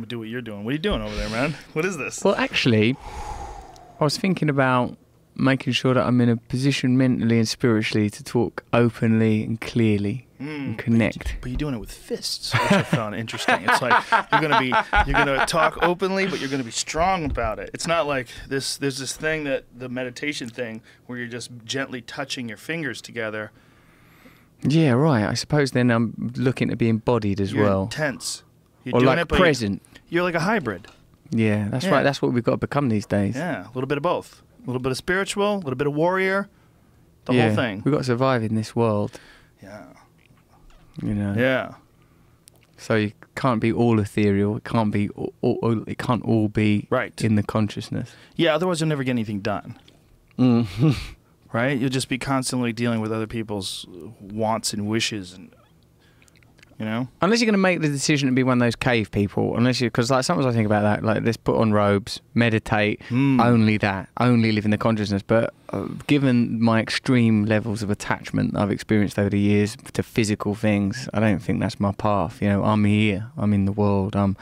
gonna do what you're doing. What are you doing over there, man? What is this? Well, actually, I was thinking about making sure that I'm in a position mentally and spiritually to talk openly and clearly and connect. But you're doing it with fists, which I found interesting. It's like you're gonna talk openly, but you're gonna be strong about it. It's not like this. There's this thing that the meditation thing where you're just gently touching your fingers together. Yeah, right. I suppose then I'm looking to be embodied as You're well. Intense. You're Or doing like it, but present. You're like a hybrid. Yeah, that's right. That's what we've got to become these days. Yeah, a little bit of both. A little bit of spiritual, a little bit of warrior, the whole thing. We've got to survive in this world. Yeah. You know. Yeah. So you can't be all ethereal. It can't be it can't all be in the consciousness. Yeah, otherwise you'll never get anything done. Right? You'll just be constantly dealing with other people's wants and wishes, and you know. Unless you're going to make the decision to be one of those cave people, because like sometimes I think about that, like let's put on robes, meditate, only live in the consciousness. But given my extreme levels of attachment I've experienced over the years to physical things, I don't think that's my path. You know, I'm here, I'm in the world, I'm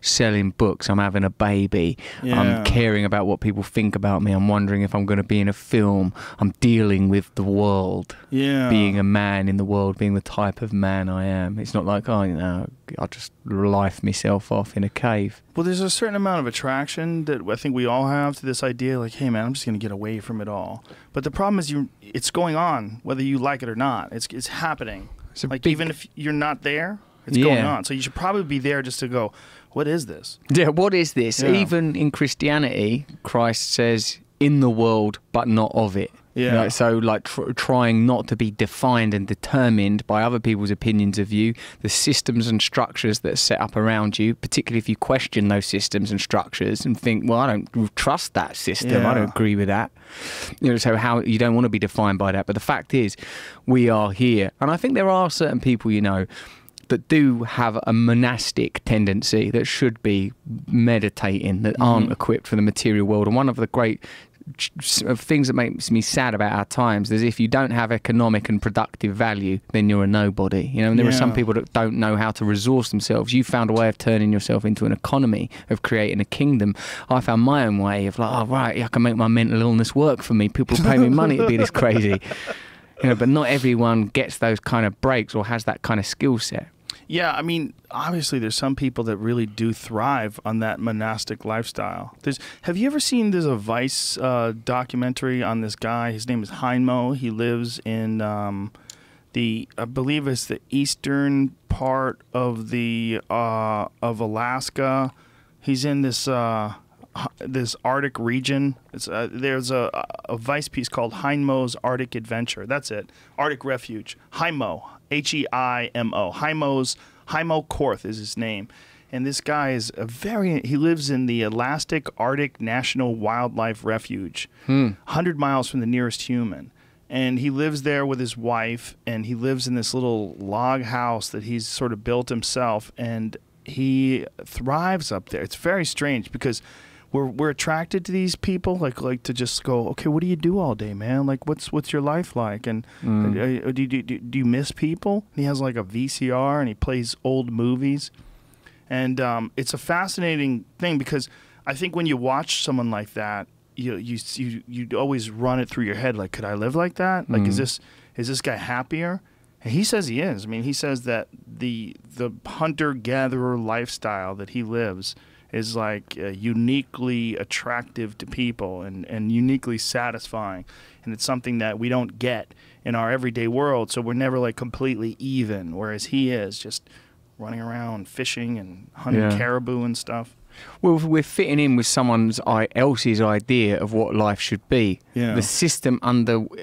selling books, I'm having a baby, I'm caring about what people think about me, I'm wondering if I'm going to be in a film, I'm dealing with the world, being a man in the world, being the type of man I am. It's not like, oh, you know, I'll just life myself off in a cave. Well, there's a certain amount of attraction that I think we all have to this idea, like, hey, man, I'm just going to get away from it all. But the problem is it's going on, whether you like it or not. It's happening. Like, even if you're not there, it's going on. So you should probably be there just to go, what is this? Yeah, what is this? Yeah. Even in Christianity, Christ says, in the world, but not of it. Yeah. You know, so like trying not to be defined and determined by other people's opinions of you, the systems and structures that are set up around you, particularly if you question those systems and structures and think, well, I don't trust that system, I don't agree with that. You know, so how you don't want to be defined by that. But the fact is, we are here. And I think there are certain people, you know, that do have a monastic tendency that should be meditating, that aren't equipped for the material world. And one of the great things that makes me sad about our times is if you don't have economic and productive value, then you're a nobody. You know, and there are some people that don't know how to resource themselves. You found a way of turning yourself into an economy, of creating a kingdom. I found my own way of like, oh right, I can make my mental illness work for me. People pay me money to be this crazy. You know, but not everyone gets those kind of breaks or has that kind of skill set. Yeah, I mean, obviously there's some people that really do thrive on that monastic lifestyle. Have you ever seen, there's a Vice documentary on this guy. His name is Heinmo. He lives in I believe it's the eastern part of of Alaska. He's in this Arctic region. There's a Vice piece called Heinmo's Arctic Adventure. That's it. Arctic Refuge. Heimo. Heimo. Heimo Korth is his name. And this guy is he lives in the Elastic Arctic National Wildlife Refuge, 100 miles from the nearest human. And he lives there with his wife, and he lives in this little log house that he's sort of built himself, and he thrives up there. It's very strange because we're attracted to these people, like to just go, okay, what do you do all day, man? Like, what's your life like? And do you miss people? And he has like a VCR, and he plays old movies, and it's a fascinating thing because I think when you watch someone like that, you always run it through your head, like, could I live like that? Like, is this guy happier? And he says he is. I mean, he says that the hunter-gatherer lifestyle that he lives is like uniquely attractive to people and uniquely satisfying. And it's something that we don't get in our everyday world. So we're never like completely even, whereas he is just running around fishing and hunting caribou and stuff. Well, we're fitting in with someone else's idea of what life should be. Yeah. The system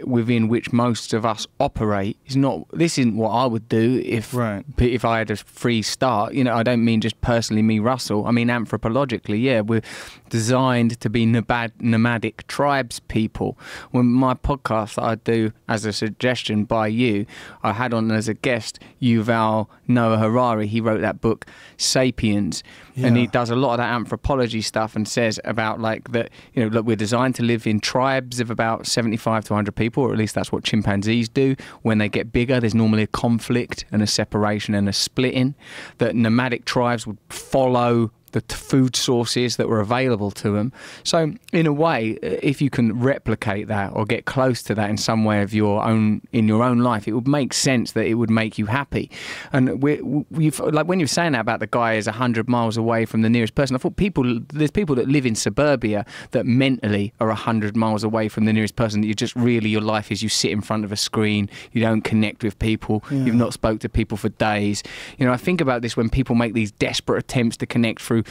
within which most of us operate is not. This isn't what I would do if I had a free start. You know, I don't mean just personally me, Russell. I mean anthropologically. Yeah, we're designed to be nomadic tribes people. When my podcast that I do as a suggestion by you, I had on as a guest Yuval Noah Harari. He wrote that book Sapiens, and he does a lot of that anthropology stuff and says about like that, you know, look, we're designed to live in tribes of about 75 to 100 people, or at least that's what chimpanzees do. When they get bigger, there's normally a conflict and a separation and a splitting. That nomadic tribes would follow the food sources that were available to them. So in a way, if you can replicate that or get close to that in some way of your own, in your own life, it would make sense that it would make you happy. And like when you're saying that about the guy is 100 miles away from the nearest person, I thought there's people that live in suburbia that mentally are 100 miles away from the nearest person, that you just really, your life is you sit in front of a screen, you don't connect with people, you've not spoke to people for days. You know, I think about this when people make these desperate attempts to connect through.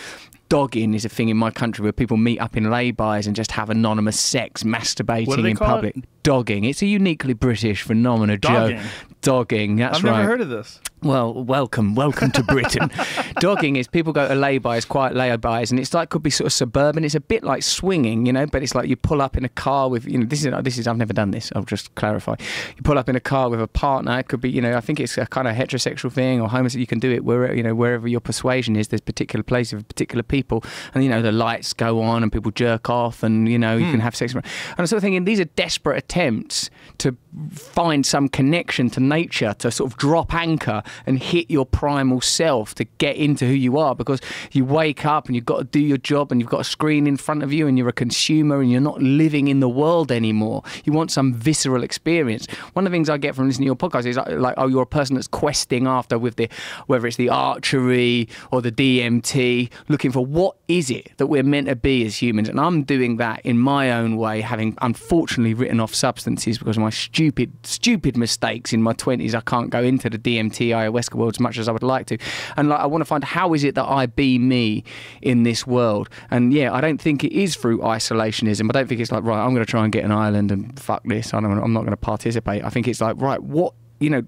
Dogging is a thing in my country where people meet up in lay-bys and just have anonymous sex, masturbating in public. Dogging. It's a uniquely British phenomenon, Joe. Dogging, that's right. I've never heard of this. Well, welcome to Britain. Dogging is people go to lay-bys, quiet lay-bys, and it's like, could be sort of suburban. It's a bit like swinging, you know, but it's like you pull up in a car with, you know, this is I've never done this, I'll just clarify. You pull up in a car with a partner. It could be, you know, I think it's a kind of heterosexual thing or homosexual. You can do it where, you know, wherever your persuasion is. There's particular places with particular people, and you know the lights go on and people jerk off, and you know you can have sex. And I'm sort of thinking these are desperate attempts to find some connection to nature, to sort of drop anchor and hit your primal self, to get into who you are, because you wake up and you've got to do your job and you've got a screen in front of you and you're a consumer and you're not living in the world anymore. You want some visceral experience. One of the things I get from listening to your podcast is like, oh, you're a person that's questing after with the, whether it's the archery or the DMT, looking for what is it that we're meant to be as humans. And I'm doing that in my own way, having unfortunately written off substances because of my stupid mistakes in my 20s. I can't go into the DMT ayahuasca world as much as I would like to, and like I want to find how is it that I be me in this world. And yeah, I don't think it is through isolationism. I don't think it's like, right, I'm going to try and get an island and fuck this, I'm not going to participate. I think it's like, right, what, you know,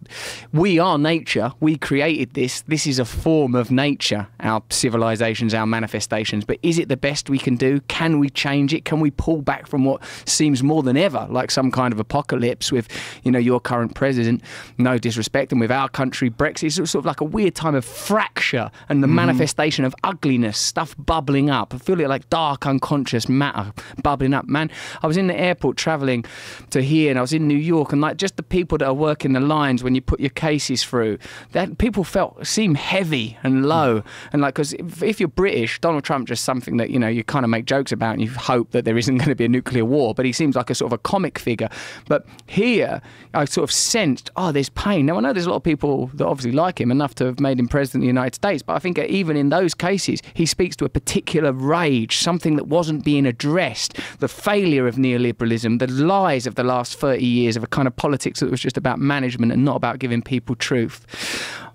we are nature. We created this. This is a form of nature, our civilizations, our manifestations. But is it the best we can do? Can we change it? Can we pull back from what seems more than ever like some kind of apocalypse with, you know, your current president, no disrespect, and with our country, Brexit? It's sort of like a weird time of fracture and the manifestation of ugliness, stuff bubbling up. I feel it like dark, unconscious matter bubbling up. Man, I was in the airport traveling to here, and I was in New York, and like just the people that are working the line when you put your cases through, that people seem heavy and low, and like, because if you're British, Donald Trump just something that, you know, you kind of make jokes about and you hope that there isn't going to be a nuclear war, but he seems like a sort of a comic figure. But here I sort of sensed, oh, there's pain. Now I know there's a lot of people that obviously like him enough to have made him president of the United States, but I think even in those cases he speaks to a particular rage, something that wasn't being addressed, the failure of neoliberalism, the lies of the last 30 years of a kind of politics that was just about management and not about giving people truth.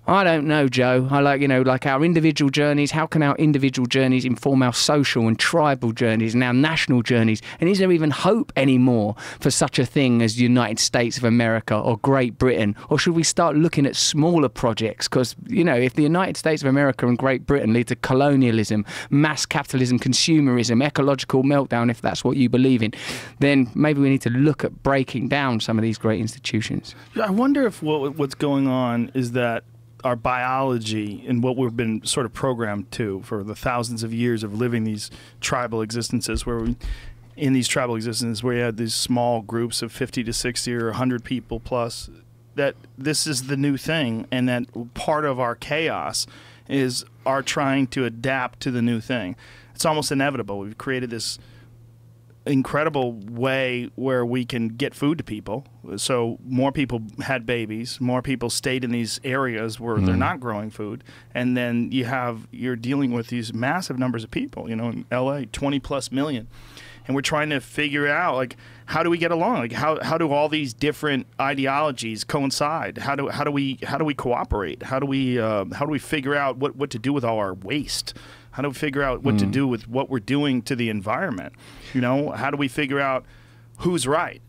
I don't know, Joe. I like, you know, like our individual journeys. How can our individual journeys inform our social and tribal journeys and our national journeys? And is there even hope anymore for such a thing as the United States of America or Great Britain? Or should we start looking at smaller projects? Because, you know, if the United States of America and Great Britain lead to colonialism, mass capitalism, consumerism, ecological meltdown, if that's what you believe in, then maybe we need to look at breaking down some of these great institutions. I wonder if what's going on is that our biology and what we've been sort of programmed to for the thousands of years of living these tribal existences, where we had these small groups of 50 to 60 or 100 people plus, that this is the new thing, and that part of our chaos is our trying to adapt to the new thing. It's almost inevitable. We've created this incredible way where we can get food to people. So more people had babies, more people stayed in these areas where they're not growing food, and then you're dealing with these massive numbers of people, you know, in LA, 20+ million. And we're trying to figure out, like, how do we get along? Like, how do all these different ideologies coincide? How do we cooperate? How do we figure out what to do with all our waste? How do we figure out what to do with what we're doing to the environment? You know, how do we figure out who's right?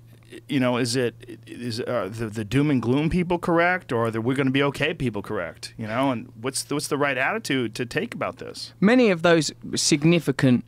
You know, is the doom and gloom people correct, or are the we're going to be okay people correct? You know, and what's the right attitude to take about this? Many of those significant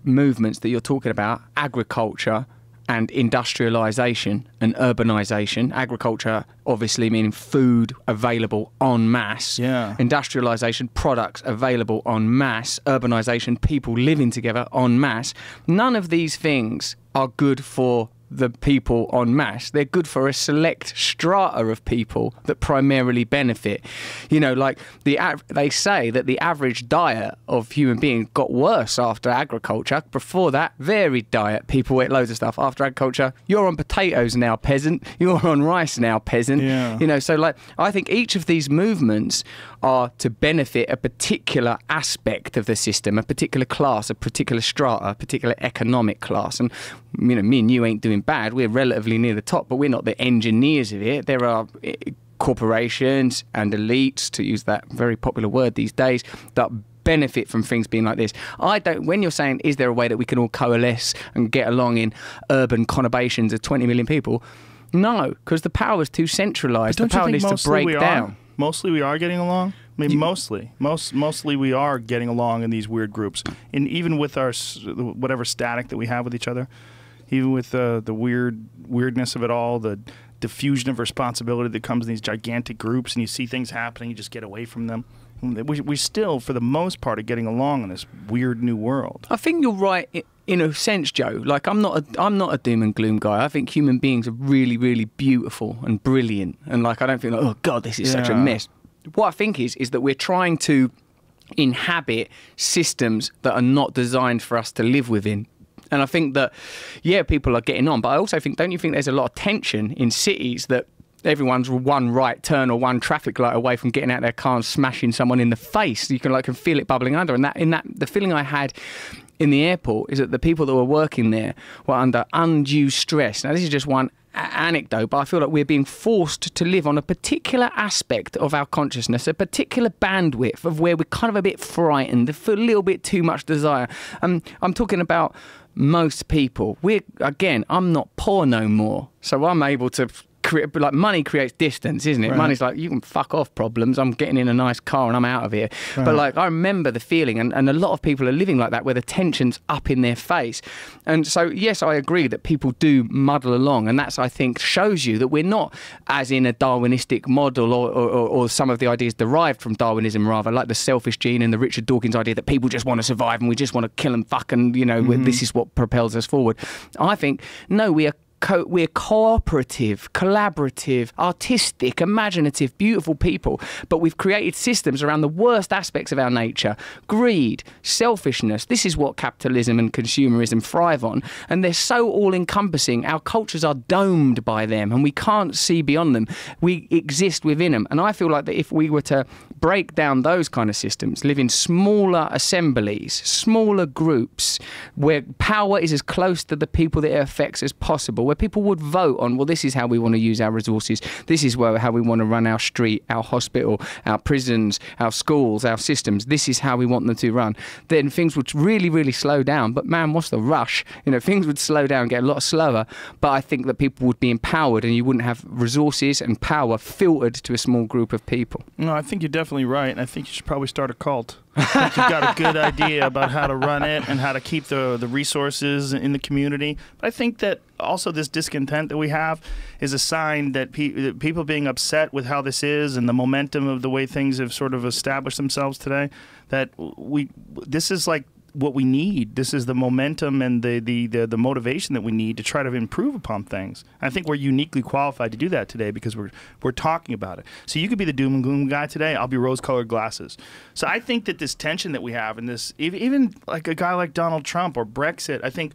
movements that you're talking about, agriculture and industrialization and urbanization. Agriculture obviously meaning food available en masse. Yeah. Industrialization, products available en masse. Urbanization, people living together en masse. None of these things are good for the people en masse. They're good for a select strata of people that primarily benefit. You know, like they say that the average diet of human beings got worse after agriculture. Before that, varied diet. People ate loads of stuff. After agriculture, you're on potatoes now, peasant. You're on rice now, peasant. Yeah. You know, so like I think each of these movements are to benefit a particular aspect of the system, a particular class, a particular strata, a particular economic class. And, you know, me and you ain't doing bad. We're relatively near the top, but we're not the engineers of it. There are corporations and elites, to use that very popular word these days, that benefit from things being like this. When you're saying, is there a way that we can all coalesce and get along in urban conurbations of 20 million people? No, because the power is too centralised. The power needs to break down. Mostly we are getting along. I mean, mostly we are getting along in these weird groups, and even with our whatever static that we have with each other, even with the weirdness of it all, the diffusion of responsibility that comes in these gigantic groups, and you see things happening, you just get away from them. We still, for the most part, are getting along in this weird new world. I think you're right in a sense, Joe. Like I'm not a doom and gloom guy. I think human beings are really, really beautiful and brilliant, and like I don't think like, oh God, this is such a mess. What I think is that we're trying to inhabit systems that are not designed for us to live within. And I think that, yeah, people are getting on. But I also think, don't you think there's a lot of tension in cities that everyone's one right turn or one traffic light away from getting out their car and smashing someone in the face? You can feel it bubbling under. And the feeling I had in the airport is that the people that were working there were under undue stress. Now, this is just one anecdote, but I feel like we're being forced to live on a particular aspect of our consciousness, a particular bandwidth of where we're kind of a bit frightened, for a little bit too much desire. I'm talking about most people. I'm not poor no more, so I'm able to create, like, money creates distance, isn't it? Right. Money's like, you can fuck off problems. I'm getting in a nice car and I'm out of here. Right. But like, I remember the feeling, and a lot of people are living like that, where the tension's up in their face. And so, yes, I agree that people do muddle along, and that's, I think, shows you that we're not as in a Darwinistic model or some of the ideas derived from Darwinism, rather, like the selfish gene and the Richard Dawkins idea that people just want to survive and we just want to kill and fuck and, you know, this is what propels us forward. I think, no, we're cooperative, collaborative, artistic, imaginative, beautiful people, but we've created systems around the worst aspects of our nature. Greed, selfishness. This is what capitalism and consumerism thrive on, and they're so all-encompassing. Our cultures are domed by them, and we can't see beyond them. We exist within them, and I feel like that if we were to break down those kind of systems, live in smaller assemblies, smaller groups, where power is as close to the people that it affects as possible, where people would vote on, well, this is how we want to use our resources, this is how we want to run our street, our hospital, our prisons, our schools, our systems, this is how we want them to run, then things would really, really slow down. But man, what's the rush? You know, things would slow down, get a lot slower, but I think that people would be empowered and you wouldn't have resources and power filtered to a small group of people. No, I think you're definitely right, and I think you should probably start a cult. I think you've got a good idea about how to run it and how to keep the resources in the community. But I think that also this discontent that we have is a sign that people being upset with how this is and the momentum of the way things have sort of established themselves today, that this is like what we need. This is the momentum and the motivation that we need to try to improve upon things. I think we're uniquely qualified to do that today because we're talking about it. So you could be the doom and gloom guy today. I'll be rose-colored glasses. So I think that this tension that we have and this, even like a guy like Donald Trump or Brexit, I think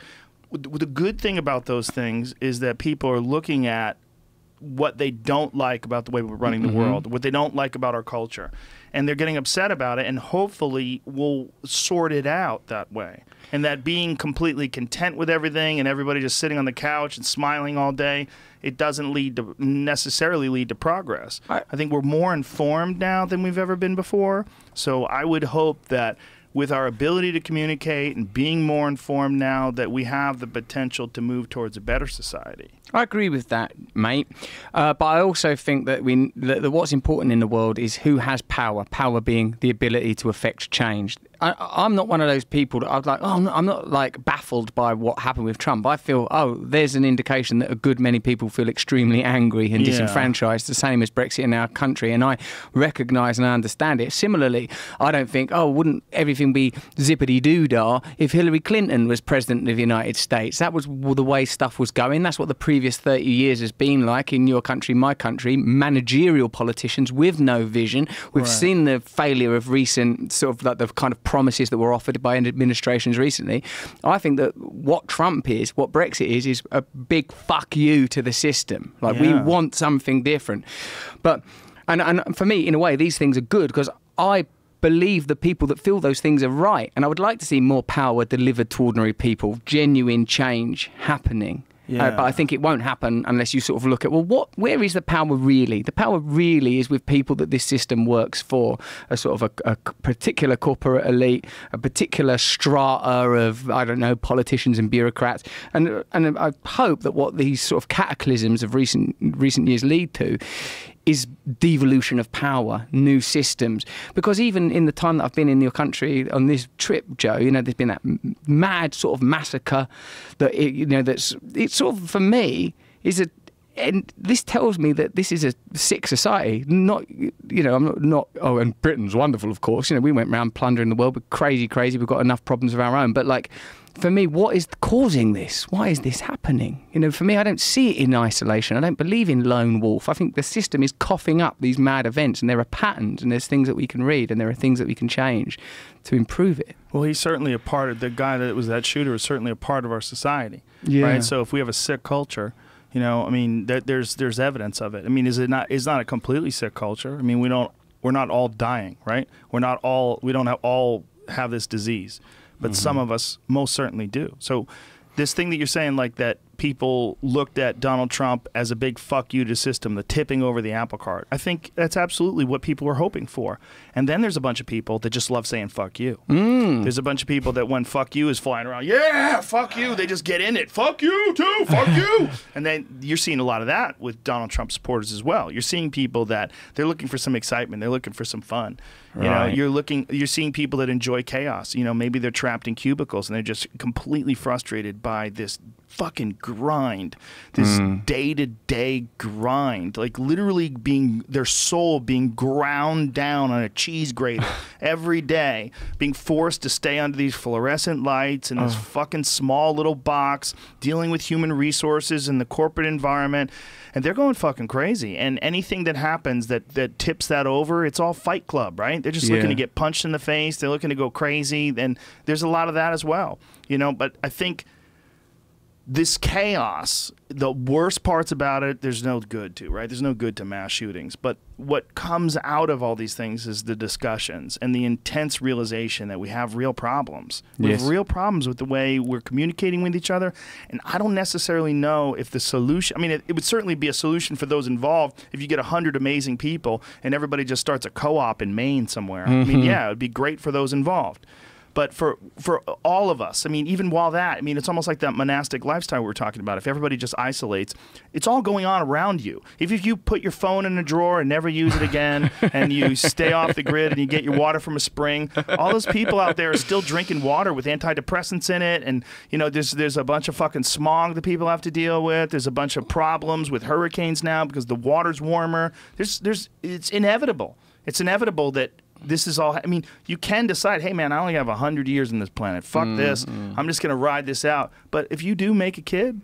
the good thing about those things is that people are looking at what they don't like about the way we're running the world, what they don't like about our culture. And they're getting upset about it, and hopefully we'll sort it out that way. And that being completely content with everything and everybody just sitting on the couch and smiling all day, it doesn't necessarily lead to progress. I think we're more informed now than we've ever been before. So I would hope that with our ability to communicate and being more informed now, that we have the potential to move towards a better society. I agree with that, mate. But I also think that what's important in the world is who has power, power being the ability to affect change. I'm not one of those people that I'm like, oh, I'm not like baffled by what happened with Trump. I feel, oh, there's an indication that a good many people feel extremely angry and disenfranchised, the same as Brexit in our country. And I recognise and I understand it. Similarly, I don't think, oh, wouldn't everything be zippity-doo-dah if Hillary Clinton was president of the United States? That was the way stuff was going. That's what the previous 30 years has been like in your country, my country. Managerial politicians with no vision. We've seen the failure of recent sort of like the kind of promises that were offered by administrations recently. I think that what Trump is, what Brexit is a big fuck you to the system. Like we want something different. But and for me, in a way, these things are good because I believe the people that feel those things are right. And I would like to see more power delivered to ordinary people, genuine change happening. But I think it won't happen unless you sort of look at, well, where is the power really? The power really is with people that this system works for, a sort of a particular corporate elite, a particular strata of, I don't know, politicians and bureaucrats. And I hope that what these sort of cataclysms of recent years lead to is devolution of power, new systems. Because even in the time that I've been in your country on this trip, Joe, you know, there's been that mad sort of massacre that, it's sort of, for me, and this tells me that this is a sick society. Not, you know, I'm not, oh, and Britain's wonderful, of course. You know, we went around plundering the world, but crazy. We've got enough problems of our own. But like, for me, what is causing this? Why is this happening? You know, for me, I don't see it in isolation. I don't believe in lone wolf. I think the system is coughing up these mad events, and there are patterns, and there's things that we can read, and there are things that we can change to improve it. Well, he's certainly a part of, the guy that was that shooter is certainly a part of our society, right? So if we have a sick culture, you know, I mean, there's evidence of it. I mean, it's not a completely sick culture. I mean, we're not all dying, right? We don't all have this disease. But some of us most certainly do. So this thing that you're saying, like that people looked at Donald Trump as a big fuck you to system, the tipping over the apple cart, I think that's absolutely what people were hoping for. And then there's a bunch of people that just love saying fuck you. There's a bunch of people that when fuck you is flying around, yeah, fuck you, they just get in it. Fuck you too, fuck you. And then you're seeing a lot of that with Donald Trump supporters as well. You're seeing people that they're looking for some excitement. They're looking for some fun. You know, you're seeing people that enjoy chaos. You know, maybe they're trapped in cubicles and they're just completely frustrated by this fucking grind, this day-to-day grind, like literally their soul being ground down on a cheese grater every day, being forced to stay under these fluorescent lights in this fucking small little box, dealing with human resources in the corporate environment. And they're going fucking crazy. And anything that happens that tips that over, it's all Fight Club, right? They're just looking to get punched in the face. They're looking to go crazy. And there's a lot of that as well, you know. But I think this chaos, the worst parts about it, there's no good to, right? There's no good to mass shootings. But what comes out of all these things is the discussions and the intense realization that we have real problems. We have real problems with the way we're communicating with each other. And I don't necessarily know if the solution, I mean, it would certainly be a solution for those involved if you get 100 amazing people and everybody just starts a co-op in Maine somewhere. I mean, yeah, it would be great for those involved. But for all of us, I mean, even while that, I mean, it's almost like that monastic lifestyle we were talking about. If everybody just isolates, it's all going on around you. If you put your phone in a drawer and never use it again, and you stay off the grid and you get your water from a spring, all those people out there are still drinking water with antidepressants in it. And, you know, there's a bunch of fucking smog that people have to deal with. There's a bunch of problems with hurricanes now because the water's warmer. It's inevitable. It's inevitable that this is all, I mean, you can decide, hey, man, I only have 100 years on this planet. Fuck this. I'm just going to ride this out. But if you do make a kid,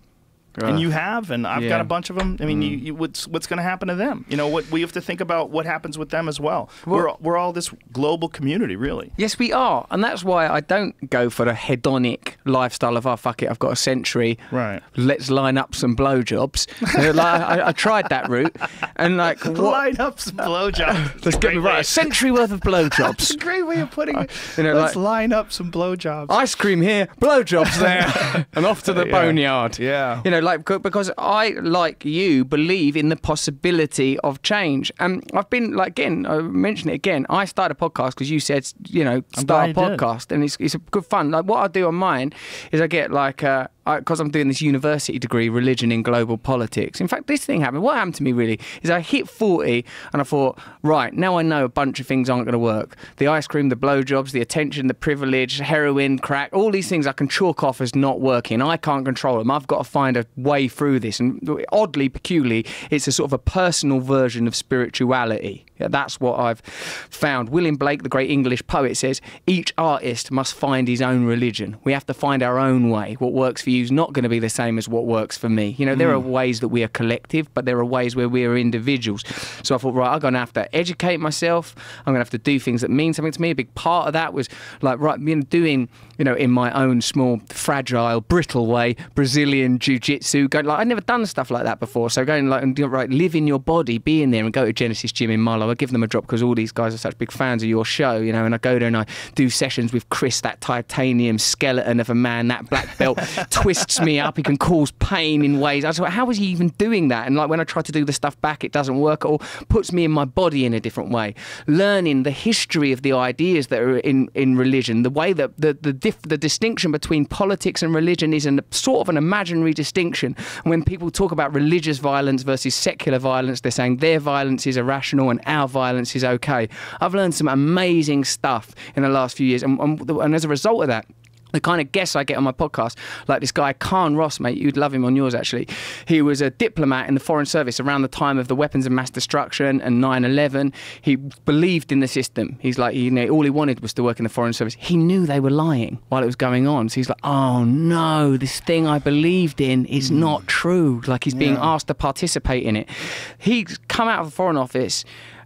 and you have, and I've got a bunch of them, I mean, what's going to happen to them? You know, we have to think about what happens with them as well. We're all this global community, really. Yes, we are. And that's why I don't go for the hedonic lifestyle of, oh, fuck it, I've got a century. Right. Let's line up some blowjobs. I tried that route. And like, line up some blowjobs. Let's get me right. A century worth of blowjobs. That's a great way of putting it. You know, let's line up some blowjobs. Ice cream here, blowjobs there, and off to the boneyard. Yeah. You know, like, because I, like you, believe in the possibility of change. And I've been, like, again, I mention it again, I started a podcast because you said, you know, start a podcast, and it's good fun. Like, what I do on mine is I get, like, because I'm doing this university degree, religion in global politics. In fact, this thing happened. What happened to me really is I hit 40 and I thought, right, now I know a bunch of things aren't going to work. The ice cream, the blowjobs, the attention, the privilege, heroin, crack, all these things I can chalk off as not working. I can't control them. I've got to find a way through this. And oddly, peculiarly, it's a sort of a personal version of spirituality. Yeah, that's what I've found. William Blake, the great English poet, says, each artist must find his own religion. We have to find our own way. What works for you is not going to be the same as what works for me. You know, there are ways that we are collective, but there are ways where we are individuals. So I thought, right, I'm going to have to educate myself. I'm going to have to do things that mean something to me. A big part of that was like, right, doing, you know, in my own small, fragile, brittle way, Brazilian Jujitsu. Going like, I'd never done stuff like that before. So going like, and, right, live in your body, be in there, and go to Genesis Gym in Marlow. I give them a drop because all these guys are such big fans of your show, you know, and I go there and I do sessions with Chris, that titanium skeleton of a man, that black belt, twists me up. He can cause pain in ways. I was like, how is he even doing that? And like when I try to do the stuff back, it doesn't work at all. Puts me in my body in a different way. Learning the history of the ideas that are in religion, the way that the distinction between politics and religion is sort of an imaginary distinction. And when people talk about religious violence versus secular violence, they're saying their violence is irrational and our violence is okay. I've learned some amazing stuff in the last few years, and as a result of that, the kind of guests I get on my podcast, like this guy, Khan Ross, mate, you'd love him on yours, actually. He was a diplomat in the Foreign Service around the time of the weapons of mass destruction and 9/11. He believed in the system. He's like, you know, all he wanted was to work in the Foreign Service. He knew they were lying while it was going on. So he's like, oh, no, this thing I believed in is not true. Like he's being asked to participate in it. He's come out of the Foreign Office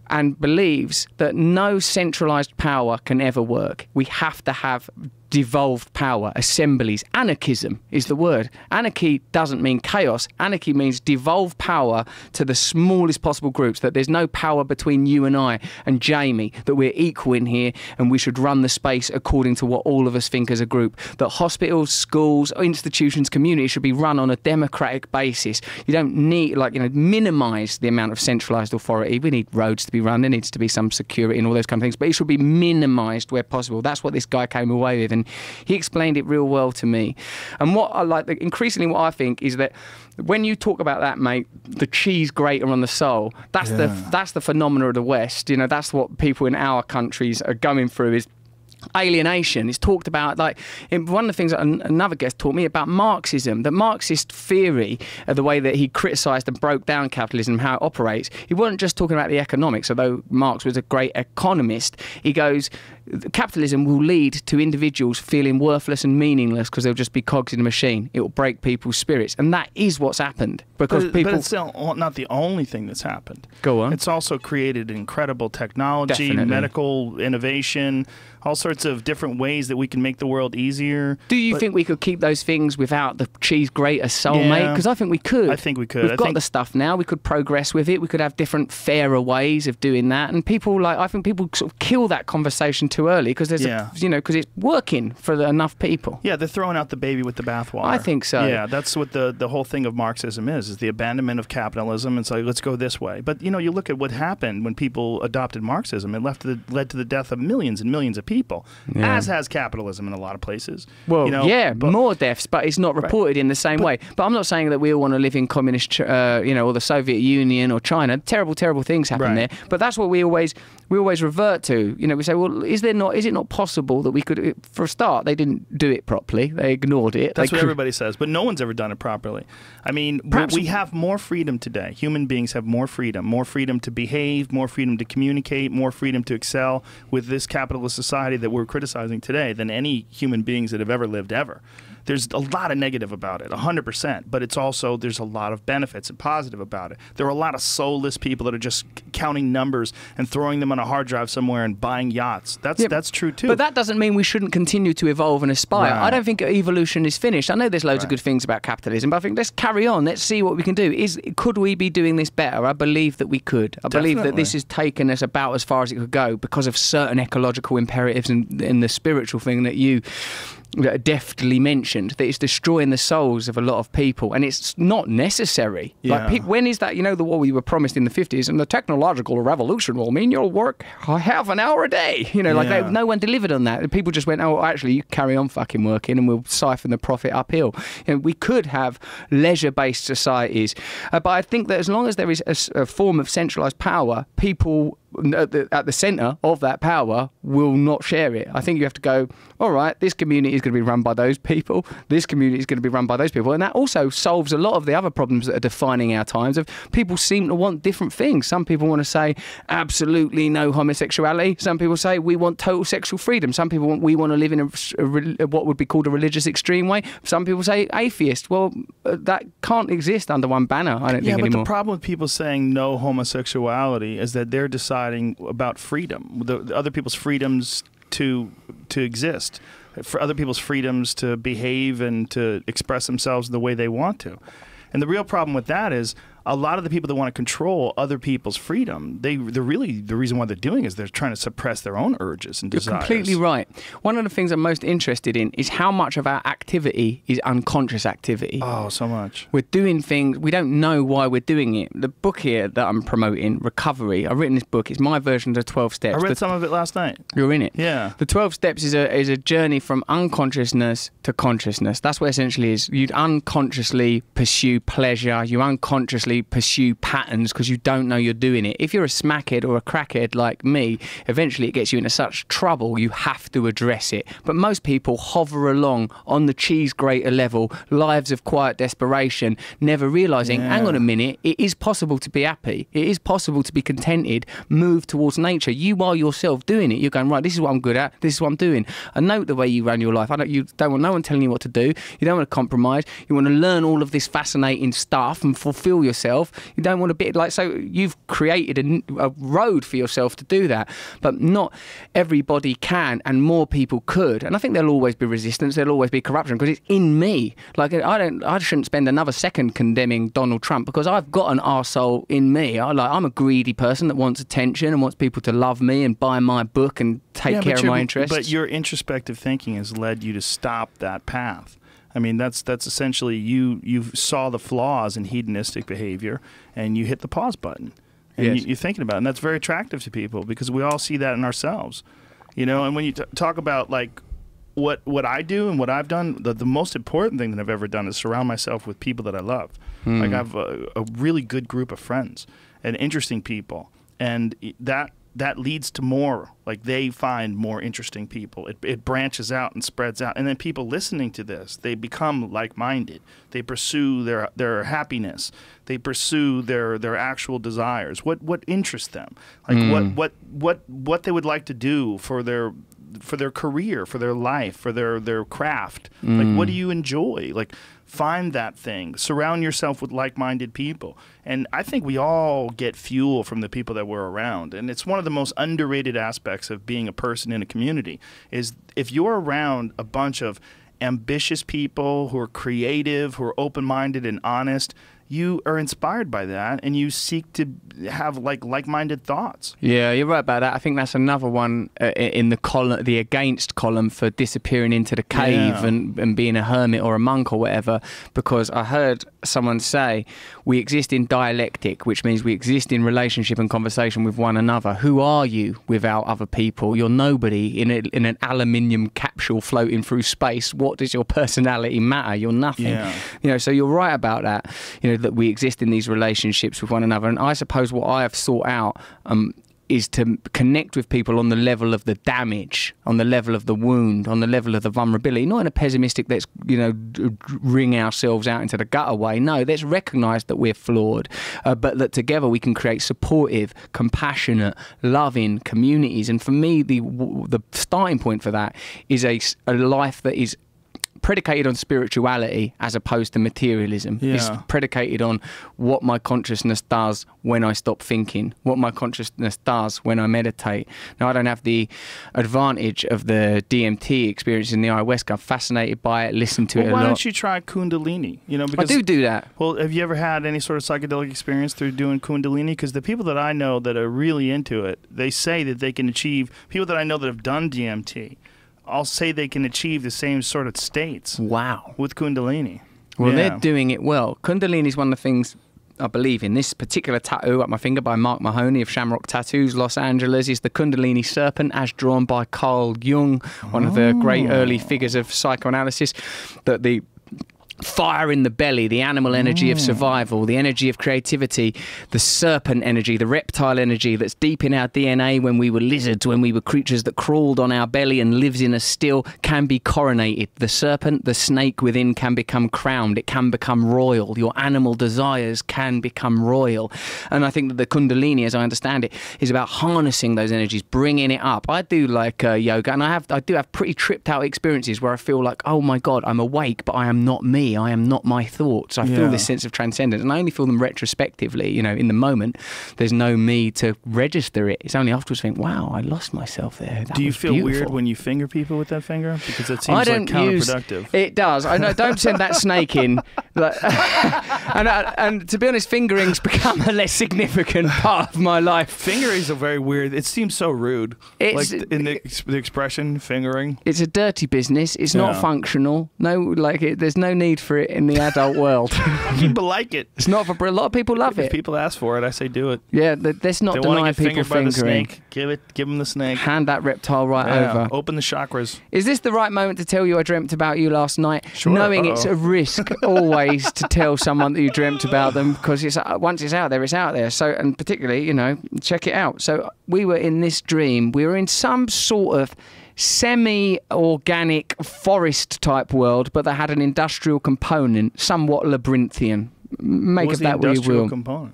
and believes that no centralised power can ever work. We have to have devolved power, assemblies. Anarchism is the word. Anarchy doesn't mean chaos. Anarchy means devolve power to the smallest possible groups, that there's no power between you and I and Jamie, that we're equal in here and we should run the space according to what all of us think as a group, that hospitals, schools, institutions, communities should be run on a democratic basis. You don't need, like, you know, minimise the amount of centralised authority. We need roads to be run, there needs to be some security and all those kind of things, but it should be minimised where possible. That's what this guy came away with, and he explained it real well to me. And what I like, increasingly what I think is that when you talk about that, mate, the cheese grater on the soul, that's the phenomena of the West. You know, that's what people in our countries are going through, is alienation. It's talked about, like, one of the things that another guest taught me about Marxism, that Marxist theory, the way that he criticised and broke down capitalism and how it operates, he wasn't just talking about the economics, although Marx was a great economist. He goes, capitalism will lead to individuals feeling worthless and meaningless because they'll just be cogs in a machine. It will break people's spirits, and that is what's happened. Because but it's not the only thing that's happened. Go on. It's also created incredible technology, medical innovation, all sorts of different ways that we can make the world easier. Do you think we could keep those things without the cheese grater soul, mate? Because I think we could. I think we could. We've got the stuff now. We could progress with it. We could have different, fairer ways of doing that. And people, like, I think people sort of kill that conversation too early because there's, you know, because it's working for enough people. Yeah, they're throwing out the baby with the bathwater. I think so. Yeah, that's what the whole thing of Marxism is the abandonment of capitalism. It's like, let's go this way. But, you know, you look at what happened when people adopted Marxism. It led to the death of millions and millions of people, as has capitalism in a lot of places. Well, you know, more deaths, but it's not reported in the same way. But I'm not saying that we all want to live in communist, you know, or the Soviet Union or China. Terrible, terrible things happen there. But that's what we always revert to. You know, we say, well, is it not possible that we could, for a start, they didn't do it properly. They ignored it. That's what everybody says, but no one's ever done it properly. I mean, we have more freedom today. Human beings have more freedom to behave, more freedom to communicate, more freedom to excel with this capitalist society that we're criticizing today than any human beings that have ever lived ever. There's a lot of negative about it, 100%, but it's also, there's a lot of benefits and positive about it. There are a lot of soulless people that are just counting numbers and throwing them on a hard drive somewhere and buying yachts. That's true too. But that doesn't mean we shouldn't continue to evolve and aspire. I don't think evolution is finished. I know there's loads of good things about capitalism, but I think let's carry on. Let's see what we can do. Could we be doing this better? I believe that we could. I believe that this has taken us about as far as it could go because of certain ecological imperatives and the spiritual thing that you deftly mentioned, that it's destroying the souls of a lot of people, and it's not necessary. Like, when is that? You know, what we were promised in the 50s, and the technological revolution will mean you'll work half an hour a day. You know, like no one delivered on that. People just went, oh, actually, you carry on fucking working, and we'll siphon the profit uphill. You know, we could have leisure-based societies, but I think that as long as there is a form of centralised power, people at the centre of that power will not share it. I think you have to go, all right, this community is going to be run by those people, this community is going to be run by those people, and that also solves a lot of the other problems that are defining our times. Of people seem to want different things. Some people want to say absolutely no homosexuality. Some people say we want total sexual freedom. Some people want, we want to live in what would be called a religious extreme way. Some people say atheist. Well, that can't exist under one banner, I don't think anymore. Yeah, but the problem with people saying no homosexuality is that they're deciding about freedom, the other people's freedoms to exist, for other people's freedoms to behave and to express themselves the way they want to. And the real problem with that is a lot of the people that want to control other people's freedom, they're really, the reason why they're doing is they're trying to suppress their own urges and desires. You're completely right. One of the things I'm most interested in is how much of our activity is unconscious activity. Oh, so much. We're doing things, we don't know why we're doing it. The book here that I'm promoting, Recovery, I've written this book, it's my version of the 12 Steps. I read some of it last night. You're in it? Yeah. The 12 Steps is a journey from unconsciousness to consciousness. That's what it essentially is. You'd unconsciously pursue pleasure, you unconsciously pursue patterns because you don't know you're doing it. If you're a smackhead or a crackhead like me, eventually it gets you into such trouble you have to address it. But most people hover along on the cheese grater level, lives of quiet desperation, never realising, hang on a minute, it is possible to be happy. It is possible to be contented, move towards nature. You are yourself doing it. You're going, right, this is what I'm good at, this is what I'm doing. I know the way you run your life. You don't want no one telling you what to do. You don't want to compromise. You want to learn all of this fascinating stuff and fulfil yourself. You don't want to be like, so you've created a road for yourself to do that, but not everybody can, and more people could. And I think there'll always be resistance, there'll always be corruption, because it's in me. Like, I shouldn't spend another second condemning Donald Trump, because I've got an arsehole in me. I'm a greedy person that wants attention and wants people to love me and buy my book and take care of my interests. But your introspective thinking has led you to stop that path. I mean, that's essentially you saw the flaws in hedonistic behavior and you hit the pause button. And you're thinking about it. And that's very attractive to people because we all see that in ourselves. You know, and when you talk about like what I do and what I've done, the most important thing that I've ever done is surround myself with people that I love. Like I have a really good group of friends and interesting people. And that leads to more, like they find more interesting people. It branches out and spreads out. And then people listening to this, they become like-minded. They pursue their happiness. They pursue their actual desires. What interests them? Like what they would like to do for their career, for their life, for their craft. Like, what do you enjoy? Like, find that thing. Surround yourself with like-minded people. And I think we all get fuel from the people that we're around. And it's one of the most underrated aspects of being a person in a community is if you're around a bunch of ambitious people who are creative, who are open-minded and honest, you are inspired by that and you seek to have like-minded thoughts. Yeah, you're right about that. I think that's another one in the column, the against column, for disappearing into the cave and being a hermit or a monk or whatever, because I heard someone say we exist in dialectic, which means we exist in relationship and conversation with one another. Who are you without other people? You're nobody in an aluminium capsule floating through space. What does your personality matter? You're nothing. Yeah. You know, so you're right about that. You know, that we exist in these relationships with one another. And I suppose what I have sought out is to connect with people on the level of the damage, on the level of the wound, on the level of the vulnerability, not in a pessimistic, let's, you know, wring ourselves out into the gutter way. No, let's recognise that we're flawed, but that together we can create supportive, compassionate, loving communities. And for me, the starting point for that is a life that is predicated on spirituality as opposed to materialism. It's predicated on what my consciousness does when I stop thinking, what my consciousness does when I meditate. Now, I don't have the advantage of the DMT experience in the ayahuasca. I'm fascinated by it, listen to it a lot. Why don't you try Kundalini? You know, because I do that. Well, have you ever had any sort of psychedelic experience through doing Kundalini? Because the people that I know that are really into it, they say that they can achieve, people that I know that have done DMT, I'll say they can achieve the same sort of states. Wow. With Kundalini. Well, Yeah. they're doing it well. Kundalini is one of the things I believe in. This particular tattoo up my finger by Mark Mahoney of Shamrock Tattoos, Los Angeles, is the Kundalini Serpent as drawn by Carl Jung, one of the great early figures of psychoanalysis. That the fire in the belly, the animal energy of survival, the energy of creativity, the serpent energy, the reptile energy that's deep in our DNA when we were lizards, when we were creatures that crawled on our belly and lives in us still, can be coronated. The serpent, the snake within, can become crowned. It can become royal. Your animal desires can become royal. And I think that the Kundalini, as I understand it, is about harnessing those energies, bringing it up. I do like yoga, and I do have pretty tripped out experiences where I feel like, oh my God, I'm awake, but I am not me. I am not my thoughts. I feel this sense of transcendence, and I only feel them retrospectively. You know, in the moment, there's no me to register it. It's only afterwards I think, wow, I lost myself there. That Do you was feel beautiful. weird when you finger people with that finger? Because it seems I don't like counterproductive. It does. I know. Don't send that snake in. Like, and to be honest, fingering's become a less significant part of my life. Fingerings are very weird. It seems so rude. It's, like in the expression, fingering. It's a dirty business. It's not functional. No, like there's no need for it in the adult world. People like it. It's not for a lot of people. Love If it. people ask for it, I say do it. Yeah, let's not They want deny to get people fingered by the fingering. snake. Give them the snake. Hand that reptile right Yeah. over. Open the chakras. Is this the right moment to tell you I dreamt about you last night? Sure. Knowing it's a risk always to tell someone that you dreamt about them, because it's once it's out there, it's out there. So, and particularly, you know, check it out. So we were in this dream. We were in some sort of semi-organic forest type world, but that had an industrial component, somewhat labyrinthian. Make of that what you will. Component?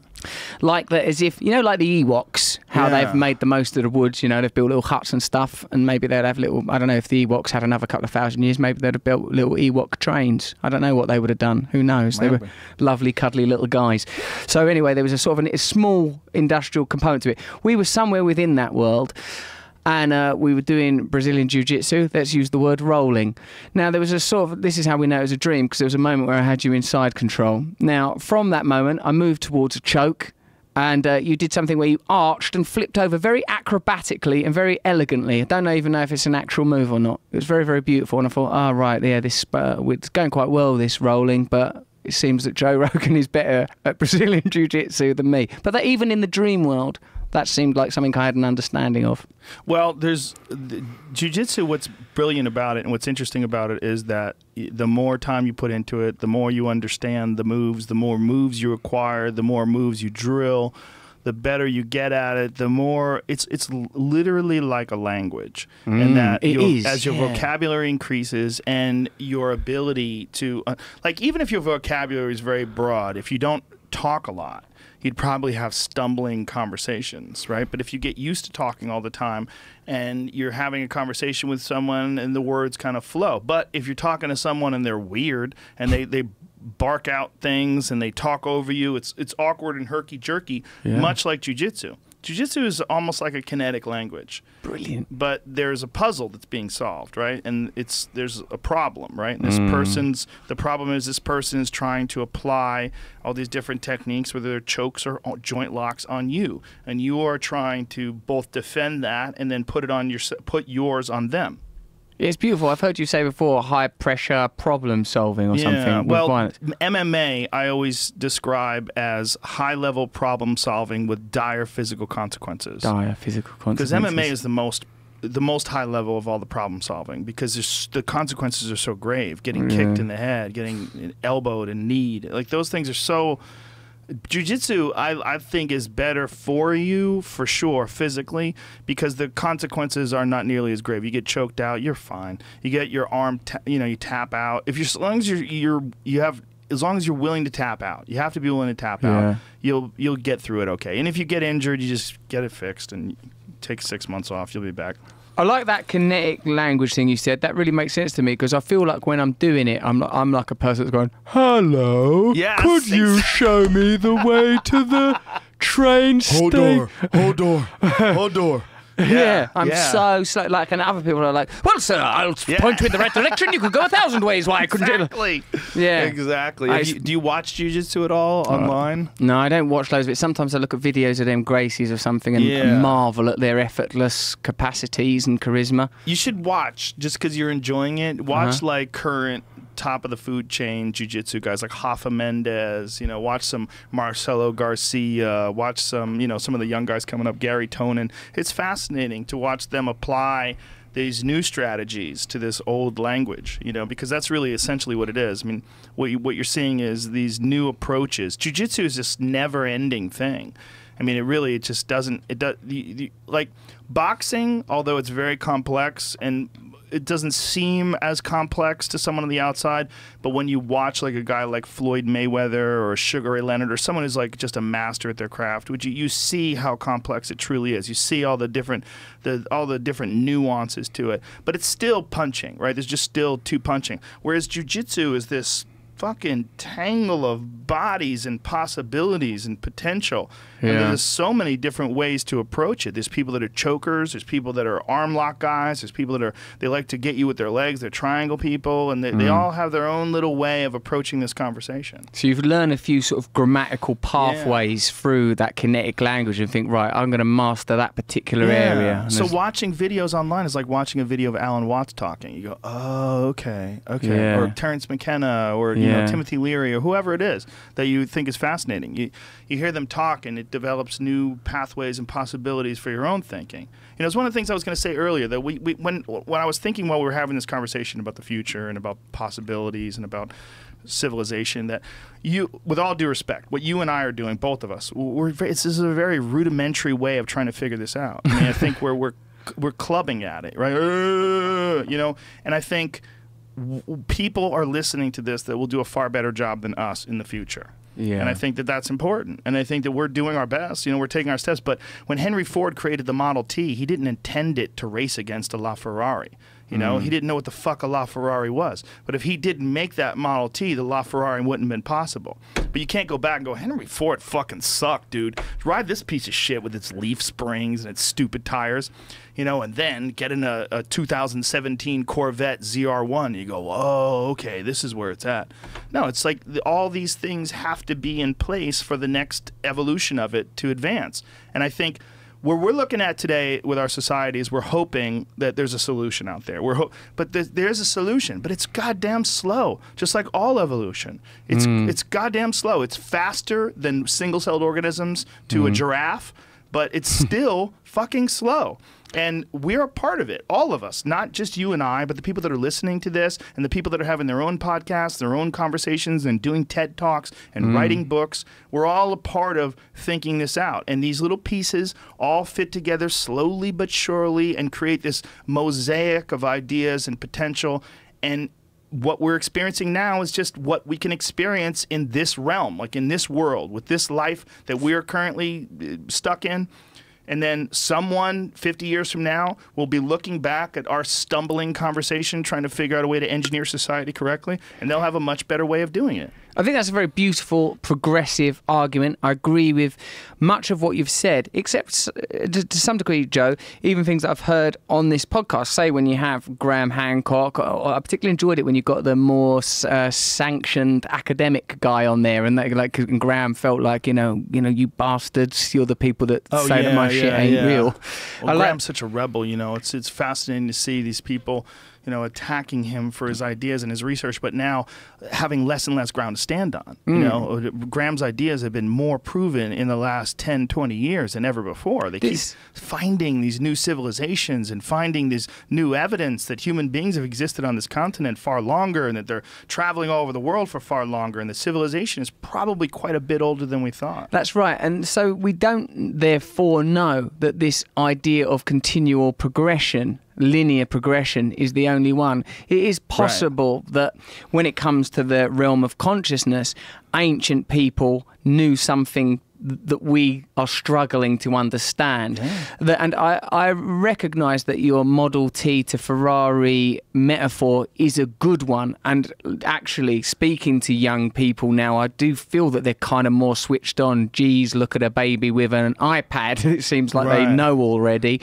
Like that, as if, you know, like the Ewoks, how they've made the most of the woods, you know, they've built little huts and stuff, and maybe they'd have little, I don't know if the Ewoks had another couple of thousand years, maybe they'd have built little Ewok trains. I don't know what they would have done. Who knows? Maybe. They were lovely, cuddly little guys. So anyway, there was a sort of a small industrial component to it. We were somewhere within that world. And we were doing Brazilian Jiu-Jitsu. Let's use the word rolling. Now, there was a sort of, this is how we know it was a dream, because there was a moment where I had you inside control. Now, from that moment, I moved towards a choke, and you did something where you arched and flipped over very acrobatically and very elegantly. I don't even know if it's an actual move or not. It was very, very beautiful, and I thought, oh, right, yeah, this it's going quite well, this rolling, but it seems that Joe Rogan is better at Brazilian Jiu-Jitsu than me. But that even in the dream world, that seemed like something I had an understanding of. Well, there's Jiu-Jitsu, what's brilliant about it and what's interesting about it is that the more time you put into it, the more you understand the moves, the more moves you acquire, the more moves you drill, the better you get at it, the more it's literally like a language. And that as your vocabulary increases and your ability to like, even if your vocabulary is very broad, if you don't talk a lot, you'd probably have stumbling conversations, right? But if you get used to talking all the time and you're having a conversation with someone and the words kind of flow. But if you're talking to someone and they're weird and they bark out things and they talk over you, it's awkward and herky-jerky, much like Jiu-Jitsu. Jiu-Jitsu is almost like a kinetic language. Brilliant. But there's a puzzle that's being solved, right? And there's a problem, right? And the problem is this person is trying to apply all these different techniques, whether they're chokes or joint locks, on you. And you are trying to both defend that and then put yours on them. It's beautiful. I've heard you say before, high pressure problem solving or something. Well, violence. MMA I always describe as high level problem solving with dire physical consequences. Dire physical consequences. Because MMA is the most high level of all the problem solving, because the consequences are so grave. Getting kicked in the head, getting elbowed and kneed, like those things are so. Jiu-Jitsu, I think, is better for you, for sure, physically, because the consequences are not nearly as grave. You get choked out, you're fine. You get your arm, you tap out. As long as you're willing to tap out, you have to be willing to tap out. You'll get through it okay. And if you get injured, you just get it fixed and take 6 months off. You'll be back. I like that kinetic language thing you said. That really makes sense to me, because I feel like when I'm doing it, I'm like a person that's going, hello, could you show me the way to the train station? Hold door. Yeah, I'm so slow. Like, and other people are like, well, sir, I'll point you in the right direction. You could go 1,000 ways. Why couldn't you? Exactly. Yeah. Exactly. Do you watch Jujitsu at all online? No, I don't watch loads of it. Sometimes I look at videos of them Gracies or something and marvel at their effortless capacities and charisma. You should watch, just because you're enjoying it. Watch like current top of the food chain jiu-jitsu guys like Amends, watch some Marcelo Garcia, watch some, some of the young guys coming up, Gary Tonin. It's fascinating to watch them apply these new strategies to this old language, because that's really essentially what it is. I mean, what you're seeing is these new approaches. Jiu-jitsu is this never-ending thing. I mean, it just doesn't, like boxing, although it's very complex and it doesn't seem as complex to someone on the outside, but when you watch like a guy like Floyd Mayweather or Sugar Ray Leonard or someone who's like just a master at their craft, you see how complex it truly is. You see all the different nuances to it, but it's still punching, right? There's just still two punching. Whereas jiu-jitsu is this fucking tangle of bodies and possibilities and potential. And there's so many different ways to approach it. There's people that are chokers, there's people that are arm lock guys, there's people that they like to get you with their legs, they're triangle people, and they all have their own little way of approaching this conversation. So you've learned a few sort of grammatical pathways through that kinetic language and think, right, I'm going to master that particular area. So watching videos online is like watching a video of Alan Watts talking. You go, oh, okay. Or Terrence McKenna or Timothy Leary or whoever it is that you think is fascinating. You hear them talk and it develops new pathways and possibilities for your own thinking. It's one of the things I was going to say earlier, that when I was thinking while we were having this conversation about the future and about possibilities and about civilization, that with all due respect, what you and I are doing, both of us, this is a very rudimentary way of trying to figure this out. I mean, I think we're clubbing at it, right? And I think people are listening to this that will do a far better job than us in the future. Yeah. And I think that that's important. And I think that we're doing our best. We're taking our steps. But when Henry Ford created the Model T, he didn't intend it to race against a LaFerrari. He didn't know what the fuck a LaFerrari was. But if he didn't make that Model T, the LaFerrari wouldn't have been possible. But you can't go back and go, Henry Ford fucking sucked, dude. Ride this piece of shit with its leaf springs and its stupid tires, and then get in a 2017 Corvette ZR1. You go, oh, okay, this is where it's at. No, it's like all these things have to be in place for the next evolution of it to advance. And I think where we're looking at today with our society is we're hoping that there's a solution out there. But there's a solution, but it's goddamn slow, just like all evolution. It's goddamn slow. It's faster than single-celled organisms to a giraffe, but it's still fucking slow. And we're a part of it, all of us, not just you and I, but the people that are listening to this and the people that are having their own podcasts, their own conversations and doing TED Talks and writing books. We're all a part of thinking this out. And these little pieces all fit together slowly but surely and create this mosaic of ideas and potential. And what we're experiencing now is just what we can experience in this realm, like in this world, with this life that we're currently stuck in. And then someone 50 years from now will be looking back at our stumbling conversation, trying to figure out a way to engineer society correctly, and they'll have a much better way of doing it. I think that's a very beautiful, progressive argument. I agree with much of what you've said, except to some degree, Joe, even things that I've heard on this podcast. Say when you have Graham Hancock, I particularly enjoyed it when you got the more sanctioned academic guy on there, and and Graham felt like, you bastards, you're the people that say that my shit ain't real. Well, Graham's such a rebel, it's fascinating to see these people attacking him for his ideas and his research, but now having less and less ground to stand on. Graham's ideas have been more proven in the last 10, 20 years than ever before. They keep finding these new civilizations and finding this new evidence that human beings have existed on this continent far longer and that they're traveling all over the world for far longer, and the civilization is probably quite a bit older than we thought. That's right. And so we don't therefore know that this idea of continual progression, linear progression, is the only one. It is possible that when it comes to the realm of consciousness, ancient people knew something that we are struggling to understand. And I recognise that your Model T to Ferrari metaphor is a good one. And actually, speaking to young people now, I do feel that they're kind of more switched on. Geez, look at a baby with an iPad. It seems like they know already.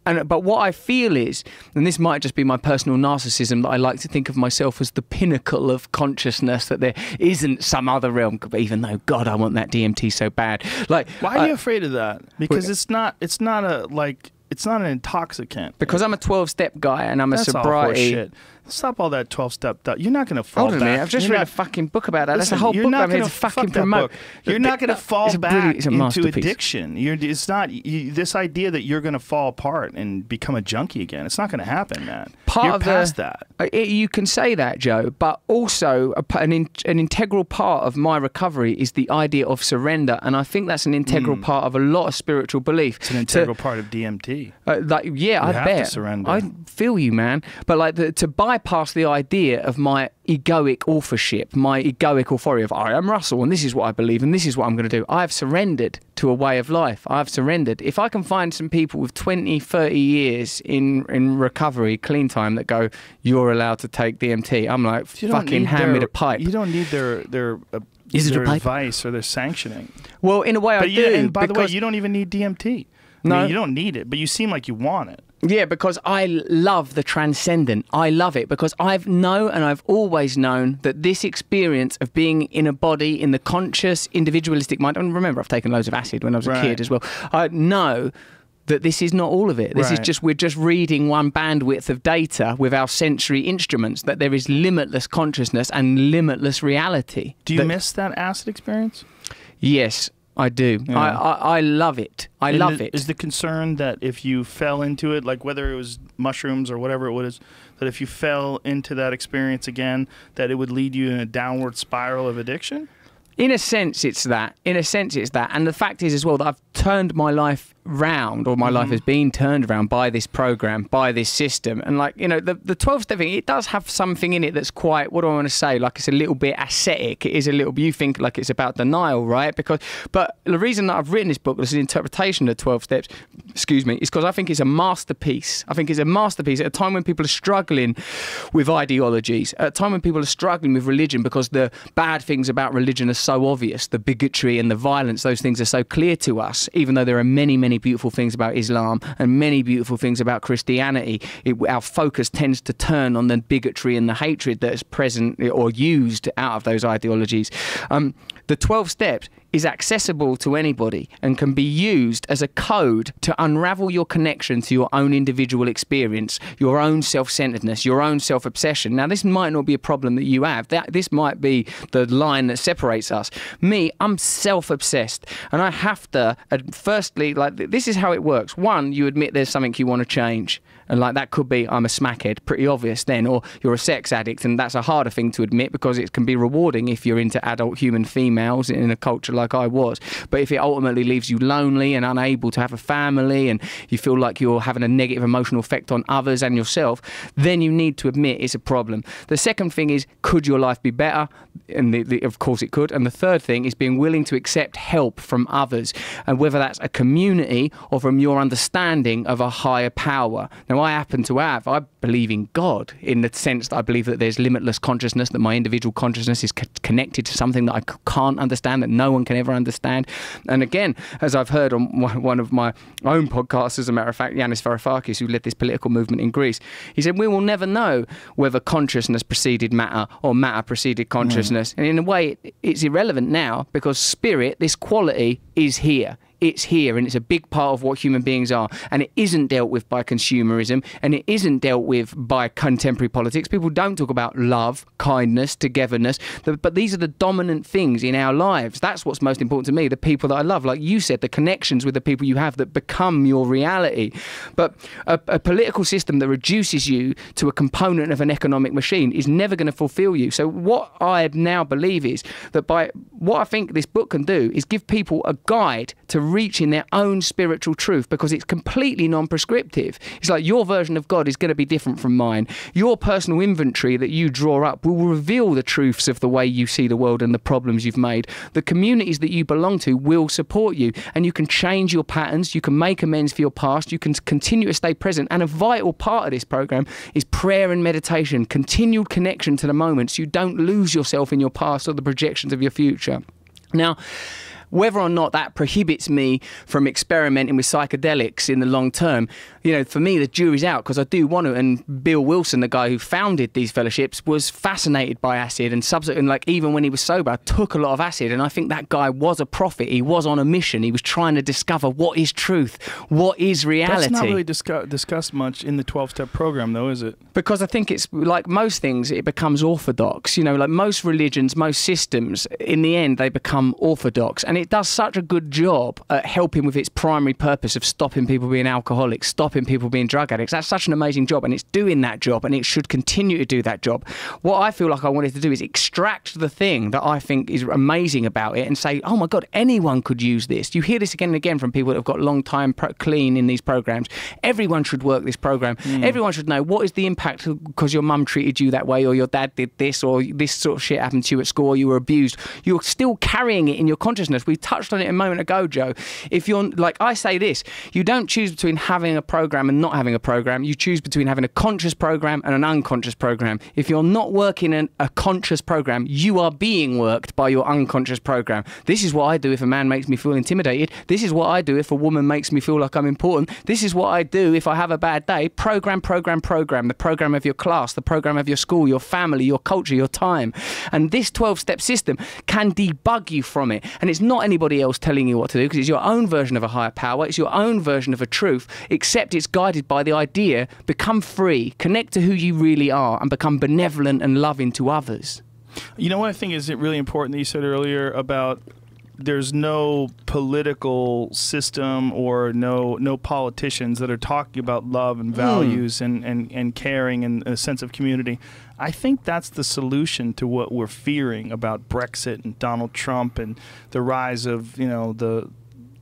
But what I feel is, and this might just be my personal narcissism, that I like to think of myself as the pinnacle of consciousness, that there isn't some other realm, even though, God, I want that DMT so bad. Like, why are you afraid of that? Because it's not an intoxicant. Because I'm a 12-step guy and I'm a sobriety. All horse shit. Stop all that 12-step. You're not going to fall back. Hold on a minute. I've just read a fucking book about that. That's a whole book I'm here to fucking promote. You're not going to fall back into addiction. It's not this idea that you're going to fall apart and become a junkie again. It's not going to happen, man. You're past that. You can say that, Joe, but also an integral part of my recovery is the idea of surrender, and I think that's an integral part of a lot of spiritual belief. It's an integral part of DMT. I bet. To surrender. I feel you, man. But like to bypass the idea of my egoic authorship, my egoic authority of I am Russell and this is what I believe and this is what I'm going to do. I've surrendered to a way of life. I've surrendered. If I can find some people with 20, 30 years in recovery, clean time, that go, you're allowed to take DMT, I'm like, fucking hand me the pipe. You don't need their advice or their sanctioning. Well, in a way I do. And by the way, you don't even need DMT. No. I mean, you don't need it, but you seem like you want it. Yeah, because I love the transcendent. I love it because I've always known that this experience of being in a body, in the conscious, individualistic mind, and remember, I've taken loads of acid when I was a kid as well. I know that this is not all of it. This is just, we're just reading one bandwidth of data with our sensory instruments, that there is limitless consciousness and limitless reality. Do you miss that acid experience? Yes. I do. Yeah. I love it. I love it. Is the concern that if you fell into it, like whether it was mushrooms or whatever it was, that if you fell into that experience again, that it would lead you in a downward spiral of addiction? In a sense, it's that. In a sense, it's that. And the fact is as well that I've turned my life round, or my life has been turned around by this program, by this system. And like, you know, the 12-step thing, it does have something in it that's quite, what do I want to say, like it's a little bit ascetic. It is a little bit, you think like it's about denial, right? But the reason that I've written this book, this interpretation of 12 steps, is because I think it's a masterpiece. I think it's a masterpiece at a time when people are struggling with ideologies, at a time when people are struggling with religion because the bad things about religion are so obvious, the bigotry and the violence, those things are so clear to us, even though there are many, many beautiful things about Islam and many beautiful things about Christianity. Our focus tends to turn on the bigotry and the hatred that is present or used out of those ideologies. The 12 steps is accessible to anybody and can be used as a code to unravel your connection to your own individual experience, your own self-centeredness, your own self-obsession. Now, this might not be a problem that you have. This might be the line that separates us. Me, I'm self-obsessed, and I have to, firstly, like, this is how it works. One, you admit there's something you want to change. And like that could be, I'm a smackhead, pretty obvious then, or you're a sex addict, and that's a harder thing to admit because it can be rewarding if you're into adult human females in a culture like I was. But if it ultimately leaves you lonely and unable to have a family, and you feel like you're having a negative emotional effect on others and yourself, then you need to admit it's a problem. The second thing is, could your life be better? And of course it could. And the third thing is being willing to accept help from others, and whether that's a community or from your understanding of a higher power. Now, I believe in God in the sense that I believe that there's limitless consciousness, that my individual consciousness is connected to something that I can't understand, that no one can ever understand. And again, as I've heard on one of my own podcasts, as a matter of fact, Yanis Varoufakis, who led this political movement in Greece, he said, we will never know whether consciousness preceded matter or matter preceded consciousness. And in a way, it's irrelevant now because spirit, this quality, is here. It's here, and it's a big part of what human beings are, and it isn't dealt with by consumerism, and it isn't dealt with by contemporary politics. People don't talk about love, kindness, togetherness, but these are the dominant things in our lives. That's what's most important to me, the people that I love. Like you said, the connections with the people you have that become your reality. But a political system that reduces you to a component of an economic machine is never going to fulfill you. So what I now believe is that by what I think this book can do is give people a guide to reaching their own spiritual truth, because it's completely non-prescriptive. It's like your version of God is going to be different from mine. Your personal inventory that you draw up will reveal the truths of the way you see the world and the problems you've made. The communities that you belong to will support you, and you can change your patterns, you can make amends for your past, you can continue to stay present. And a vital part of this program is prayer and meditation, continued connection to the moment, so you don't lose yourself in your past or the projections of your future. Now, whether or not that prohibits me from experimenting with psychedelics in the long term, you know, for me, the jury's out, because I do want to. And Bill Wilson, the guy who founded these fellowships, was fascinated by acid, and subsequently, like, even when he was sober, took a lot of acid. And I think that guy was a prophet. He was on a mission. He was trying to discover what is truth, what is reality. That's not really discussed much in the 12-step program, though, is it? Because I think it's like most things, it becomes orthodox. You know, like most religions, most systems, in the end, they become orthodox. And it does such a good job at helping with its primary purpose of stopping people being alcoholics, stopping people being drug addicts. That's such an amazing job, and it's doing that job, and it should continue to do that job. What I feel like I wanted to do is extract the thing that I think is amazing about it and say, oh my God, anyone could use this. You hear this again and again from people that have got long time clean in these programs. Everyone should work this program. Everyone should know what is the impact because your mum treated you that way, or your dad did this, or this sort of shit happened to you at school, or you were abused. You're still carrying it in your consciousness. We touched on it a moment ago, Joe. If you're, like I say this, you don't choose between having a program and not having a program. You choose between having a conscious program and an unconscious program. If you're not working in a conscious program, you are being worked by your unconscious program. This is what I do if a man makes me feel intimidated. This is what I do if a woman makes me feel like I'm important. This is what I do if I have a bad day. Program, program, program. The program of your class, the program of your school, your family, your culture, your time. And this 12-step system can debug you from it. And it's not anybody else telling you what to do, because it's your own version of a higher power. It's your own version of a truth, except it's guided by the idea, become free, connect to who you really are, and become benevolent and loving to others. You know what I think is really important that you said earlier about there's no political system or no politicians that are talking about love and values and caring and a sense of community. I think that's the solution to what we're fearing about Brexit and Donald Trump and the rise of, you know,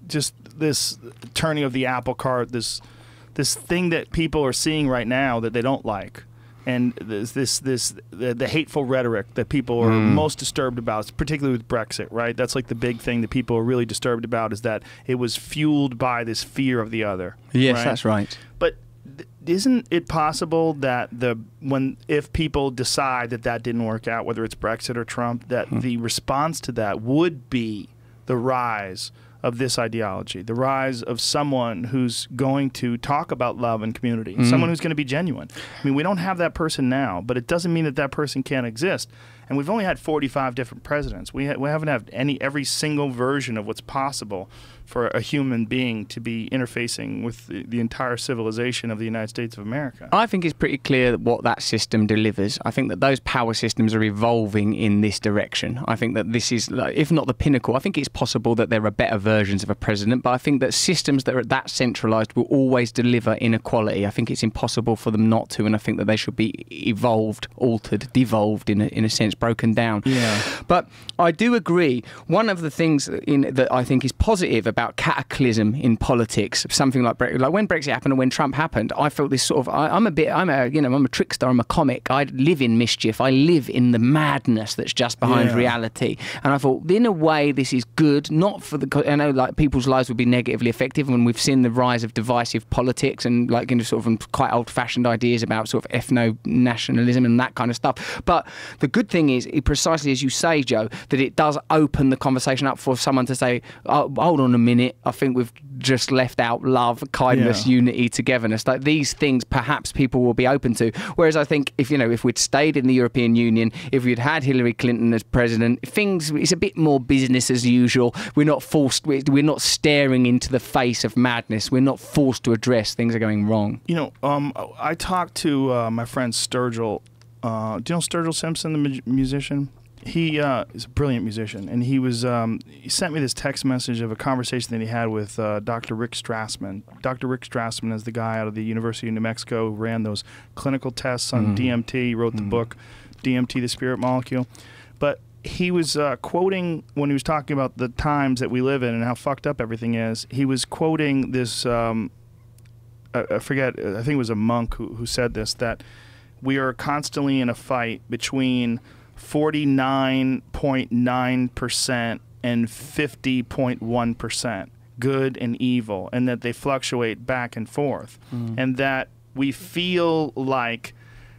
just this turning of the apple cart, this thing that people are seeing right now that they don't like. And the hateful rhetoric that people are most disturbed about, particularly with Brexit, right? That's like the big thing that people are really disturbed about, is that it was fueled by this fear of the other. Yes, right? That's right. But isn't it possible that if people decide that didn't work out, whether it's Brexit or Trump, that the response to that would be the rise of this ideology, the rise of someone who's going to talk about love and community, someone who's going to be genuine? I mean, we don't have that person now, but it doesn't mean that person can't exist. And we've only had 45 different presidents. We haven't had every single version of what's possible for a human being to be interfacing with the entire civilization of the United States of America. I think it's pretty clear what that system delivers. I think that those power systems are evolving in this direction. I think that this is, if not the pinnacle, I think it's possible that there are better versions of a president, but I think that systems that are that centralised will always deliver inequality. I think it's impossible for them not to, and I think that they should be evolved, altered, devolved in a sense, broken down. Yeah. But I do agree. One of the things that I think is positive about cataclysm in politics, something like Brexit, like when Brexit happened and when Trump happened, I felt this sort of, I'm a trickster, I'm a comic, I live in mischief, I live in the madness that's just behind reality. And I thought, in a way, this is good, not for I know like people's lives would be negatively affected when we've seen the rise of divisive politics and like, you know, sort of quite old-fashioned ideas about sort of ethno-nationalism and that kind of stuff. But the good thing is, precisely as you say, Joe, that it does open the conversation up for someone to say, oh, hold on a minute, I think we've just left out love, kindness, unity, togetherness. Like these things perhaps people will be open to. Whereas I think if we'd stayed in the European Union, if we'd had Hillary Clinton as president, it's a bit more business as usual. We're not forced, we're not staring into the face of madness. We're not forced to address things are going wrong. You know, I talked to my friend Sturgill. Do you know Sturgill Simpson, the musician? He is a brilliant musician, and he sent me this text message of a conversation that he had with Dr. Rick Strassman. Dr. Rick Strassman is the guy out of the University of New Mexico who ran those clinical tests on DMT. He wrote the book, DMT, the Spirit Molecule. But he was quoting, when he was talking about the times that we live in and how fucked up everything is, he was quoting this, I forget, I think it was a monk who said this, that we are constantly in a fight between 49.9% and 50.1%, good and evil, and that they fluctuate back and forth, and that we feel like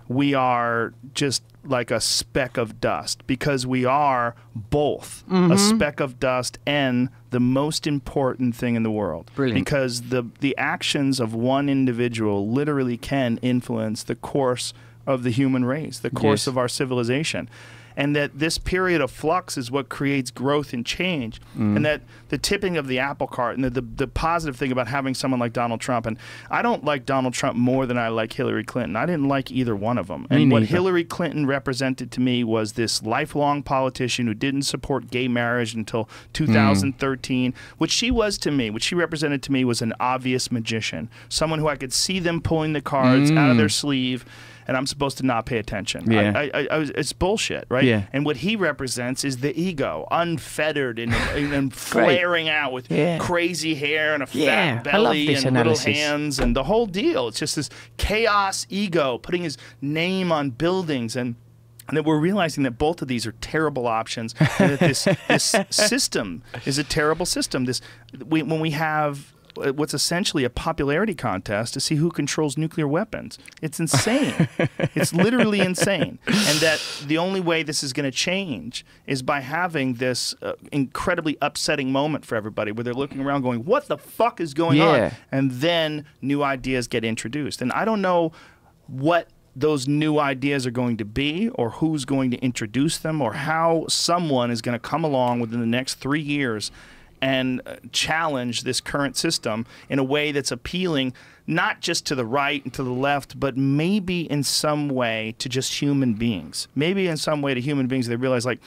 we are just like a speck of dust, because we are both a speck of dust and the most important thing in the world. Brilliant. Because the actions of one individual literally can influence the course of the human race, the course of our civilization. And that this period of flux is what creates growth and change. And that the tipping of the apple cart, and the positive thing about having someone like Donald Trump, and I don't like Donald Trump more than I like Hillary Clinton. I didn't like either one of them. And what Hillary Clinton represented to me was this lifelong politician who didn't support gay marriage until 2013. What she was to me, what she represented to me, was an obvious magician, someone who I could see them pulling the cards out of their sleeve, and I'm supposed to not pay attention. It's bullshit, right? Yeah. And what he represents is the ego, unfettered and flaring out with crazy hair and a fat belly and little hands and the whole deal. It's just this chaos ego, putting his name on buildings, and that we're realizing that both of these are terrible options, and that this system is a terrible system. When we have what's essentially a popularity contest to see who controls nuclear weapons. It's insane. It's literally insane. And that the only way this is going to change is by having this incredibly upsetting moment for everybody, where they're looking around going, what the fuck is going on? And then new ideas get introduced. And I don't know what those new ideas are going to be, or who's going to introduce them, or how someone is going to come along within the next 3 years and challenge this current system in a way that's appealing not just to the right and to the left, but maybe in some way to just human beings. Maybe in some way to human beings, they realize, like,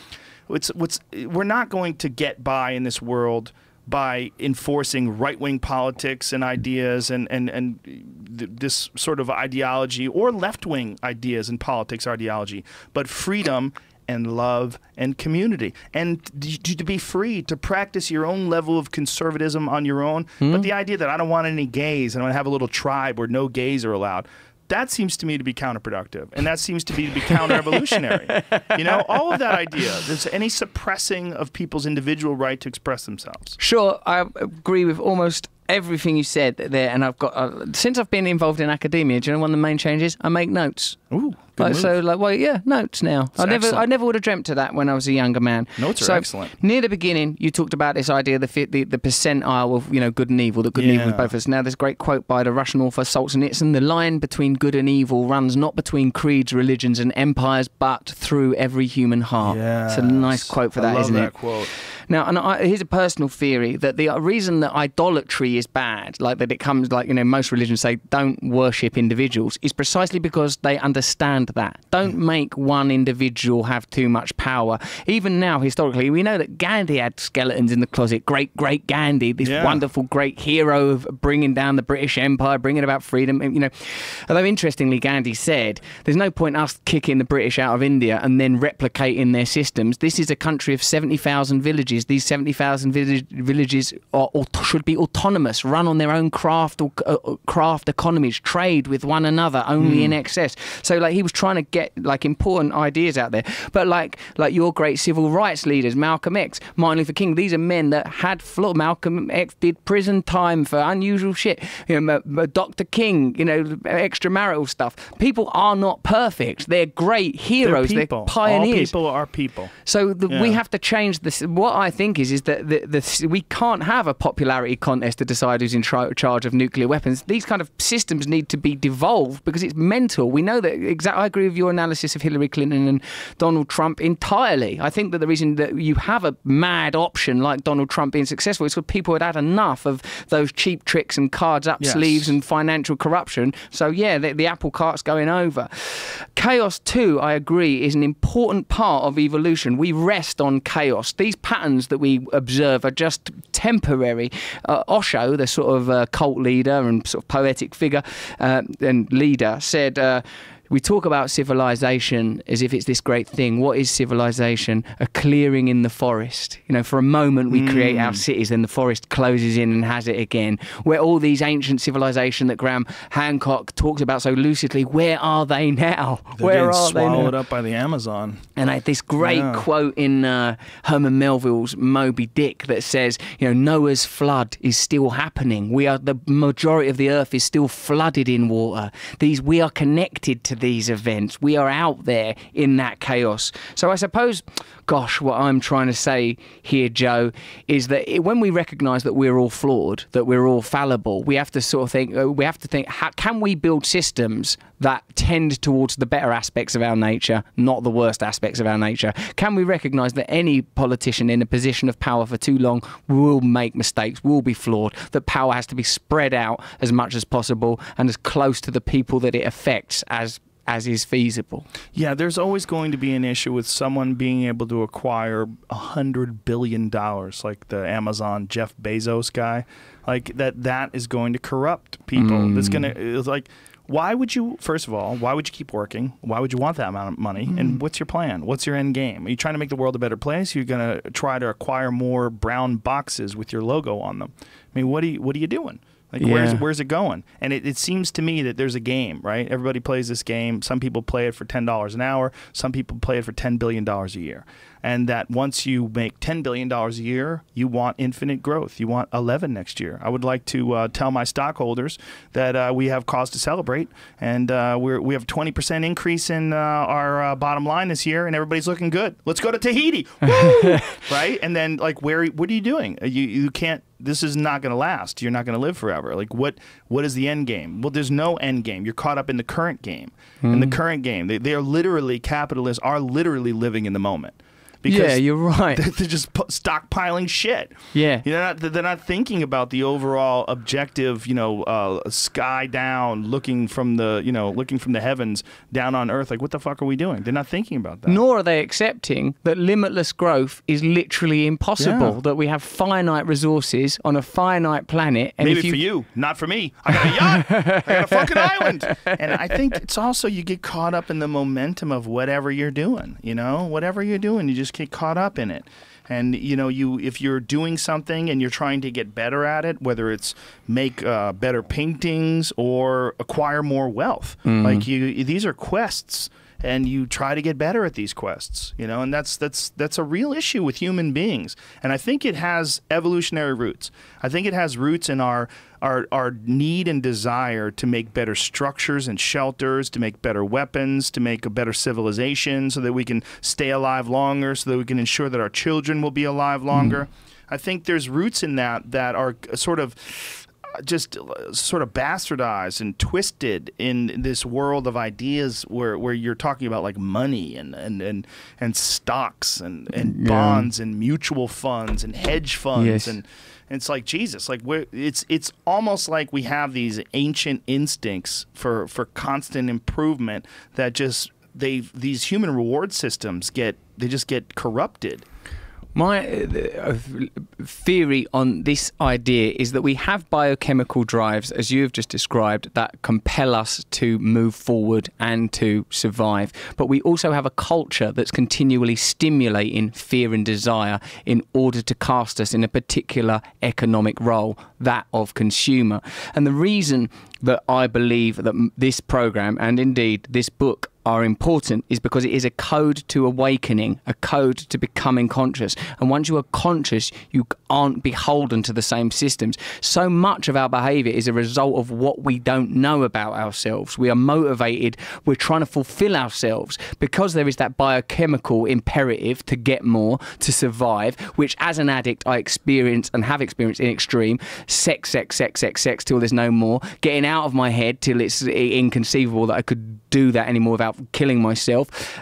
we're not going to get by in this world by enforcing right-wing politics and ideas and this sort of ideology, or left-wing ideas and politics ideology, but freedom and love and community, and to be free to practice your own level of conservatism on your own. But the idea that I don't want any gays and I want to have a little tribe where no gays are allowed, that seems to me to be counterproductive, and that seems to be counter-evolutionary. You know, all of that idea, there's any suppressing of people's individual right to express themselves. Sure, I agree with almost everything you said there, and I've got since I've been involved in academia, do you know one of the main changes? I make notes. Ooh, good like, move. so like, well, yeah, notes now. I never would have dreamt of that when I was a younger man. Notes are excellent. Near the beginning, you talked about this idea, the percentile of, you know, good and evil, that good and evil is both of us. Now, there's a great quote by the Russian author Solzhenitsyn: the line between good and evil runs not between creeds, religions, and empires, but through every human heart. It's a nice quote for that, isn't it? I love that quote. Now, and here's a personal theory, that the reason that idolatry is bad, like that it comes, like, you know, most religions say don't worship individuals, is precisely because they understand that. Don't make one individual have too much power. Even now, historically, we know that Gandhi had skeletons in the closet. Great Gandhi, this wonderful, great hero of bringing down the British Empire, bringing about freedom. You know, although interestingly, Gandhi said, there's no point us kicking the British out of India and then replicating their systems. This is a country of 70,000 villages. These 70,000 villages should be autonomous, run on their own craft economies, trade with one another only in excess. So, like, he was trying to get, like, important ideas out there. But like your great civil rights leaders, Malcolm X, Martin Luther King, these are men that had flaws. Malcolm X did prison time for unusual shit. You know, Dr. King, you know, extramarital stuff. People are not perfect. They're great heroes. They're pioneers. All people are people. So we have to change this. What I think is that we can't have a popularity contest to decide who's in charge of nuclear weapons. These kind of systems need to be devolved, because it's mental. We know that. I agree with your analysis of Hillary Clinton and Donald Trump entirely. I think that the reason that you have a mad option like Donald Trump being successful is because people had had enough of those cheap tricks and cards up sleeves and financial corruption. So yeah, the apple cart's going over. Chaos too, I agree, is an important part of evolution. We rest on chaos. These patterns that we observe are just temporary. Osho, the sort of cult leader and sort of poetic figure and leader, said, we talk about civilization as if it's this great thing. What is civilization? A clearing in the forest. You know, for a moment we create our cities, then the forest closes in and has it again. Where all these ancient civilization that Graham Hancock talks about so lucidly, where are they now? They're getting swallowed up by the Amazon. And I had this great quote in Herman Melville's Moby Dick that says, you know, Noah's flood is still happening. The majority of the earth is still flooded in water. We are connected to these events. We are out there in that chaos. So I suppose, gosh, what I'm trying to say here, Joe, is that when we recognise that we're all flawed, that we're all fallible, we have to sort of think, how can we build systems that tend towards the better aspects of our nature, not the worst aspects of our nature? Can we recognise that any politician in a position of power for too long will make mistakes, will be flawed, that power has to be spread out as much as possible and as close to the people that it affects as is feasible? Yeah, there's always going to be an issue with someone being able to acquire $100 billion, like the Amazon Jeff Bezos guy. Like that is going to corrupt people. That's going to, like, why would you, first of all, why would you keep working? Why would you want that amount of money? And what's your plan? What's your end game? Are you trying to make the world a better place? You're going to try to acquire more brown boxes with your logo on them. I mean, what are you doing? Like, where's it going? And it seems to me that there's a game, right? Everybody plays this game. Some people play it for $10 an hour. Some people play it for $10 billion a year. And that once you make $10 billion a year, you want infinite growth. You want 11 next year. I would like to tell my stockholders that we have cause to celebrate, and we have a 20% increase in our bottom line this year, and everybody's looking good. Let's go to Tahiti, woo! Right? And then, like, what are you doing? You can't. This is not going to last. You're not going to live forever. Like, what is the end game? Well, there's no end game. You're caught up in the current game. In the current game, they are literally, capitalists are literally living in the moment. Yeah, you're right. They're just stockpiling shit. Yeah, they're not thinking about the overall objective. Sky down, looking from the heavens down on Earth. Like, what the fuck are we doing? They're not thinking about that. Nor are they accepting that limitless growth is literally impossible. Yeah. That we have finite resources on a finite planet. And maybe for you, not for me. I got a yacht. I got a fucking island. And I think it's also, you get caught up in the momentum of whatever you're doing. Whatever you're doing, you just get caught up in it. And if you're doing something and you're trying to get better at it, whether it's make better paintings or acquire more wealth, like these are quests, and you try to get better at these quests, and that's a real issue with human beings. And I think it has evolutionary roots. I think it has roots in our need and desire to make better structures and shelters, to make better weapons, to make a better civilization so that we can stay alive longer, so that we can ensure that our children will be alive longer. I think there's roots in that are sort of bastardized and twisted in this world of ideas where you're talking about, like, money and stocks and bonds and mutual funds and hedge funds. Yes. And it's like, Jesus, like, it's almost like we have these ancient instincts for constant improvement that these human reward systems get corrupted. My theory on this idea is that we have biochemical drives, as you have just described, that compel us to move forward and to survive. But we also have a culture that's continually stimulating fear and desire in order to cast us in a particular economic role, that of consumer. And the reason that I believe that this program, and indeed this book, are important is because it is a code to awakening, a code to becoming conscious. And once you are conscious, you aren't beholden to the same systems. So much of our behavior is a result of what we don't know about ourselves. We are motivated, we're trying to fulfill ourselves because there is that biochemical imperative to get more, to survive, which as an addict I experience and have experienced in extreme. Sex till there's no more. Getting out of my head till it's inconceivable that I could do that anymore without killing myself,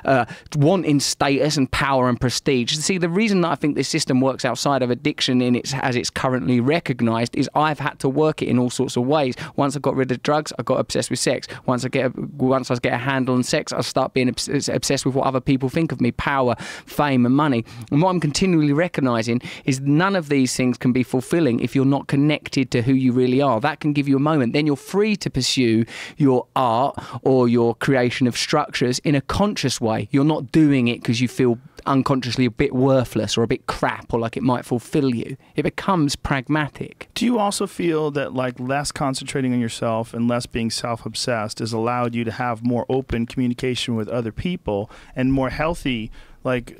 wanting status and power and prestige. See, the reason that I think this system works outside of addiction as it's currently recognised is I've had to work it in all sorts of ways. Once I got rid of drugs, I got obsessed with sex. Once I get a handle on sex, I start being obsessed with what other people think of me, power, fame and money. And what I'm continually recognising is none of these things can be fulfilling if you're not connected to who you really are. That can give you a moment. Then you're free to pursue your art or your creation of structures in a conscious way. You're not doing it because you feel unconsciously a bit worthless or a bit crap or like it might fulfill you. It becomes pragmatic. Do you also feel that like less concentrating on yourself and less being self-obsessed has allowed you to have more open communication with other people and more healthy like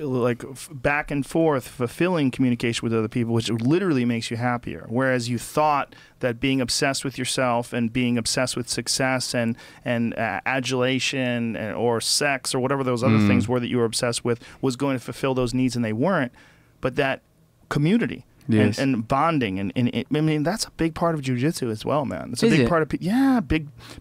back and forth fulfilling communication with other people, which literally makes you happier, whereas you thought that being obsessed with yourself and being obsessed with success and adulation or sex or whatever those other things were that you were obsessed with was going to fulfill those needs, and they weren't. But that community Yes. and bonding and I mean that's a big part of jiu-jitsu as well, man. It's a big part of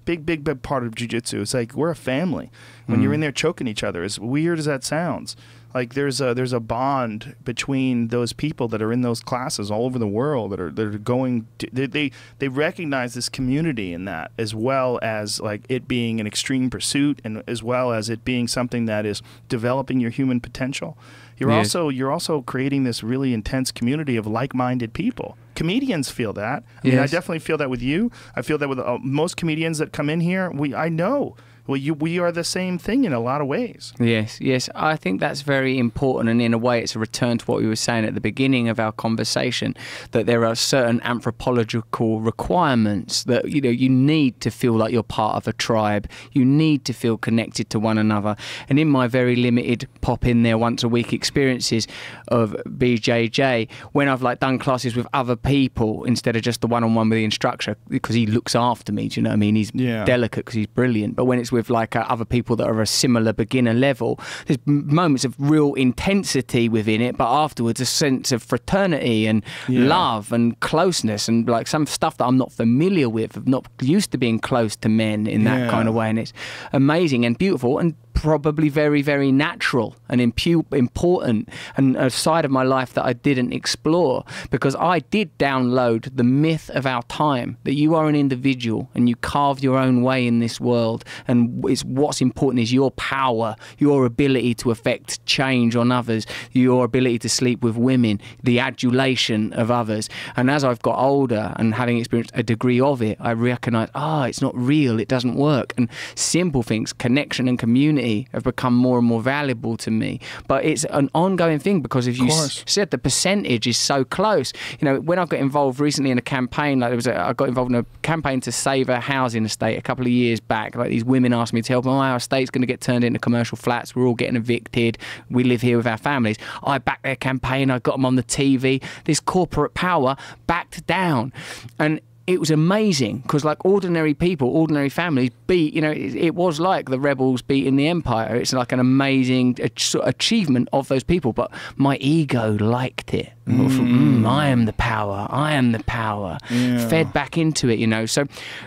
big part of jiu-jitsu. It's like we're a family. When you're in there choking each other, as weird as that sounds, like there's a bond between those people that are in those classes all over the world that are going to, they recognize this community in that, as well as like it being an extreme pursuit and as well as it being something that is developing your human potential. You're also creating this really intense community of like-minded people. Comedians feel that. I mean, I definitely feel that with you. I feel that with most comedians that come in here. I know. Well, we are the same thing in a lot of ways. Yes. I think that's very important, and in a way it's a return to what we were saying at the beginning of our conversation, that there are certain anthropological requirements that you need to feel like you're part of a tribe. You need to feel connected to one another. And in my very limited pop in there once a week experiences of BJJ, when I've like done classes with other people instead of just the one-on-one with the instructor, because he looks after me, do you know what I mean? He's delicate because he's brilliant. But when it's with like other people that are a similar beginner level, there's moments of real intensity within it, but afterwards a sense of fraternity and love and closeness and like some stuff that I'm not familiar with. I'm not used to being close to men in that kind of way, and it's amazing and beautiful and probably very, very natural and important, and a side of my life that I didn't explore, because I did download the myth of our time, that you are an individual and you carve your own way in this world, and what's important is your power, your ability to affect change on others, your ability to sleep with women, the adulation of others. And as I've got older and having experienced a degree of it, I recognize, it's not real, it doesn't work. And simple things, connection and community, have become more and more valuable to me. But it's an ongoing thing, because if you said the percentage is so close. When I got involved recently in a campaign, like I got involved in a campaign to save a housing estate a couple of years back. Like these women asked me to help them. Our estate's going to get turned into commercial flats. We're all getting evicted. We live here with our families. I backed their campaign. I got them on the TV. This corporate power backed down. And it was amazing, because like ordinary people, ordinary families beat, it was like the rebels beating the empire. It's like an amazing achievement of those people, but my ego liked it. I am the power, I am the power. Fed back into it, so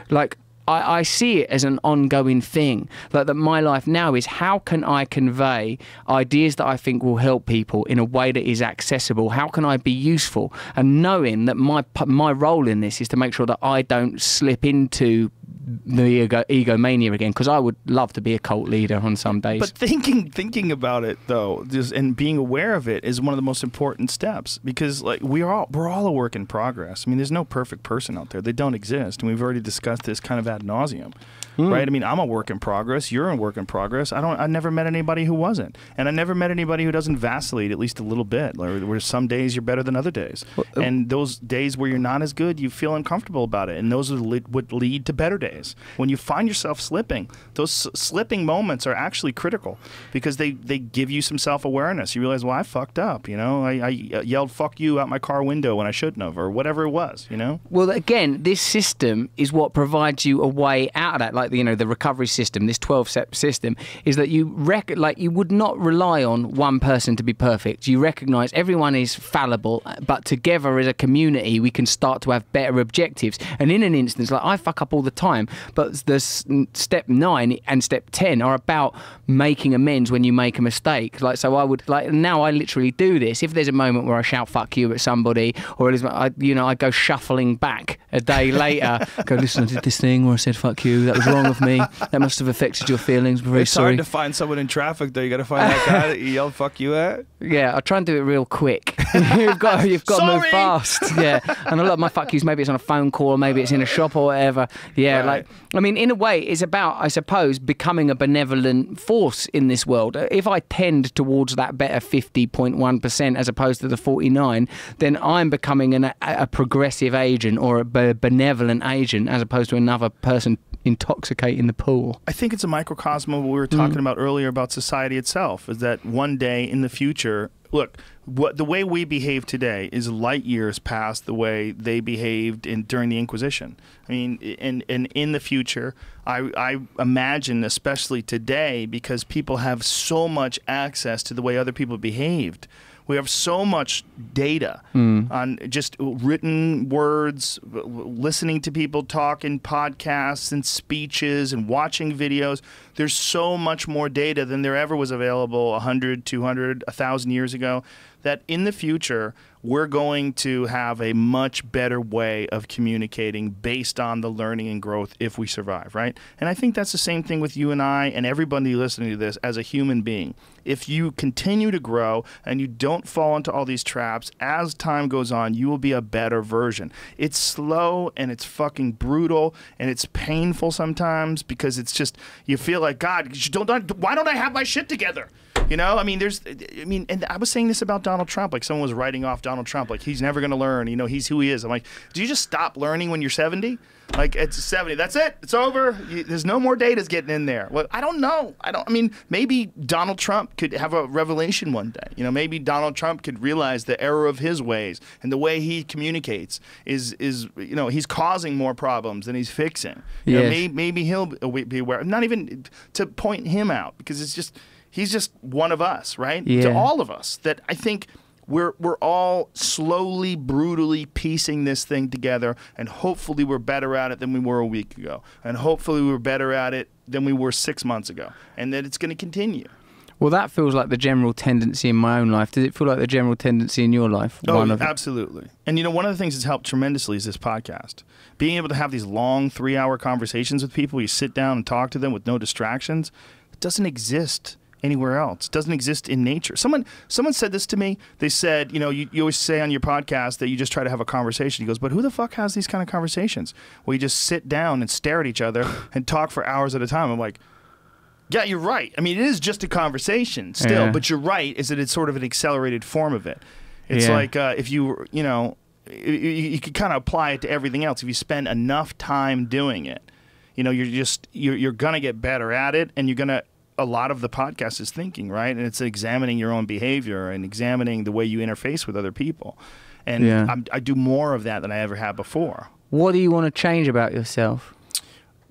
like I see it as an ongoing thing. Like that my life now is, how can I convey ideas that I think will help people in a way that is accessible? How can I be useful? And knowing that my role in this is to make sure that I don't slip into the egomania again, because I would love to be a cult leader on some days. But thinking about it though, and being aware of it is one of the most important steps, because like we're all a work in progress. I mean, there's no perfect person out there. They don't exist, and we've already discussed this kind of ad nauseum. Right? I mean, I'm a work in progress. You're a work in progress. I never met anybody who wasn't, and I never met anybody who doesn't vacillate at least a little bit. Where some days you're better than other days, and those days where you're not as good, you feel uncomfortable about it, and those would lead to better days. When you find yourself slipping, those slipping moments are actually critical, because they give you some self-awareness. You realize, well, I fucked up. I yelled "fuck you" out my car window when I shouldn't have, or whatever it was. Well, again, this system is what provides you a way out of that. Like the recovery system, this 12-step system, is that you would not rely on one person to be perfect. You recognize everyone is fallible, but together as a community we can start to have better objectives. And in an instance, like I fuck up all the time, but the step 9 and step 10 are about making amends when you make a mistake. Like, so I would now I literally do this. If there's a moment where I shout "fuck you" at somebody, or I go shuffling back a day later, go, listen, I did this thing where I said "fuck you." That was wrong of me. That must have affected your feelings. I'm very sorry. It's hard to find someone in traffic though. You got to find that guy that you yelled "fuck you" at. Yeah, I try and do it real quick. you've got to move fast. Yeah, and a lot of my "fuck yous," maybe it's on a phone call, or maybe it's in a shop or whatever. Yeah, Like, I mean, in a way, it's about, I suppose, becoming a benevolent force in this world. If I tend towards that better 50.1% as opposed to the 49, then I'm becoming a progressive agent or a benevolent agent as opposed to another person intoxicating the pool. I think it's a microcosm of what we were talking about earlier about society itself, is that one day in the future, look, the way we behave today is light years past the way they behaved during the Inquisition. I mean, and in the future, I imagine, especially today, because people have so much access to the way other people behaved, we have so much data on just written words, listening to people talk in podcasts and speeches and watching videos. There's so much more data than there ever was available 100, 200, 1,000 years ago, that in the future, we're going to have a much better way of communicating based on the learning and growth if we survive, right? And I think that's the same thing with you and I and everybody listening to this as a human being. If you continue to grow and you don't fall into all these traps, as time goes on, you will be a better version. It's slow and it's fucking brutal and it's painful sometimes because it's just, you feel like, God, why don't I have my shit together? You know, I mean, and I was saying this about Donald Trump, like someone was writing off Donald Trump, like he's never going to learn, you know, he's who he is. I'm like, do you just stop learning when you're 70? Like, it's 70, that's it, it's over, there's no more data's getting in there. Well, I don't know. I mean, maybe Donald Trump could have a revelation one day. You know, maybe Donald Trump could realize the error of his ways and the way he communicates is you know, he's causing more problems than he's fixing. You know, maybe he'll be aware, not even to point him out, because it's just, he's just one of us, right? Yeah. To all of us, that I think we're all slowly, brutally piecing this thing together, and hopefully we're better at it than we were a week ago, and hopefully we're better at it than we were 6 months ago, and that it's going to continue. Well, that feels like the general tendency in my own life. Does it feel like the general tendency in your life? Absolutely. And you know, one of the things that's helped tremendously is this podcast. Being able to have these long 3-hour conversations with people, you sit down and talk to them with no distractions, it doesn't exist anywhere else. It doesn't exist in nature. Someone said this to me. They said, you know, you always say on your podcast that you just try to have a conversation. He goes, but who the fuck has these kind of conversations? Well, you just sit down and stare at each other and talk for hours at a time. I'm like, yeah, you're right. I mean, it is just a conversation still, but you're right, is that it's sort of an accelerated form of it. It's like if you know, you could kind of apply it to everything else. If you spend enough time doing it, you know, you're going to get better at it, and you're going to, a lot of the podcast is thinking, right? And it's examining your own behavior and examining the way you interface with other people. And I do more of that than I ever have before. What do you want to change about yourself?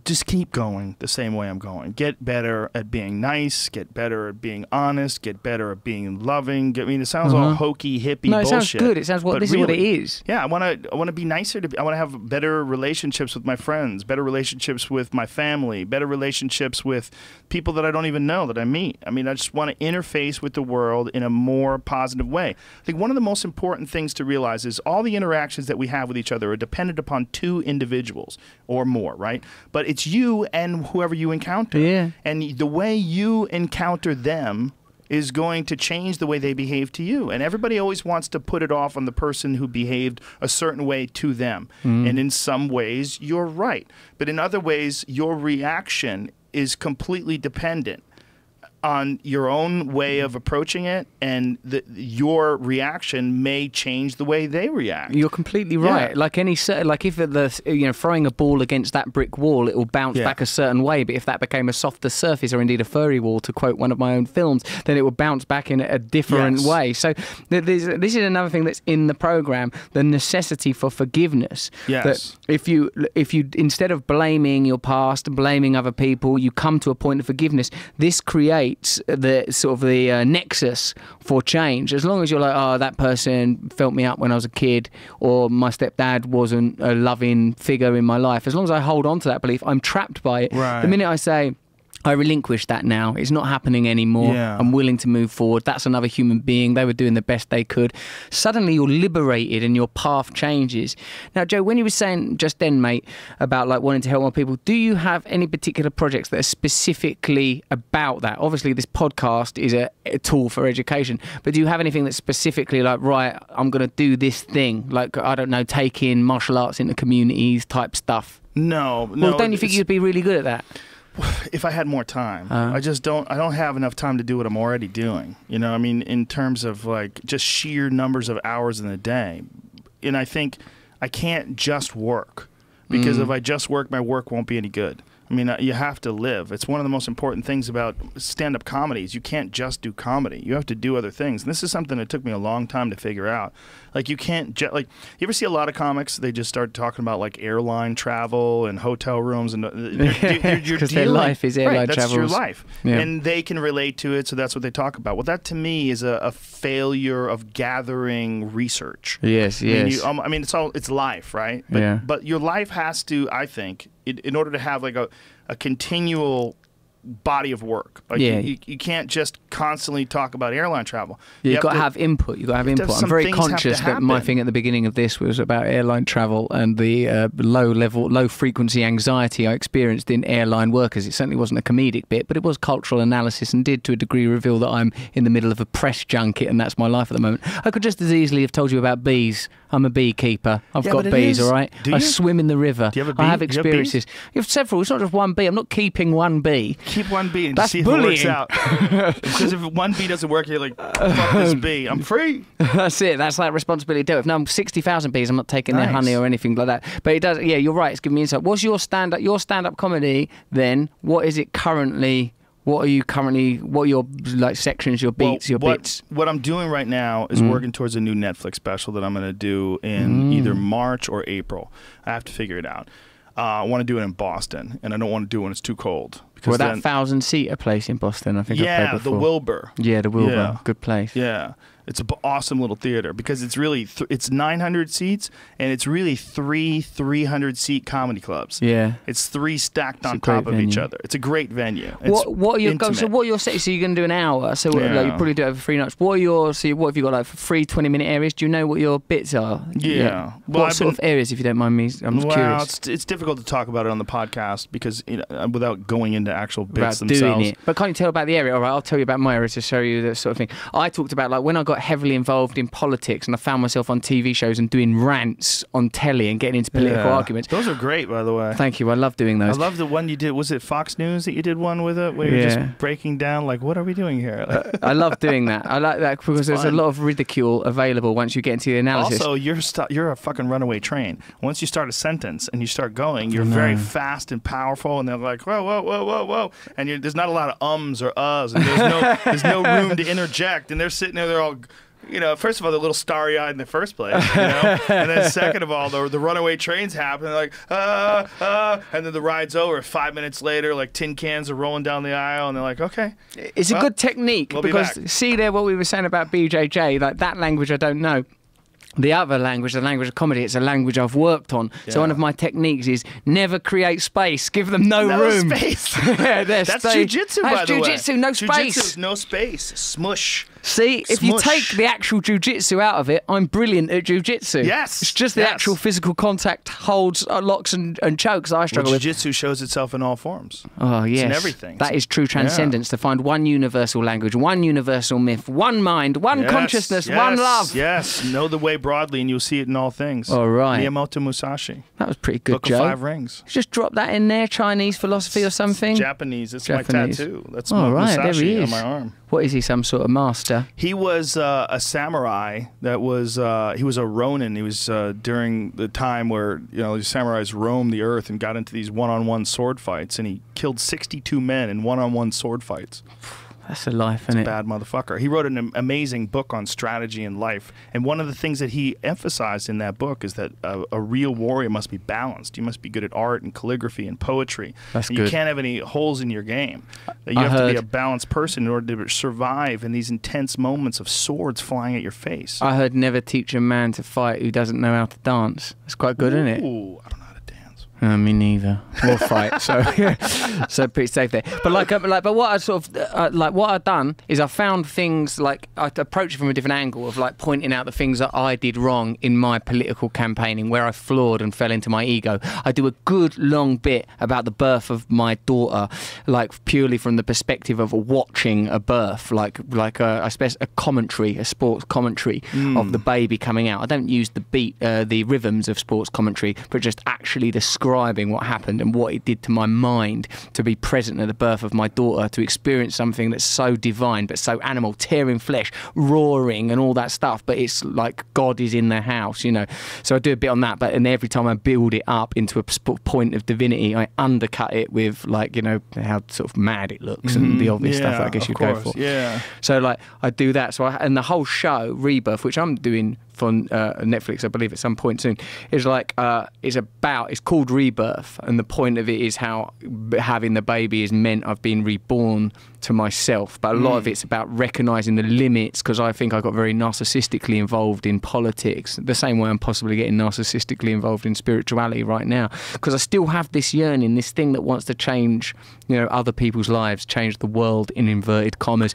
Just keep going the same way I'm going. Get better at being nice, get better at being honest, get better at being loving. I mean, it sounds all hokey, hippie bullshit. No, it sounds good. It sounds this is what it is. Yeah, I want to be nicer. I want to have better relationships with my friends, better relationships with my family, better relationships with people that I don't even know that I meet. I mean, I just want to interface with the world in a more positive way. I think one of the most important things to realize is all the interactions that we have with each other are dependent upon two individuals or more, right? But it's you and whoever you encounter. Yeah. And the way you encounter them is going to change the way they behave to you. And everybody always wants to put it off on the person who behaved a certain way to them. And in some ways, you're right. But in other ways, your reaction is completely dependent on your own way of approaching it, and your reaction may change the way they react. You're completely right. Yeah. Like if throwing a ball against that brick wall, it will bounce back a certain way. But if that became a softer surface, or indeed a furry wall, to quote one of my own films, then it would bounce back in a different way. So this is another thing that's in the program: the necessity for forgiveness. Yes. That if you instead of blaming your past, blaming other people, you come to a point of forgiveness. This creates the sort of the nexus for change. As long as you're like, oh, that person felt me up when I was a kid, or my stepdad wasn't a loving figure in my life, as long as I hold on to that belief, I'm trapped by it. Right. The minute I say, I relinquish that now, it's not happening anymore, I'm willing to move forward, that's another human being, they were doing the best they could, suddenly you're liberated and your path changes. Now, Joe, when you were saying just then, mate, about like wanting to help more people, do you have any particular projects that are specifically about that? Obviously, this podcast is a tool for education, but do you have anything that's specifically like, right, I'm going to do this thing, like, I don't know, take in martial arts into communities type stuff? No. Well, don't you think you'd be really good at that? If I had more time. I don't have enough time to do what I'm already doing. You know, I mean, in terms of like just sheer numbers of hours in the day. And I think I can't just work, because if I just work, my work won't be any good. I mean, you have to live. It's one of the most important things about stand-up comedies. You can't just do comedy. You have to do other things. And this is something that took me a long time to figure out. Like, you can't like, you ever see a lot of comics, they just start talking about like airline travel and hotel rooms, and because their life is airline travel. That's your life. Yeah. And they can relate to it, so that's what they talk about. Well, that to me is a failure of gathering research. Yes, yes. I mean, it's life, right? But your life has to, I think, in order to have like a continual body of work. Like you can't just constantly talk about airline travel. You've got to have input. You've got to have input. I'm very conscious that my thing at the beginning of this was about airline travel and the low frequency anxiety I experienced in airline workers. It certainly wasn't a comedic bit, but it was cultural analysis and did to a degree reveal that I'm in the middle of a press junket and that's my life at the moment. I could just as easily have told you about bees. I'm a beekeeper. I've got bees, all right? I swim in the river. Do you have a bee? I have experiences. You have several. It's not just one bee. I'm not keeping one bee. Keep one bee and That's see if bullying. it works out. Because if one bee doesn't work, you're like, fuck this bee. I'm free. That's it. That's like responsibility to do. If no, I'm 60,000 bees, I'm not taking their honey or anything like that. But it does. Yeah, you're right. It's giving me insight. What's your stand-up comedy then? What is it currently? What are your like sections, your beats, your bits? What I'm doing right now is working towards a new Netflix special that I'm going to do in either March or April. I have to figure it out. I want to do it in Boston, and I don't want to do it when it's too cold. Well, that 1,000-seater place in Boston, I think I've played before. The Wilbur. Yeah, the Wilbur. Yeah. Good place. Yeah. It's an awesome little theater because it's really it's 900 seats, and it's really three 300-seat comedy clubs. Yeah, it's three stacked on top of each other. It's a great venue. What are your goals? So what are your sets? So you're going to do an hour. So like, you probably do it over 3 nights. What have you got like for 3 20-minute areas? Do you know what your bits are? Yeah. Well, what sort of areas, if you don't mind me? I'm just curious. It's difficult to talk about it on the podcast because without going into actual bits about themselves. Doing it. But can't you tell about the area? All right, I'll tell you about my area to show you that sort of thing. I talked about like when I got heavily involved in politics and I found myself on TV shows and doing rants on telly and getting into political arguments. Those are great, by the way. Thank you. I love doing those. I love the one you did. Was it Fox News that you did one with it? Where you're just breaking down, like, what are we doing here? I love doing that. I like that because there's a lot of ridicule available once you get into the analysis. Also, you're a fucking runaway train. Once you start a sentence and you start going, you're very fast and powerful, and they're like, whoa, whoa, whoa, whoa, whoa. And there's not a lot of ums or uhs, and there's no room to interject, and they're sitting there, they're all... You know, first of all, they're a little starry-eyed in the first place, you know? And then second of all, the runaway trains happen, they're like, and then the ride's over. 5 minutes later, like tin cans are rolling down the aisle, and they're like, okay. It's a good technique because, see there what we were saying about BJJ, like that language I don't know. The other language, the language of comedy, it's a language I've worked on. Yeah. So one of my techniques is never create space. Give them no room. Space. That's Jujitsu, by the way. That's Jujitsu, no space. Jujitsu, no space. Smush. See, if you take the actual Jujitsu out of it, I'm brilliant at Jujitsu. Yes. It's just the actual physical contact, holds, locks and chokes I struggle with. Jujitsu shows itself in all forms. Oh, yes. It's in everything. That is true transcendence, to find one universal language, one universal myth, one mind, one consciousness, one love. Yes, know the way broadly and you'll see it in all things. All right. Miyamoto Musashi. That was pretty good, Book Joe. of 5 Rings. Just drop that in there, Chinese philosophy or something? It's Japanese. It's my tattoo. That's Musashi there he is. on my arm. What is he, some sort of master? He was a samurai that was, he was a ronin. He was during the time where, you know, the samurais roamed the earth and got into these one-on-one sword fights, and he killed 62 men in one-on-one sword fights. That's a life, isn't it? Bad motherfucker. He wrote an amazing book on strategy in life, and one of the things that he emphasized in that book is that a real warrior must be balanced. You must be good at art and calligraphy and poetry. That's good. You can't have any holes in your game. You have to be a balanced person in order to survive in these intense moments of swords flying at your face. I heard never teach a man to fight who doesn't know how to dance. That's quite good, isn't it? Ooh, I don't know how to dance. Me neither. Or fight. So pretty safe there. But but what I sort of what I've done is I found things like I approached it from a different angle of like pointing out the things that I did wrong in my political campaigning, where I flawed and fell into my ego. I do a good long bit about the birth of my daughter, like purely from the perspective of watching a birth, like a commentary, a sports commentary of the baby coming out. I don't use the rhythms of sports commentary, but just actually the describing what happened and what it did to my mind to be present at the birth of my daughter, to experience something that's so divine but so animal, tearing flesh, roaring and all that stuff, but it's like God is in the house, you know. So I do a bit on that, but and every time I build it up into a point of divinity, I undercut it with, like, you know, how sort of mad it looks and the obvious stuff that I guess you'd go for. Yeah. So like I do that. So and the whole show Rebirth, which I'm doing for Netflix, I believe, at some point soon, is like it's called Rebirth, and the point of it is how having the baby has meant I've been reborn to myself. But a lot of it's about recognizing the limits, because I think I got very narcissistically involved in politics, the same way I'm possibly getting narcissistically involved in spirituality right now, because I still have this yearning, this thing that wants to change, you know, other people's lives, change the world in inverted commas,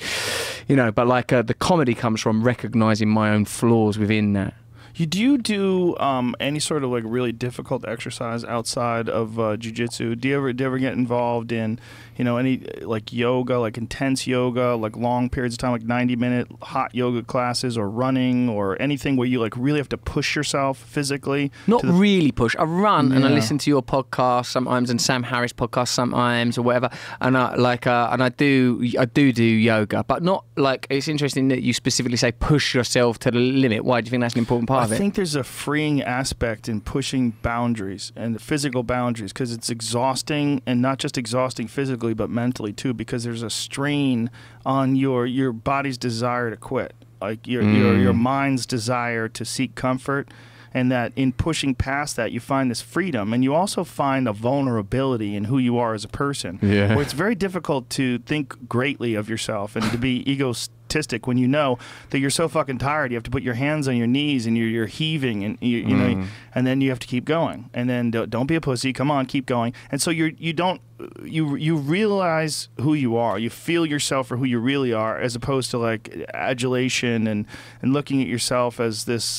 you know. But like the comedy comes from recognizing my own flaws within that. Do you do any sort of like really difficult exercise outside of jiu-jitsu? Do you ever get involved in, you know, any like yoga, like intense yoga, like long periods of time, like 90-minute hot yoga classes, or running, or anything where you like really have to push yourself physically? Not really push. I run and I listen to your podcast sometimes and Sam Harris podcast sometimes or whatever, and I do yoga, but not like, it's interesting that you specifically say push yourself to the limit. Why do you think that's an important part of it? I think there's a freeing aspect in pushing boundaries, and the physical boundaries, because it's exhausting, and not just exhausting physically but mentally too, because there's a strain on your body's desire to quit, like your mind's desire to seek comfort, and that in pushing past that you find this freedom, and you also find a vulnerability in who you are as a person, where it's very difficult to think greatly of yourself and to be egotistic when you know that you're so fucking tired you have to put your hands on your knees and you're heaving, and you know, and then you have to keep going, and then don't be a pussy, come on, keep going. And so you realize who you are, you feel yourself for who you really are, as opposed to like adulation and looking at yourself as this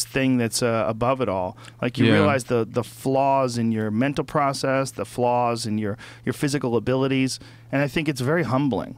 thing that's above it all. Like you realize the flaws in your mental process, the flaws in your physical abilities, and I think it's very humbling.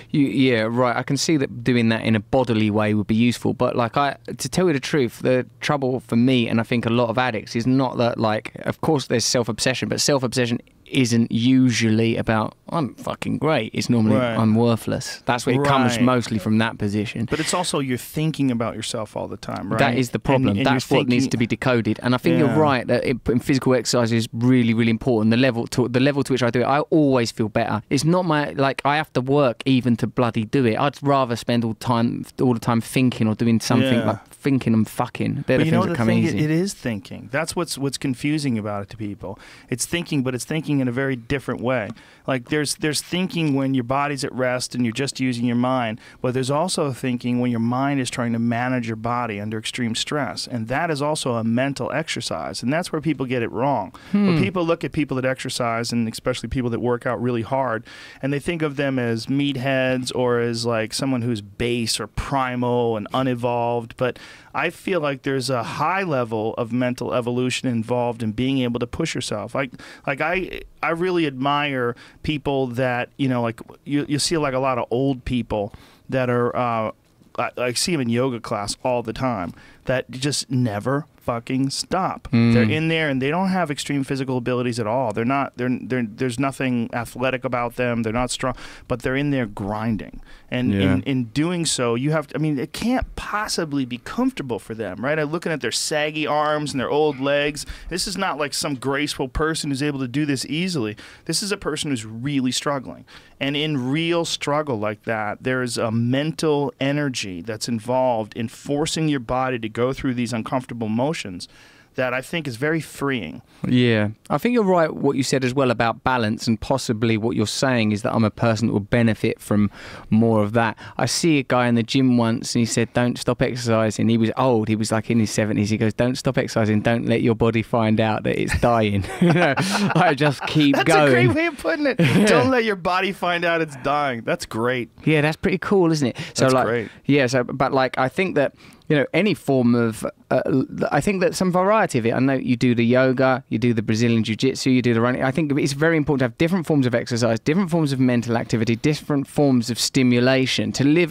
Yeah, right. I can see that doing that in a bodily way would be useful, but like to tell you the truth, the trouble for me, and I think a lot of addicts, is not that, like, of course there's self-obsession, but self-obsession isn't usually about I'm fucking great. It's normally I'm worthless. That's where it comes mostly from, that position. But it's also you're thinking about yourself all the time, right? That is the problem. And that's what needs to be decoded. And I think you're right that in physical exercise is really, really important. The level to which I do it, I always feel better. It's not my, like, I have to work even to bloody do it. I'd rather spend all the time thinking or doing something like thinking and fucking. They're the things that come easy. It is thinking. That's what's confusing about it to people. It's thinking, but it's thinking in a very different way. Like there's thinking when your body's at rest and you're just using your mind, but there's also thinking when your mind is trying to manage your body under extreme stress, and that is also a mental exercise, and that's where people get it wrong. When people look at people that exercise, and especially people that work out really hard, and they think of them as meatheads or as like someone who's base or primal and unevolved, but I feel like there's a high level of mental evolution involved in being able to push yourself. Like I really admire people that, you know, like you see like a lot of old people that are I see them in yoga class all the time that just never fucking stop. They're in there and they don't have extreme physical abilities at all. There's nothing athletic about them. They're not strong, but they're in there grinding. And in doing so, you have to, I mean, it can't possibly be comfortable for them, right? I'm looking at their saggy arms and their old legs. This is not like some graceful person who's able to do this easily. This is a person who's really struggling. And in real struggle like that, there's a mental energy that's involved in forcing your body to go through these uncomfortable motions that I think is very freeing. Yeah, I think you're right what you said as well about balance, and possibly what you're saying is that I'm a person that will benefit from more of that. I see a guy in the gym once and he said, don't stop exercising. He was old, he was like in his 70s. He goes, don't stop exercising, don't let your body find out that it's dying. You know, I just keep going. That's a great way of putting it. Don't let your body find out it's dying. That's great. Yeah, that's pretty cool, isn't it? So, that's like, great. Yeah, so, but like, I think that, you know, any form of I think that some variety of it. I know you do the yoga, you do the Brazilian Jiu-Jitsu, you do the running. I think it's very important to have different forms of exercise, different forms of mental activity, different forms of stimulation to live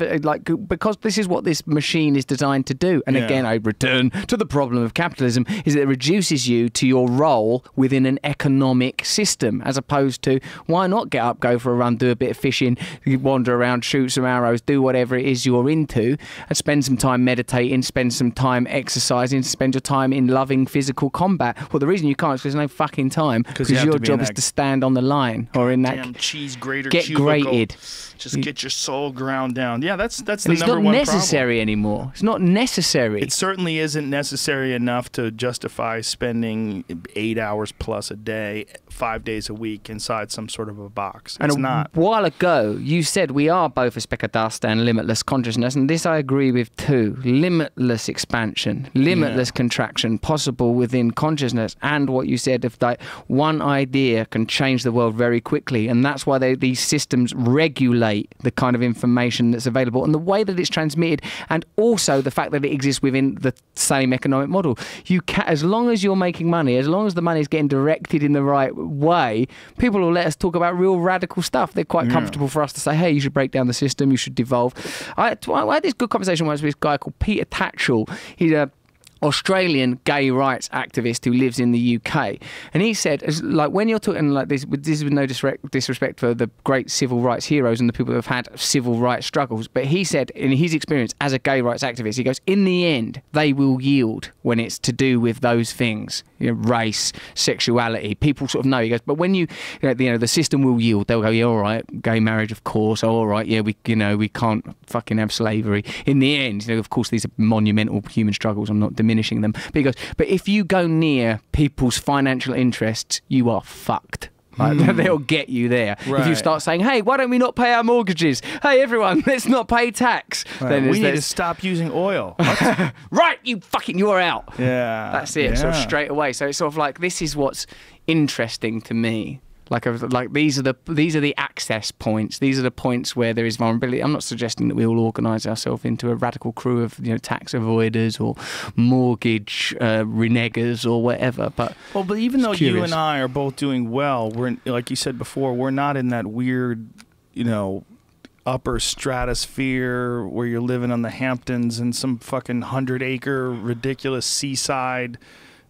because this is what this machine is designed to do. And again, I return to the problem of capitalism, is that it reduces you to your role within an economic system, as opposed to why not get up, go for a run, do a bit of fishing, wander around, shoot some arrows, do whatever it is you're into, and spend some time meditating, spend some time exercising, spend your time in loving physical combat. Well, the reason you can't is because there's no fucking time, because your job is to stand on the line or in that damn cheese grater get cubicle. grated. Just get your soul ground down. Yeah, that's the it's number not one problem. necessary anymore. It's not necessary. It certainly isn't necessary enough to justify spending 8 hours plus a day, 5 days a week inside some sort of a box. It's not. A while ago, you said we are both a speck of dust and limitless consciousness, and this I agree with too. Limitless expansion, limitless contraction possible within consciousness, and what you said of that one idea can change the world very quickly, and that's why these systems regulate the kind of information that's available and the way that it's transmitted, and also the fact that it exists within the same economic model. You can, as long as you're making money, as long as the money is getting directed in the right way, people will let us talk about real radical stuff. They're quite comfortable for us to say, hey, you should break down the system, you should devolve. I had this good conversation once with this guy called Peter Tatchell. He's a Australian gay rights activist who lives in the UK, and he said, like, when you're talking like this is with no disrespect for the great civil rights heroes and the people who have had civil rights struggles, but he said in his experience as a gay rights activist, he goes, in the end they will yield when it's to do with those things, race, sexuality. People sort of know. He goes, but when the system will yield. They'll go, yeah, all right, gay marriage, of course. Oh, all right, yeah, we can't fucking have slavery. In the end, of course, these are monumental human struggles. I'm not diminishing them. But he goes, but if you go near people's financial interests, you are fucked. Like, they'll get you there. Right. If you start saying, hey, why don't we not pay our mortgages? Hey, everyone, let's not pay tax. Right. Then we need to stop using oil. Right, you're out. Yeah. That's it, sort of straight away. So it's sort of like, this is what's interesting to me. Like these are the access points. These are the points where there is vulnerability. I'm not suggesting that we all organise ourselves into a radical crew of tax avoiders or mortgage renegers or whatever. But even though you and I are both doing well, we're like you said before, we're not in that weird, upper stratosphere where you're living on the Hamptons in some fucking 100-acre ridiculous seaside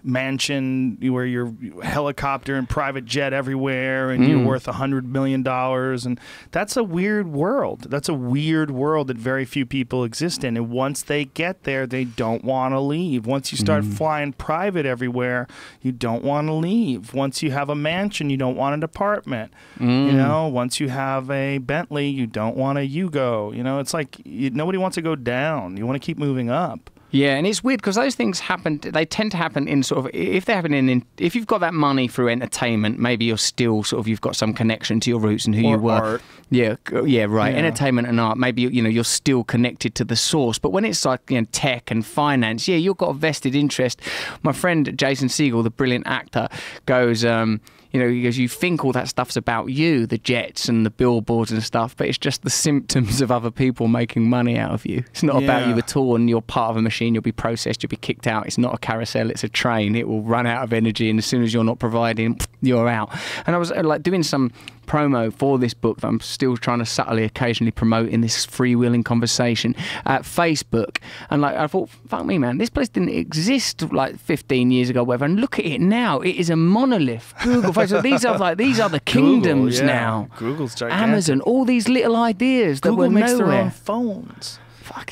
mansion where you're helicopter and private jet everywhere and you're worth $100 million, and that's a weird world. That's a weird world that very few people exist in, and once they get there, they don't want to leave. Once you start flying private everywhere, you don't want to leave. Once you have a mansion, you don't want an apartment. Once you have a Bentley, you don't want a Yugo. It's like nobody wants to go down. You want to keep moving up. Yeah, and it's weird because those things happen. They tend to happen in sort of, if they happen in if you've got that money through entertainment, maybe you're still sort of, you've got some connection to your roots and who you were. Art. Yeah, right. Yeah. Entertainment and art, maybe you're still connected to the source. But when it's like tech and finance, you've got a vested interest. My friend Jason Segel, the brilliant actor, goes. He goes, you think all that stuff's about you, the jets and the billboards and stuff, but it's just the symptoms of other people making money out of you. It's not about you at all, and you're part of a machine. You'll be processed, you'll be kicked out. It's not a carousel, it's a train. It will run out of energy, and as soon as you're not providing, you're out. And I was like doing some promo for this book that I'm still trying to subtly occasionally promote in this freewheeling conversation at Facebook, and like I thought, fuck me, man, this place didn't exist like 15 years ago, whatever, and look at it now. It is a monolith. Google, Facebook, these are the kingdoms Google, now. Google's gigantic. Amazon, all these little ideas that Google were makes nowhere. their own phones.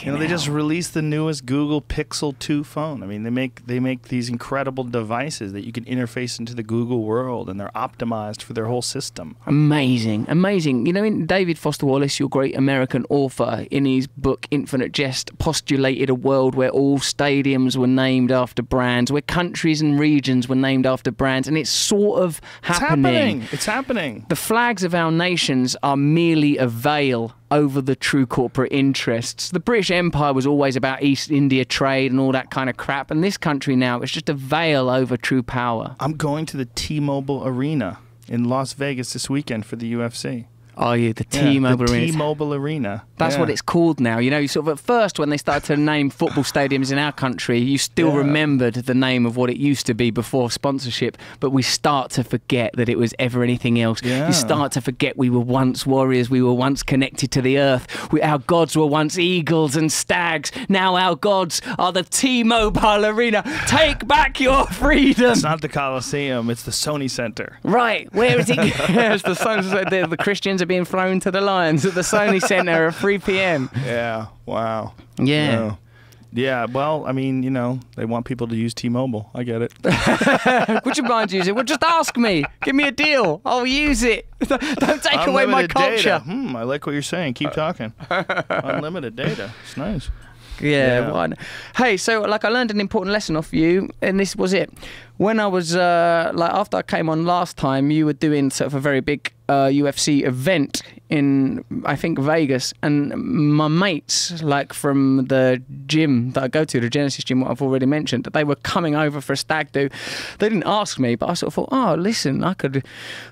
They just released the newest Google Pixel 2 phone. I mean, they make these incredible devices that you can interface into the Google world, and they're optimized for their whole system. Amazing. In David Foster Wallace, your great American author, in his book Infinite Jest, postulated a world where all stadiums were named after brands, where countries and regions were named after brands, and it's sort of happening. It's happening. The flags of our nations are merely a veil over the true corporate interests. The British Empire was always about East India trade and all that kind of crap, and this country now is just a veil over true power. I'm going to the T-Mobile Arena in Las Vegas this weekend for the UFC. Are you? The T-Mobile Arena. T-Mobile Arena. That's what it's called now. You know, sort of at first when they started to name football stadiums in our country, you still remembered the name of what it used to be before sponsorship, but we start to forget that it was ever anything else. You start to forget we were once warriors, we were once connected to the earth. Our gods were once eagles and stags. Now our gods are the T-Mobile Arena. Take back your freedom. It's not the Coliseum, it's the Sony Center. Right, where is it? It's the Christians are being flown to the lions at the Sony Center at 3 p.m. Yeah, wow. Yeah. Yeah, well, I mean, you know, they want people to use T-Mobile. I get it. Would you mind using it? Well, just ask me. Give me a deal. I'll use it. Don't take away my culture. I like what you're saying. Keep talking. Unlimited data. It's nice. Yeah. Well, hey, so like I learned an important lesson off you, and this was it. When I was like after I came on last time, you were doing sort of a very big UFC event in, I think, Vegas, and my mates, like from the gym that I go to, the Genesis gym, what I've already mentioned, that they were coming over for a stag do. They didn't ask me, but I sort of thought, oh, listen, I could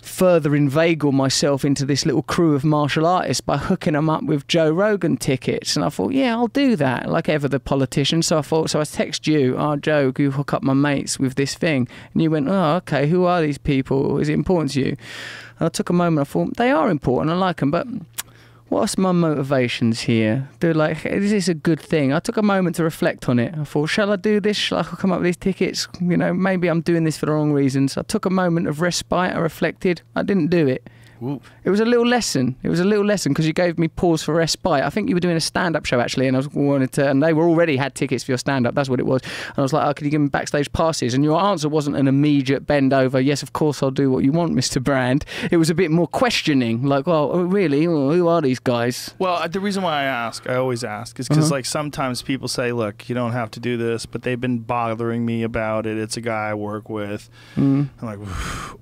further inveigle myself into this little crew of martial artists by hooking them up with Joe Rogan tickets. And I thought, yeah, I'll do that, like ever the politician. So I thought, so I text you, oh, Joe, can you hook up my mates with this thing? And you went, oh, okay, who are these people? Is it important to you? And I took a moment, I thought, they are important, I like them, but what's my motivations here? They're like, is this a good thing? I took a moment to reflect on it. I thought, shall I do this? Shall I come up with these tickets? You know, maybe I'm doing this for the wrong reasons. I took a moment of respite, I reflected, I didn't do it. Ooh. It was a little lesson. It was a little lesson because you gave me pause for respite. I think you were doing a stand-up show actually, and and they were already had tickets for your stand-up. That's what it was. And I was like, oh, could you give me backstage passes? And your answer wasn't an immediate bend over. Yes, of course, I'll do what you want, Mr. Brand. It was a bit more questioning, like, well, really, who are these guys? Well, the reason why I always ask, is because like sometimes people say, look, you don't have to do this, but they've been bothering me about it. It's a guy I work with. I'm like,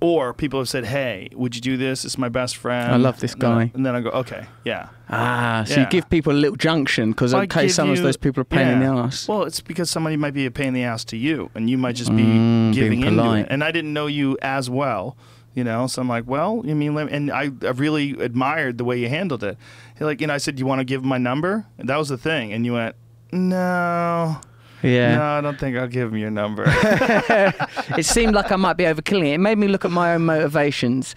or people have said, hey, would you do this? It's my best friend. I love this guy. And then I go, okay, yeah. So you give people a little junction because in case some of those people are a pain in the ass. Well, it's because somebody might be a pain in the ass to you, and you might just be giving into it. And I didn't know you as well, you know. So I'm like, well, I mean, and I really admired the way you handled it. Like, you know, I said, you want to give him my number? And that was the thing, and you went, no. Yeah. No, I don't think I'll give him your number. It seemed like I might be overkilling it. It made me look at my own motivations.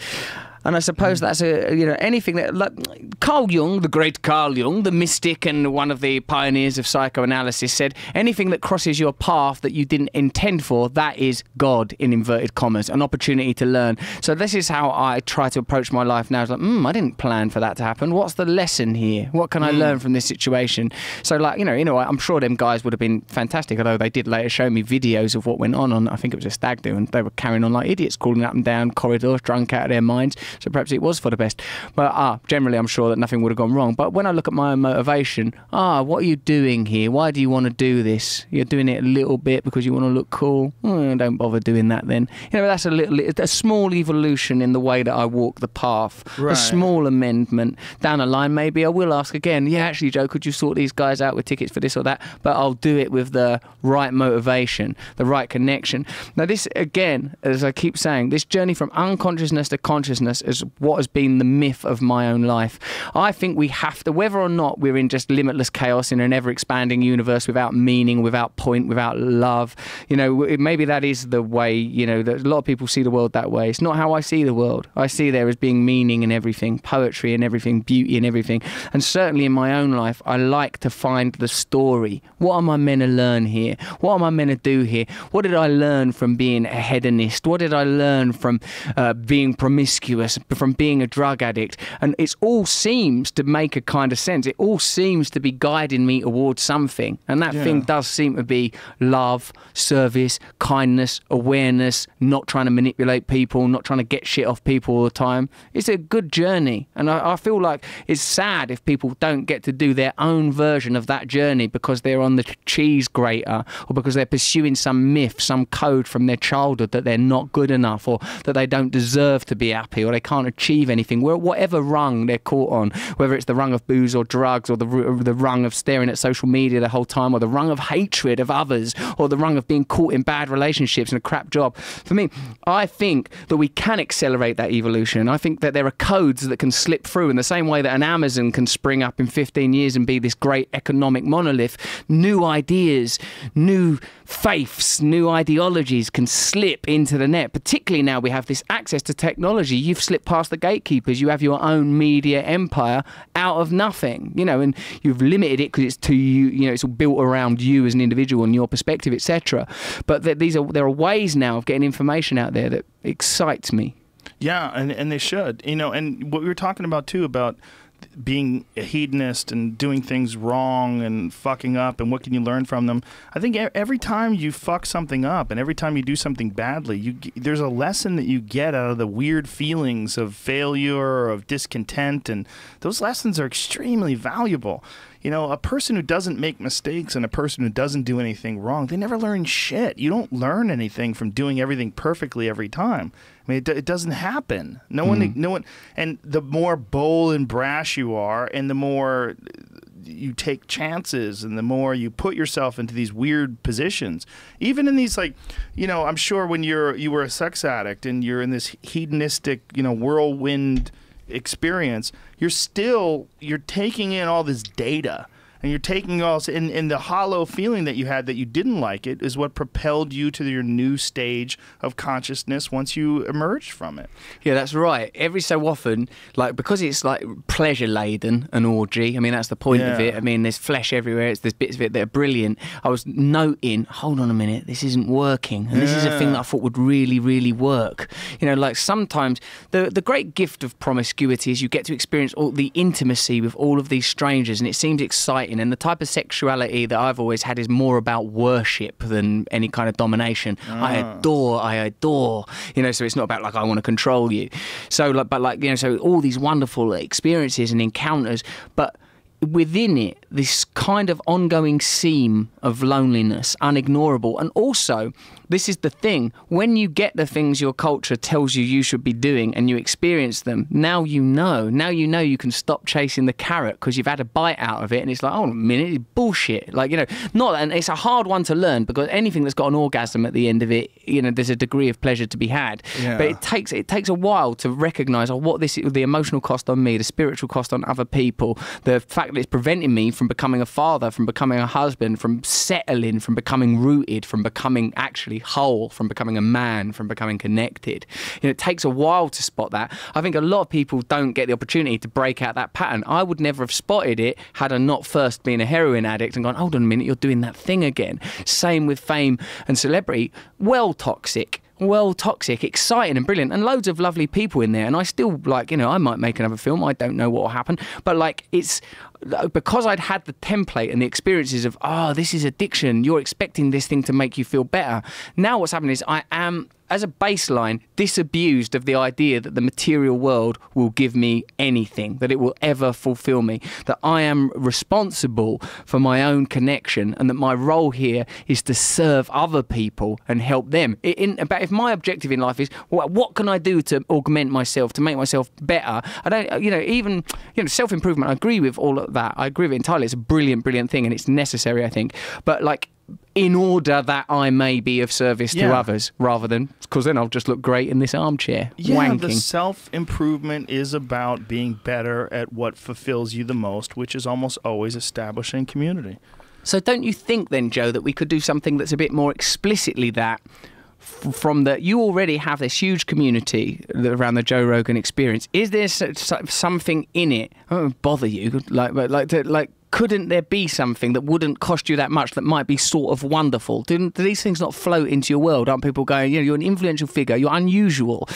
And I suppose that's anything that, like Carl Jung, the great Carl Jung, the mystic and one of the pioneers of psychoanalysis, said anything that crosses your path that you didn't intend for, that is God in inverted commas, an opportunity to learn. So this is how I try to approach my life now. It's like, I didn't plan for that to happen. What's the lesson here? What can I learn from this situation? So like, I'm sure them guys would have been fantastic, although they did later show me videos of what went on, I think it was a stag do, and they were carrying on like idiots, crawling up and down corridors, drunk out of their minds. So perhaps it was for the best. But generally, I'm sure that nothing would have gone wrong. But when I look at my own motivation, what are you doing here? Why do you want to do this? You're doing it a little bit because you want to look cool. Don't bother doing that then. That's a small evolution in the way that I walk the path. Right. A small amendment. Down the line, maybe I will ask again, yeah, actually, Joe, could you sort these guys out with tickets for this or that? But I'll do it with the right motivation, the right connection. Now, this, again, as I keep saying, this journey from unconsciousness to consciousness is what has been the myth of my own life. I think we have to, whether or not we're in just limitless chaos in an ever-expanding universe without meaning, without point, without love, maybe that is the way, that a lot of people see the world that way. It's not how I see the world. I see there as being meaning in everything, poetry in everything, beauty in everything. And certainly in my own life, I like to find the story. What am I meant to learn here? What am I meant to do here? What did I learn from being a hedonist? What did I learn from being promiscuous, from being a drug addict? And it all seems to make a kind of sense. It all seems to be guiding me towards something. And that thing does seem to be love, service, kindness, awareness, not trying to manipulate people, not trying to get shit off people all the time. It's a good journey. And I feel like it's sad if people don't get to do their own version of that journey because they're on the cheese grater or because they're pursuing some myth, some code from their childhood that they're not good enough or that they don't deserve to be happy or they can't achieve anything. Whatever rung they're caught on, whether it's the rung of booze or drugs, or the rung of staring at social media the whole time, or the rung of hatred of others, or the rung of being caught in bad relationships and a crap job. For me, I think that we can accelerate that evolution. I think that there are codes that can slip through in the same way that an Amazon can spring up in 15 years and be this great economic monolith. New ideas, new faiths, new ideologies can slip into the net. Particularly now we have this access to technology. You've slipped past the gatekeepers. You have your own media empire out of nothing, you know, and you've limited it because it's to you, you know, it's all built around you as an individual and your perspective, etc. But there are ways now of getting information out there that excites me. Yeah, and they should, you know, and what we were talking about too, about being a hedonist and doing things wrong and fucking up, and what can you learn from them? I think every time you fuck something up and every time you do something badly, there's a lesson that you get out of the weird feelings of failure or of discontent, and those lessons are extremely valuable. You know, a person who doesn't make mistakes and a person who doesn't do anything wrong, they never learn shit. You don't learn anything from doing everything perfectly every time. I mean, it doesn't happen. No one. And the more bold and brash you are, and the more you take chances, and the more you put yourself into these weird positions, even in these, like, you know, I'm sure when you were a sex addict and you're in this hedonistic, you know, whirlwind experience, you're taking in all this data, and you're taking all, and the hollow feeling that you had that you didn't like it is what propelled you to your new stage of consciousness once you emerged from it. Yeah, that's right. Every so often, like, because it's like pleasure laden, an orgy, I mean, that's the point of it. I mean, there's flesh everywhere. There's bits of it that are brilliant. I was noting, hold on a minute, this isn't working, and this is a thing that I thought would really, really work. You know, like, sometimes the great gift of promiscuity is you get to experience all the intimacy with all of these strangers, and it seems exciting. And the type of sexuality that I've always had is more about worship than any kind of domination. I adore, you know, so it's not about like I want to control you. So like, but like, you know, so all these wonderful experiences and encounters, but within it, this kind of ongoing seam of loneliness, unignorable. And also, this is the thing, when you get the things your culture tells you should be doing and you experience them, now you know you can stop chasing the carrot because you've had a bite out of it, and it's like, oh, a minute, it's bullshit. Like, you know, and it's a hard one to learn, because anything that's got an orgasm at the end of it, you know, there's a degree of pleasure to be had. Yeah. But it takes a while to recognise what this is, the emotional cost on me, the spiritual cost on other people, the fact that it's preventing me from becoming a father, from becoming a husband, from settling, from becoming rooted, from becoming actually whole, from becoming a man, from becoming connected. You know, it takes a while to spot that. I think a lot of people don't get the opportunity to break out that pattern. I would never have spotted it had I not first been a heroin addict and gone, hold on a minute, you're doing that thing again. Same with fame and celebrity. Well toxic, exciting and brilliant, and loads of lovely people in there. And I still, like, you know, I might make another film, I don't know what will happen, but like, it's because I'd had the template and the experiences of, this is addiction, you're expecting this thing to make you feel better. Now what's happening is I am, as a baseline, disabused of the idea that the material world will give me anything, that it will ever fulfill me, that I am responsible for my own connection, and that my role here is to serve other people and help them. But if my objective in life is, what can I do to augment myself, to make myself better? I don't, you know, even, you know, self-improvement, I agree with all of that. I agree with it entirely. It's a brilliant, brilliant thing, and it's necessary, I think. But like, in order that I may be of service to others, rather than, because then I'll just look great in this armchair, wanking. The self-improvement is about being better at what fulfills you the most, which is almost always establishing community. So don't you think then, Joe, that we could do something that's a bit more explicitly that, from that you already have this huge community around the Joe Rogan experience? Is there something in it? I don't bother you, couldn't there be something that wouldn't cost you that much that might be sort of wonderful? Do these things not float into your world? Aren't people going, you know, you're an influential figure, you're unusual,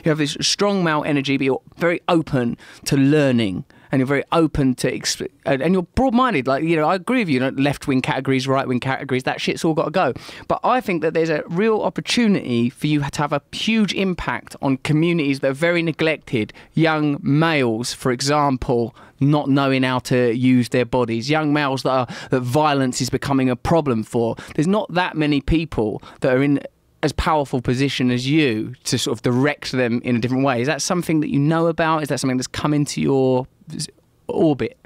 you have this strong male energy, but you're very open to learning, and you're very open to, and you're broad-minded. Like, you know, I agree with you, left-wing categories, right-wing categories, that shit's all got to go. But I think that there's a real opportunity for you to have a huge impact on communities that are very neglected. Young males, for example, not knowing how to use their bodies. Young males that violence is becoming a problem for. There's not that many people that are in as powerful position as you to sort of direct them in a different way? Is that something that you know about? Is that something that's come into your orbit?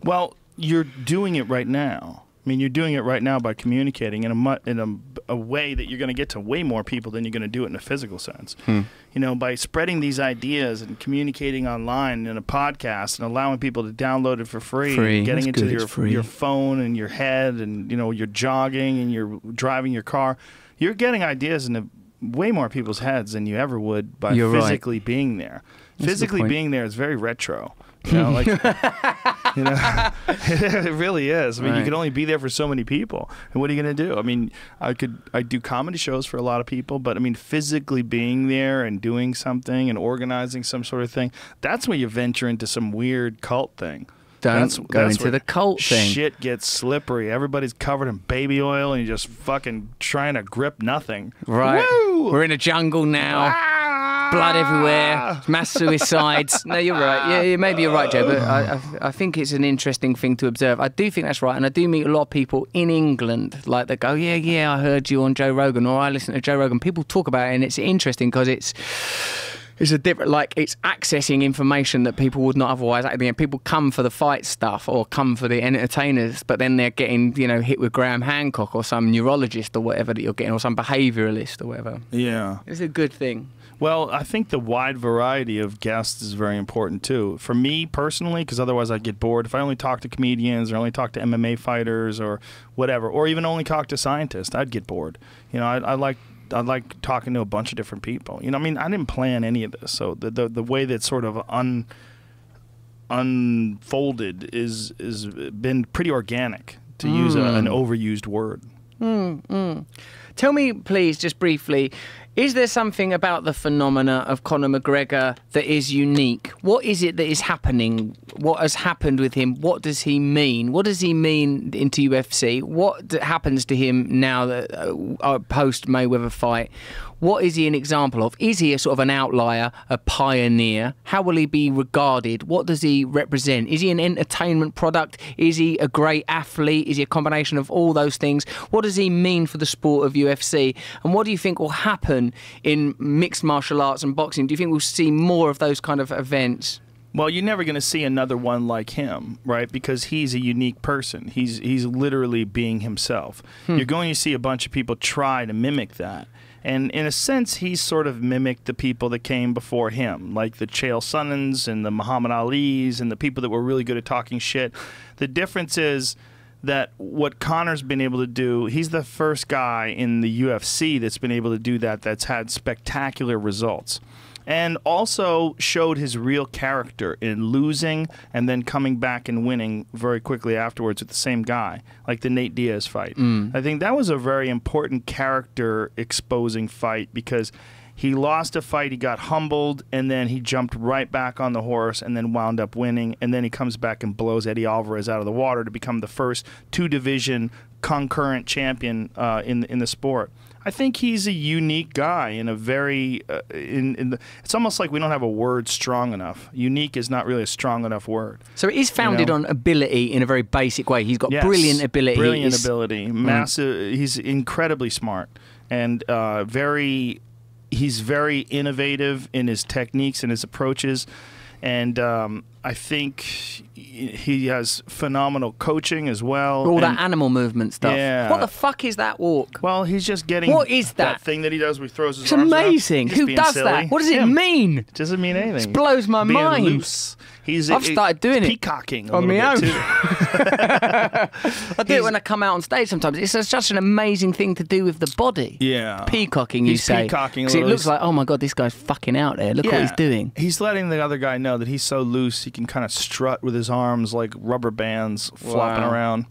Well, you're doing it right now. I mean, you're doing it right now by communicating in a way that you're going to get to way more people than you're going to do it in a physical sense. You know, by spreading these ideas and communicating online in a podcast and allowing people to download it for free. And getting into your phone and your head, and, you know, you're jogging and you're driving your car. You're getting ideas into way more people's heads than you ever would by physically being there. Physically being there is very retro. You know, like, you know, it really is. I mean, you can only be there for so many people. And what are you going to do? I mean, I do comedy shows for a lot of people, but I mean, physically being there and doing something and organizing some sort of thing, that's when you venture into some weird cult thing. Don't go into the cult thing. Shit gets slippery. Everybody's covered in baby oil and you're just fucking trying to grip nothing. Right. Woo! We're in a jungle now. Blood everywhere. Mass suicides. No, you're right. Yeah, maybe you're right, Joe, but I think it's an interesting thing to observe. I do think that's right, and I do meet a lot of people in England like that go, yeah, I heard you on Joe Rogan, or I listen to Joe Rogan. People talk about it, and it's interesting because it's a different, like, it's accessing information that people would not otherwise. People come for the fight stuff or come for the entertainers, but then they're getting, you know, hit with Graham Hancock or some neurologist or whatever that you're getting, or some behaviouralist or whatever. Yeah. It's a good thing. Well, I think the wide variety of guests is very important too. For me personally, because otherwise I'd get bored. If I only talk to comedians or only talk to MMA fighters or whatever, or even only talk to scientists, I'd get bored. You know, I like talking to a bunch of different people. You know, I mean, I didn't plan any of this, so the way that sort of unfolded is been pretty organic, to use an overused word. Tell me, please, just briefly, is there something about the phenomena of Conor McGregor that is unique? What is it that is happening? What has happened with him? What does he mean? What does he mean into UFC? What happens to him now that post-Mayweather fight? What is he an example of? Is he a sort of an outlier, a pioneer? How will he be regarded? What does he represent? Is he an entertainment product? Is he a great athlete? Is he a combination of all those things? What does he mean for the sport of UFC? And what do you think will happen in mixed martial arts and boxing? Do you think we'll see more of those kind of events? Well, you're never going to see another one like him, right? Because he's a unique person. He's literally being himself. You're going to see a bunch of people try to mimic that. And in a sense, he's sort of mimicked the people that came before him, like the Chael Sonnens and the Muhammad Alis and the people that were really good at talking shit. The difference is that what Conor's been able to do, he's the first guy in the UFC that's been able to do that, that's had spectacular results. And also showed his real character in losing and then coming back and winning very quickly afterwards with the same guy, like the Nate Diaz fight. I think that was a very important character exposing fight because he lost a fight, he got humbled, and then he jumped right back on the horse and then wound up winning. And then he comes back and blows Eddie Alvarez out of the water to become the first two-division concurrent champion in the sport. I think he's a unique guy in a very it's almost like we don't have a word strong enough. Unique is not really a strong enough word. So it is founded on ability in a very basic way. He's got brilliant ability. Brilliant ability. Massive. He's incredibly smart and he's very innovative in his techniques and his approaches. And I think he has phenomenal coaching as well. All that animal movement stuff. Yeah. What the fuck is that walk? Well, he's just getting... What is that? That thing that he does where he throws his it's arms amazing. Who does silly. That? What does it mean? It doesn't mean anything. It blows my mind. Loose. I've started doing it. Peacocking on my own. Too. I do it when I come out on stage sometimes. It's such an amazing thing to do with the body. Yeah. Peacocking, you say. Peacocking. Because it looks like, oh my God, this guy's fucking out there. Look what he's doing. He's letting the other guy know that he's so loose he can kind of strut with his arms like rubber bands flopping around.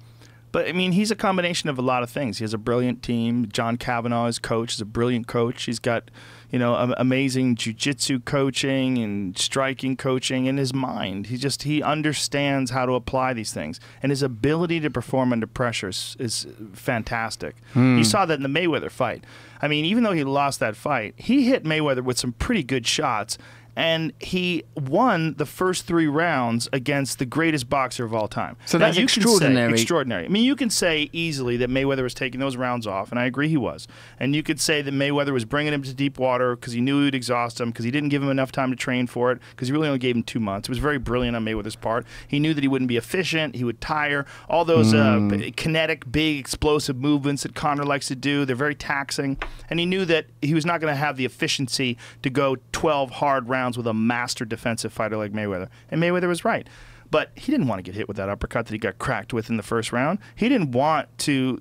But, I mean, he's a combination of a lot of things. He has a brilliant team. John Kavanaugh, his coach, is a brilliant coach. He's got, you know, amazing jiu-jitsu coaching and striking coaching in his mind. He understands how to apply these things. And his ability to perform under pressure is fantastic. You saw that in the Mayweather fight. I mean, even though he lost that fight, he hit Mayweather with some pretty good shots. and he won the first 3 rounds against the greatest boxer of all time. So that's extraordinary. Extraordinary. I mean, you can say easily that Mayweather was taking those rounds off, and I agree he was. And you could say that Mayweather was bringing him to deep water because he knew he would exhaust him, because he didn't give him enough time to train for it, because he really only gave him 2 months. It was very brilliant on Mayweather's part. He knew that he wouldn't be efficient, he would tire. All those kinetic, big, explosive movements that Conor likes to do, they're very taxing. And he knew that he was not going to have the efficiency to go 12 hard rounds with a master defensive fighter like Mayweather. And Mayweather was right. But he didn't want to get hit with that uppercut that he got cracked with in the first round. He didn't want to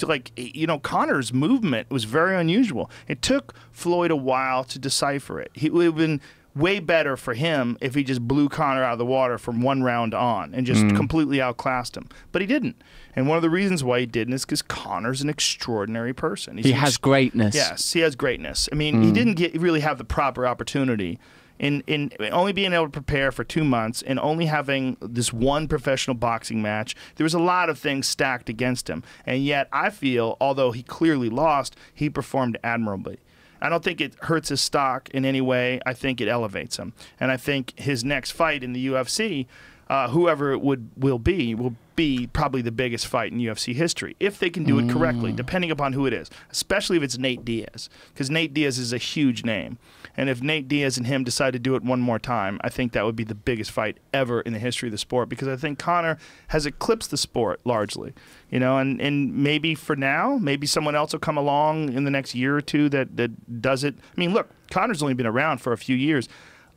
like, you know, Conor's movement was very unusual. It took Floyd a while to decipher it. It would have been way better for him if he just blew Conor out of the water from 1 round on and just completely outclassed him. But he didn't. And one of the reasons why he didn't is because Conor's an extraordinary person. He has greatness. Yes, he has greatness. I mean, he didn't really have the proper opportunity in only being able to prepare for 2 months and only having this one professional boxing match. There was a lot of things stacked against him. And yet I feel, although he clearly lost, he performed admirably. I don't think it hurts his stock in any way. I think it elevates him. And I think his next fight in the UFC, whoever it will be probably the biggest fight in UFC history, if they can do it correctly, depending upon who it is, especially if it's Nate Diaz, because Nate Diaz is a huge name. And if Nate Diaz and him decide to do it one more time, I think that would be the biggest fight ever in the history of the sport, because I think Conor has eclipsed the sport largely. You know, and maybe for now, maybe someone else will come along in the next year or two that does it. I mean, look, Conor's only been around for a few years.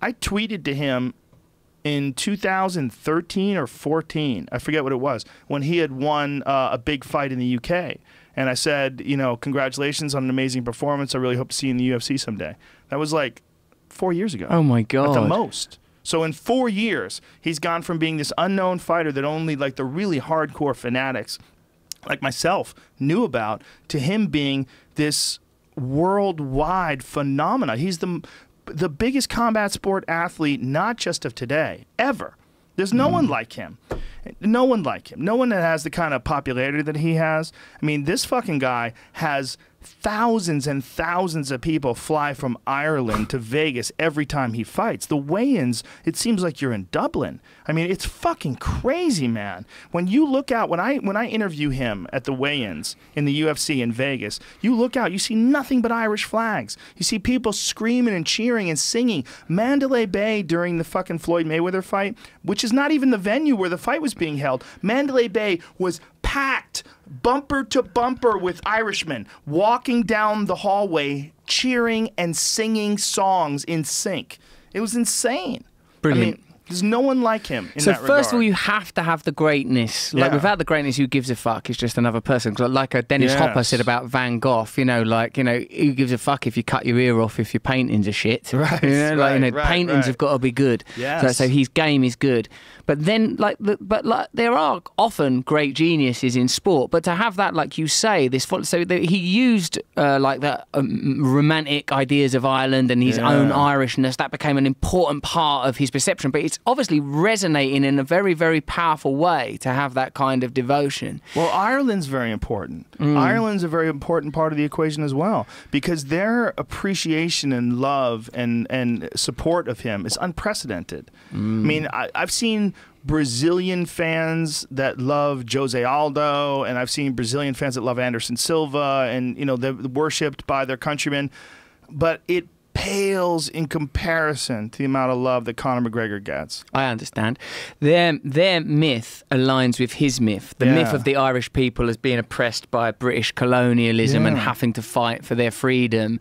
I tweeted to him in 2013 or 14, I forget what it was, when he had won a big fight in the UK. And I said, you know, congratulations on an amazing performance. I really hope to see you in the UFC someday. That was like 4 years ago. Oh, my God. At the most. So in 4 years, he's gone from being this unknown fighter that only like the really hardcore fanatics like myself knew about, to him being this worldwide phenomena. He's the biggest combat sport athlete, not just of today, ever. There's no one like him. No one like him. No one that has the kind of popularity that he has. I mean, this fucking guy has thousands and thousands of people fly from Ireland to Vegas every time he fights. The weigh-ins, it seems like you're in Dublin. I mean, it's fucking crazy, man. When you look out, when I interview him at the weigh-ins in the UFC in Vegas, you look out, you see nothing but Irish flags. You see people screaming and cheering and singing. Mandalay Bay during the fucking Floyd Mayweather fight, which is not even the venue where the fight was being held. Mandalay Bay was packed bumper to bumper with Irishmen walking down the hallway, cheering and singing songs in sync. It was insane. Brilliant. I mean, there's no one like him in that regard. So first of all, you have to have the greatness. Like, without the greatness, who gives a fuck? It's just another person. Like Dennis Hopper said about Van Gogh, you know, like, you know, who gives a fuck if you cut your ear off if your paintings are shit? Right, you know, like, you know, paintings have got to be good. Yes. So his game is good. But then, like, there are often great geniuses in sport. But to have that, like you say, he used like the romantic ideas of Ireland and his own Irishness. That became an important part of his perception. But it's obviously resonating in a very, very powerful way to have that kind of devotion. Well, Ireland's very important. Ireland's a very important part of the equation as well, because their appreciation and love and support of him is unprecedented. I mean, I've seen Brazilian fans that love Jose Aldo, and I've seen Brazilian fans that love Anderson Silva, and, you know, they're worshipped by their countrymen, but it pales in comparison to the amount of love that Conor McGregor gets. I understand. Their myth aligns with his myth. The myth of the Irish people as being oppressed by British colonialism and having to fight for their freedom.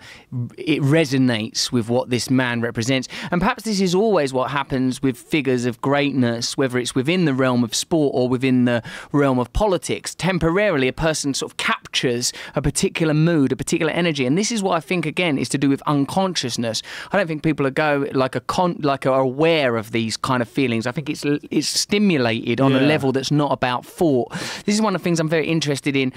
It resonates with what this man represents. And perhaps this is always what happens with figures of greatness, whether it's within the realm of sport or within the realm of politics. Temporarily, a person sort of captures a particular mood, a particular energy. And this is what I think, again, is to do with unconsciousness. I don't think people are aware of these kind of feelings. I think it's stimulated on a level that's not about thought. This is one of the things I'm very interested in.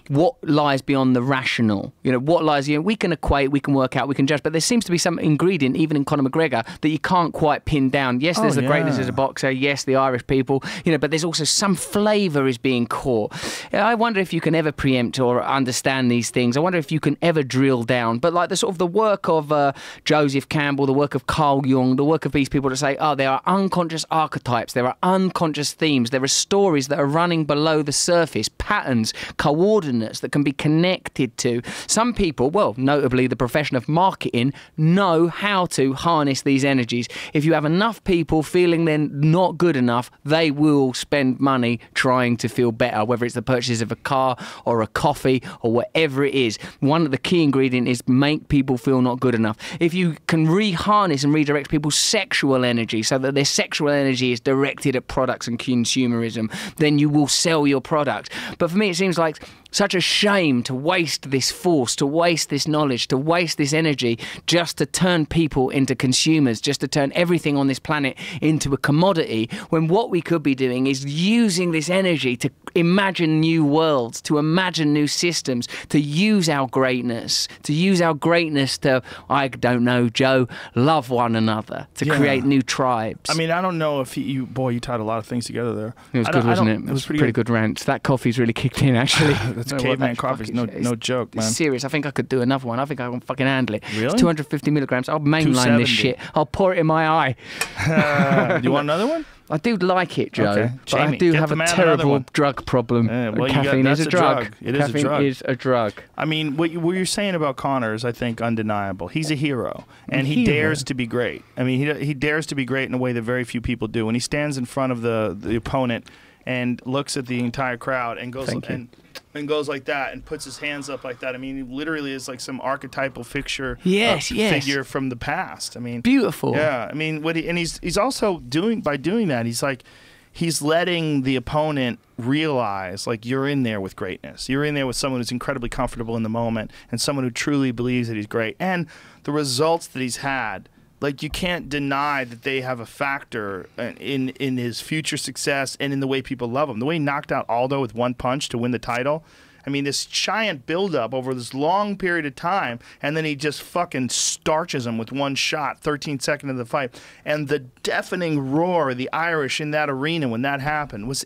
What lies beyond the rational? You know, what lies? You know, we can equate, we can work out, we can judge, but there seems to be some ingredient, even in Conor McGregor, that you can't quite pin down. Yes, there's the greatness as a boxer. Yes, the Irish people. You know, but there's also some flavour is being caught. I wonder if you can ever preempt or understand these things. I wonder if you can ever drill down. But like the sort of the work of of Joseph Campbell, the work of Carl Jung, the work of these people that say, oh, there are unconscious archetypes, there are unconscious themes, there are stories that are running below the surface, patterns, coordinates that can be connected to. Some people, well, notably the profession of marketing, know how to harness these energies. If you have enough people feeling they're not good enough, they will spend money trying to feel better, whether it's the purchase of a car or a coffee or whatever it is. One of the key ingredients is make people feel not good enough. If you can harness and redirect people's sexual energy so that their sexual energy is directed at products and consumerism, then you will sell your product. But for me, it seems like such a shame to waste this force, to waste this knowledge, to waste this energy just to turn people into consumers, just to turn everything on this planet into a commodity, when what we could be doing is using this energy to imagine new worlds, to imagine new systems, to use our greatness, to, I don't know, Joe, love one another, to create new tribes. I mean, I don't know if you tied a lot of things together there. It was good, wasn't it? It was pretty good rant. That coffee's really kicked in, actually. That's caveman coffee. No joke, man. It's serious. I think I could do another one. I think I can fucking handle it. Really? It's 250 milligrams. I'll mainline this shit. I'll pour it in my eye. Do you want another one? I do like it, Joe, Okay. but I Jamie, do get have the a man another terrible one. drug problem. Caffeine is that's a drug. It is a drug. Caffeine is a drug. I mean, what you're saying about Conor is, I think, undeniable. He's a hero, and he dares to be great. I mean, he dares to be great in a way that very few people do. When he stands in front of the opponent and looks at the entire crowd and goes and goes like that and puts his hands up like that. I mean, he literally is like some archetypal figure from the past. I mean, beautiful. Yeah, I mean, he's also doing that. He's letting the opponent realize, like, you're in there with greatness. You're in there with someone who's incredibly comfortable in the moment and someone who truly believes that he's great. And the results that he's had, like, you can't deny that they have a factor in his future success and in the way people love him. The way he knocked out Aldo with one punch to win the title. I mean, this giant buildup over this long period of time, and then he just fucking starches him with one shot, 13 seconds of the fight. And the deafening roar of the Irish in that arena when that happened was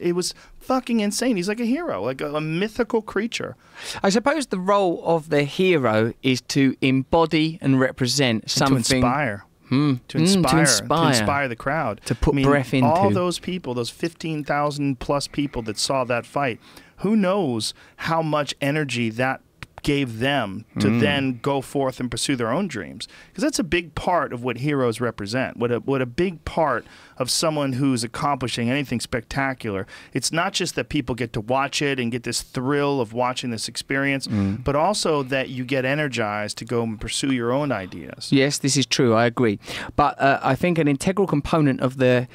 fucking insane. He's like a hero, like a mythical creature. I suppose the role of the hero is to embody and represent something. To inspire. To inspire the crowd. To put breath into. All those people, those 15,000 plus people that saw that fight, who knows how much energy that gave them to then go forth and pursue their own dreams. Because that's a big part of what heroes represent. What a big part of someone who's accomplishing anything spectacular. It's not just that people get to watch it and get this thrill of watching this experience, but also that you get energized to go and pursue your own ideas. Yes, this is true. I agree. But I think an integral component of the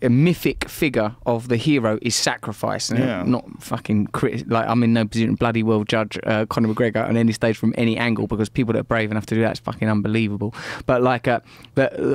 mythic figure of the hero is sacrifice. Not fucking like, I'm in no position to bloody well judge Conor McGregor on any stage from any angle, because people that are brave enough to do that is fucking unbelievable. But like,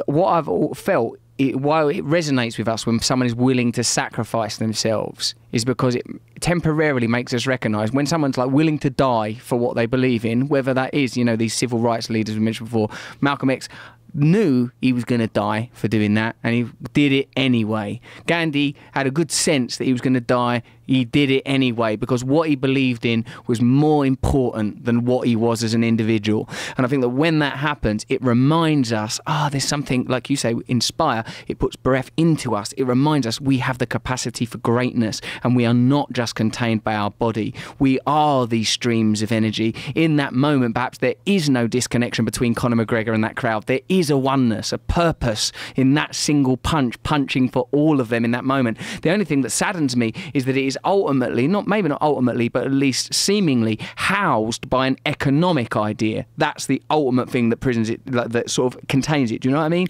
what I've felt, while it resonates with us when someone is willing to sacrifice themselves, is because it temporarily makes us recognise when someone's like willing to die for what they believe in, whether that is, you know, these civil rights leaders we mentioned before. Malcolm X knew he was going to die for doing that, and he did it anyway. Gandhi had a good sense that he was going to die. He did it anyway, because what he believed in was more important than what he was as an individual. And I think that when that happens, it reminds us, there's something, like you say, inspire. It puts breath into us. It reminds us we have the capacity for greatness, and we are not just contained by our body. We are these streams of energy. In that moment, perhaps there is no disconnection between Conor McGregor and that crowd. There is a oneness, a purpose in that single punching for all of them in that moment. The only thing that saddens me is that it is ultimately, maybe not ultimately, but at least seemingly housed by an economic idea. That's the ultimate thing that prisons it, that sort of contains it. Do you know what I mean?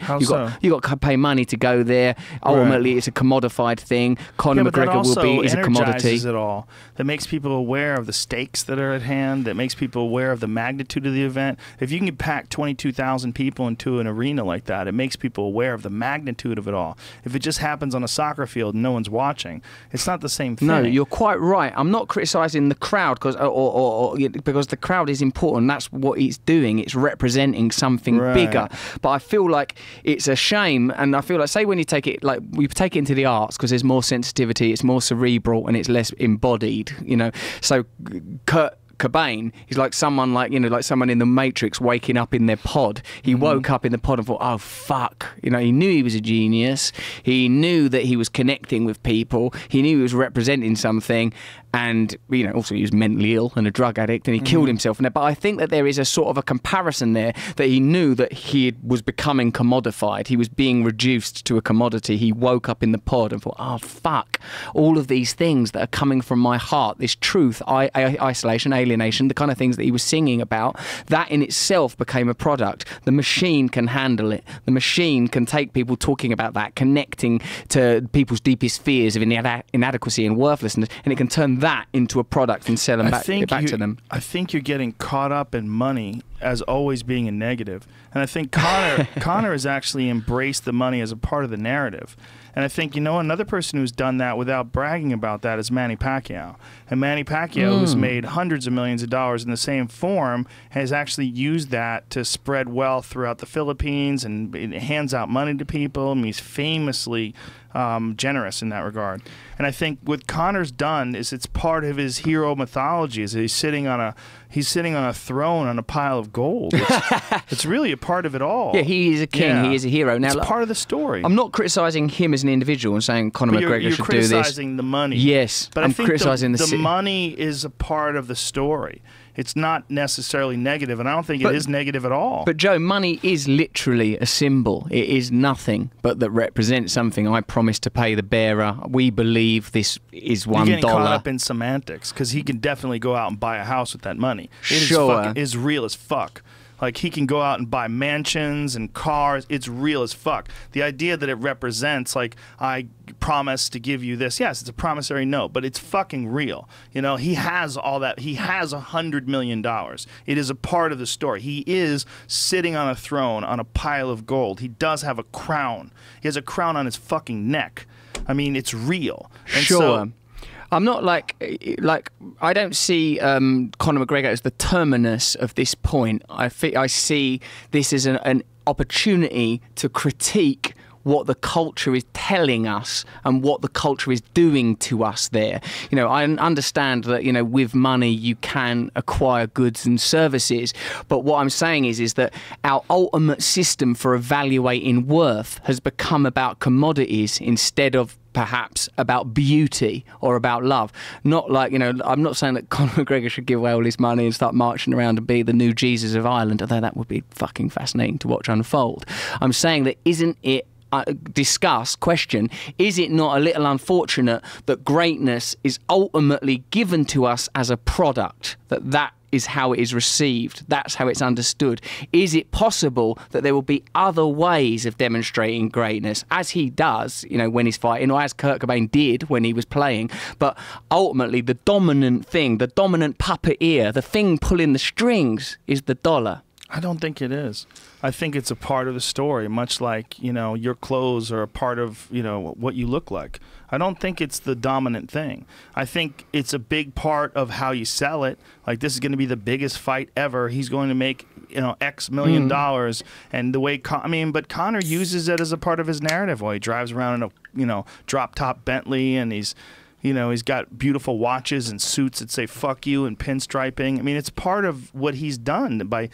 You got to pay money to go there. Ultimately, it's a commodified thing. Conor McGregor is a commodity. It all. That makes people aware of the stakes that are at hand. That makes people aware of the magnitude of the event. If you can pack 22,000 people into an arena like that, it makes people aware of the magnitude of it all. If it just happens on a soccer field and no one's watching, it's not the same thing. No, you're quite right. I'm not criticising the crowd because the crowd is important. That's what it's doing. It's representing something bigger. But I feel like it's a shame, and I feel like, say when you take it, like we take it into the arts, because there's more sensitivity, it's more cerebral, and it's less embodied. You know, so Kurt Cobain is like someone like, you know, like someone in the Matrix waking up in their pod. He woke up in the pod and thought, oh fuck, you know, he knew he was a genius. He knew that he was connecting with people. He knew he was representing something. And, you know, also he was mentally ill and a drug addict, and he killed himself. But I think that there is a sort of a comparison there, that he knew that he was becoming commodified. He was being reduced to a commodity. He woke up in the pod and thought, oh, fuck, all of these things that are coming from my heart, this truth, isolation, alienation, the kind of things that he was singing about, that in itself became a product. The machine can handle it. The machine can take people talking about that, connecting to people's deepest fears of inadequacy and worthlessness, and it can turn that into a product and sell them back to them. I think you're getting caught up in money as always being a negative. And I think Connor has actually embraced the money as a part of the narrative. And I think, you know, another person who's done that without bragging about that is Manny Pacquiao. And Manny Pacquiao, who's made hundreds of millions of dollars in the same form, has actually used that to spread wealth throughout the Philippines and hands out money to people. I mean, he's famously generous in that regard. And I think what Connor's done is it's part of his hero mythology. Is he's sitting on a throne on a pile of gold. It's really a part of it all. Yeah, he is a king. Yeah. He is a hero. Now, it's part of the story. I'm not criticizing him as an individual and saying Conor McGregor should do this. You're criticizing the money. Yes, but I'm criticizing the money is a part of the story. It's not necessarily negative, and I don't think it is negative at all. But Joe, money is literally a symbol. It is nothing but that represents something. I promise to pay the bearer. We believe this is $1. You're getting caught up in semantics, because he can definitely go out and buy a house with that money. It is real as fuck. Like, he can go out and buy mansions and cars. It's real as fuck. The idea that it represents, like, I promise to give you this. Yes, it's a promissory note, but it's fucking real. You know, he has all that. He has $100 million. It is a part of the story. He is sitting on a throne on a pile of gold. He does have a crown. He has a crown on his fucking neck. I mean, it's real. And sure. I'm not like I don't see Conor McGregor as the terminus of this point. I see this as an opportunity to critique what the culture is telling us and what the culture is doing to us there. You know, I understand that, you know, with money you can acquire goods and services, but what I'm saying is that our ultimate system for evaluating worth has become about commodities instead of perhaps about beauty or about love. Not like, you know, I'm not saying that Conor McGregor should give away all his money and start marching around and be the new Jesus of Ireland, although that would be fucking fascinating to watch unfold. I'm saying that isn't it question, is it not a little unfortunate that greatness is ultimately given to us as a product, that is how it is received, that's how it's understood? Is it possible that there will be other ways of demonstrating greatness, as he does, you know, when he's fighting, or as Kurt Cobain did when he was playing, but ultimately the dominant thing, the dominant puppeteer, the thing pulling the strings is the dollar? I don't think it is. I think it's a part of the story, much like, you know, your clothes are a part of, you know, what you look like. I don't think it's the dominant thing. I think it's a big part of how you sell it. Like, this is going to be the biggest fight ever. He's going to make, you know, X million dollars. And the way, but Conor uses it as a part of his narrative while he drives around in a, you know, drop-top Bentley, and he's, you know, he's got beautiful watches and suits that say "fuck you" and pinstriping. I mean, it's part of what he's done by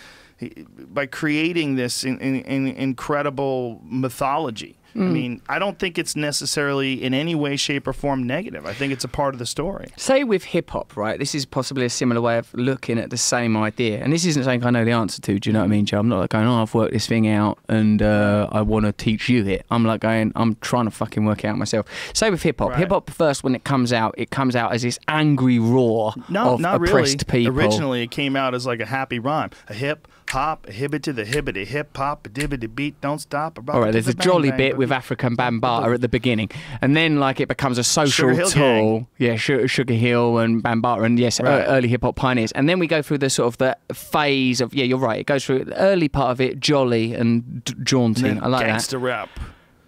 creating this incredible mythology. I mean, I don't think it's necessarily in any way, shape, or form negative. I think it's a part of the story. Say with hip-hop, right? This is possibly a similar way of looking at the same idea. And this isn't something I know the answer to, do you know what I mean, Joe? I'm not like going, oh, I've worked this thing out and I want to teach you it. I'm like going, I'm trying to fucking work it out myself. Say with hip-hop. Right. Hip-hop first, when it comes out as this angry roar of not oppressed really. people. Originally, it came out as like a happy rhyme. A hip hop, a hibbit to the hibbity, hip hop, a dibbity beat, don't stop. All right, there's a jolly bit with African Bambaataa at the beginning, and then like it becomes a social tool. Yeah, Sugar Hill and Bambaataa, and yes, early hip hop pioneers. And then we go through the sort of the phase of, yeah, you're right. It goes through the early part of it, jolly and jaunty. I like gangster rap.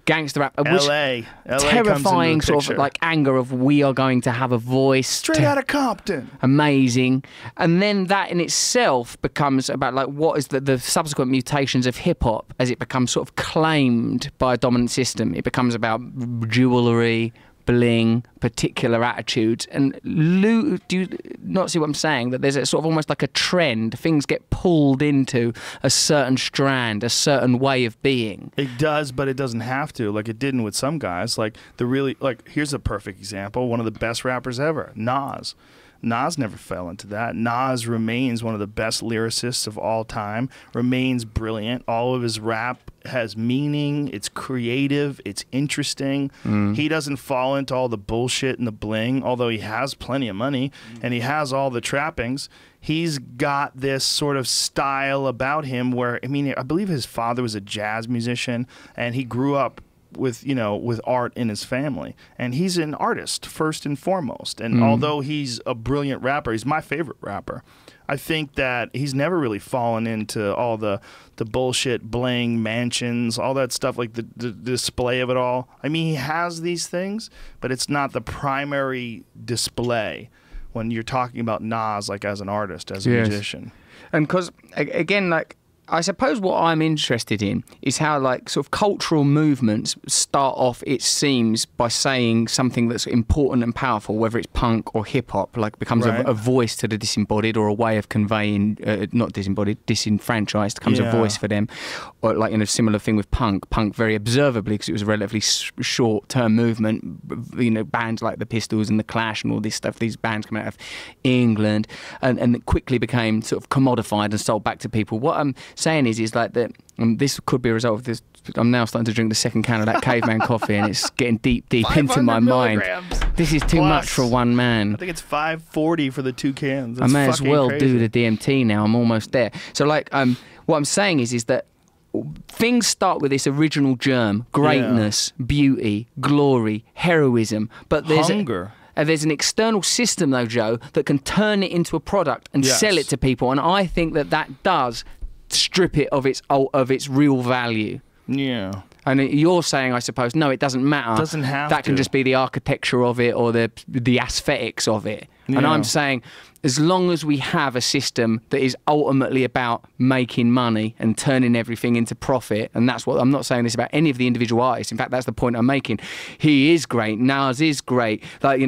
Gangster rap, LA terrifying sort of like anger of we are going to have a voice straight out of Compton, amazing. And then that in itself becomes about like what is the subsequent mutations of hip hop as it becomes sort of claimed by a dominant system. It becomes about jewelry, bling, particular attitudes. And do you not see what I'm saying? That there's a sort of almost like a trend. Things get pulled into a certain strand, a certain way of being. It does, but it doesn't have to. Like it didn't with some guys. Like here's a perfect example. One of the best rappers ever, Nas. Nas never fell into that. Nas remains one of the best lyricists of all time, remains brilliant. All of his rap has meaning, it's creative, it's interesting. He doesn't fall into all the bullshit and the bling, although he has plenty of money and he has all the trappings. He's got this sort of style about him where, I mean, I believe his father was a jazz musician and he grew up with, you know, with art in his family, and he's an artist first and foremost. And although he's a brilliant rapper, he's my favorite rapper, I think that he's never really fallen into all the bullshit, bling, mansions, all that stuff, like the display of it all. I mean, he has these things, but it's not the primary display when you're talking about Nas, like as an artist, as a musician. And because, again, like, I suppose what I'm interested in is how, like, sort of cultural movements start off, it seems, by saying something that's important and powerful, whether it's punk or hip hop, like becomes a voice to the disembodied, or a way of conveying, not disembodied, disenfranchised, becomes a voice for them. Or like in a similar thing with punk very observably, because it was a relatively short-term movement, you know, bands like the Pistols and the Clash and all this stuff, these bands come out of England, and it quickly became sort of commodified and sold back to people. What I'm saying is like that, this could be a result of this. I'm now starting to drink the second can of that caveman coffee, and it's getting deep into my mind. This is too much for one man. I think it's 540 for the 2 cans. That's I may as well crazy. do the DMT now. I'm almost there. So like, what I'm saying is that things start with this original germ: greatness, beauty, glory, heroism. But there's hunger. There's an external system, though, Joe, that can turn it into a product and sell it to people. And I think that does strip it of its real value. Yeah. And you're saying, I suppose, no, it doesn't matter. Doesn't have that to. Can just be the architecture of it or the aesthetics of it. Yeah. And I'm saying, as long as we have a system that is ultimately about making money and turning everything into profit, and that's what I'm not saying this about any of the individual artists. In fact, that's the point I'm making. He is great. Nas is great. Like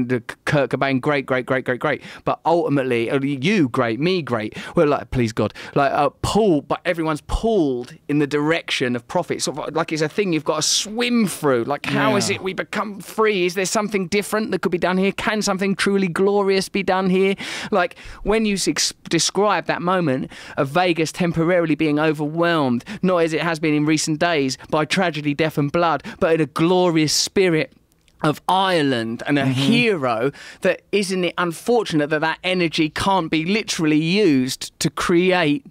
Kurt Cobain, great. But ultimately, you great, me great. Well, like, please God, like pulled, but everyone's pulled in the direction of profit. Sort of like it's a thing you've got to swim through. Like, how is it we become free? Is there something different that could be done here? Can something truly glorious be done here? Like, when you describe that moment of Vegas temporarily being overwhelmed, not as it has been in recent days, by tragedy, death and blood, but in a glorious spirit of Ireland and a hero, that isn't it unfortunate that energy can't be literally used to create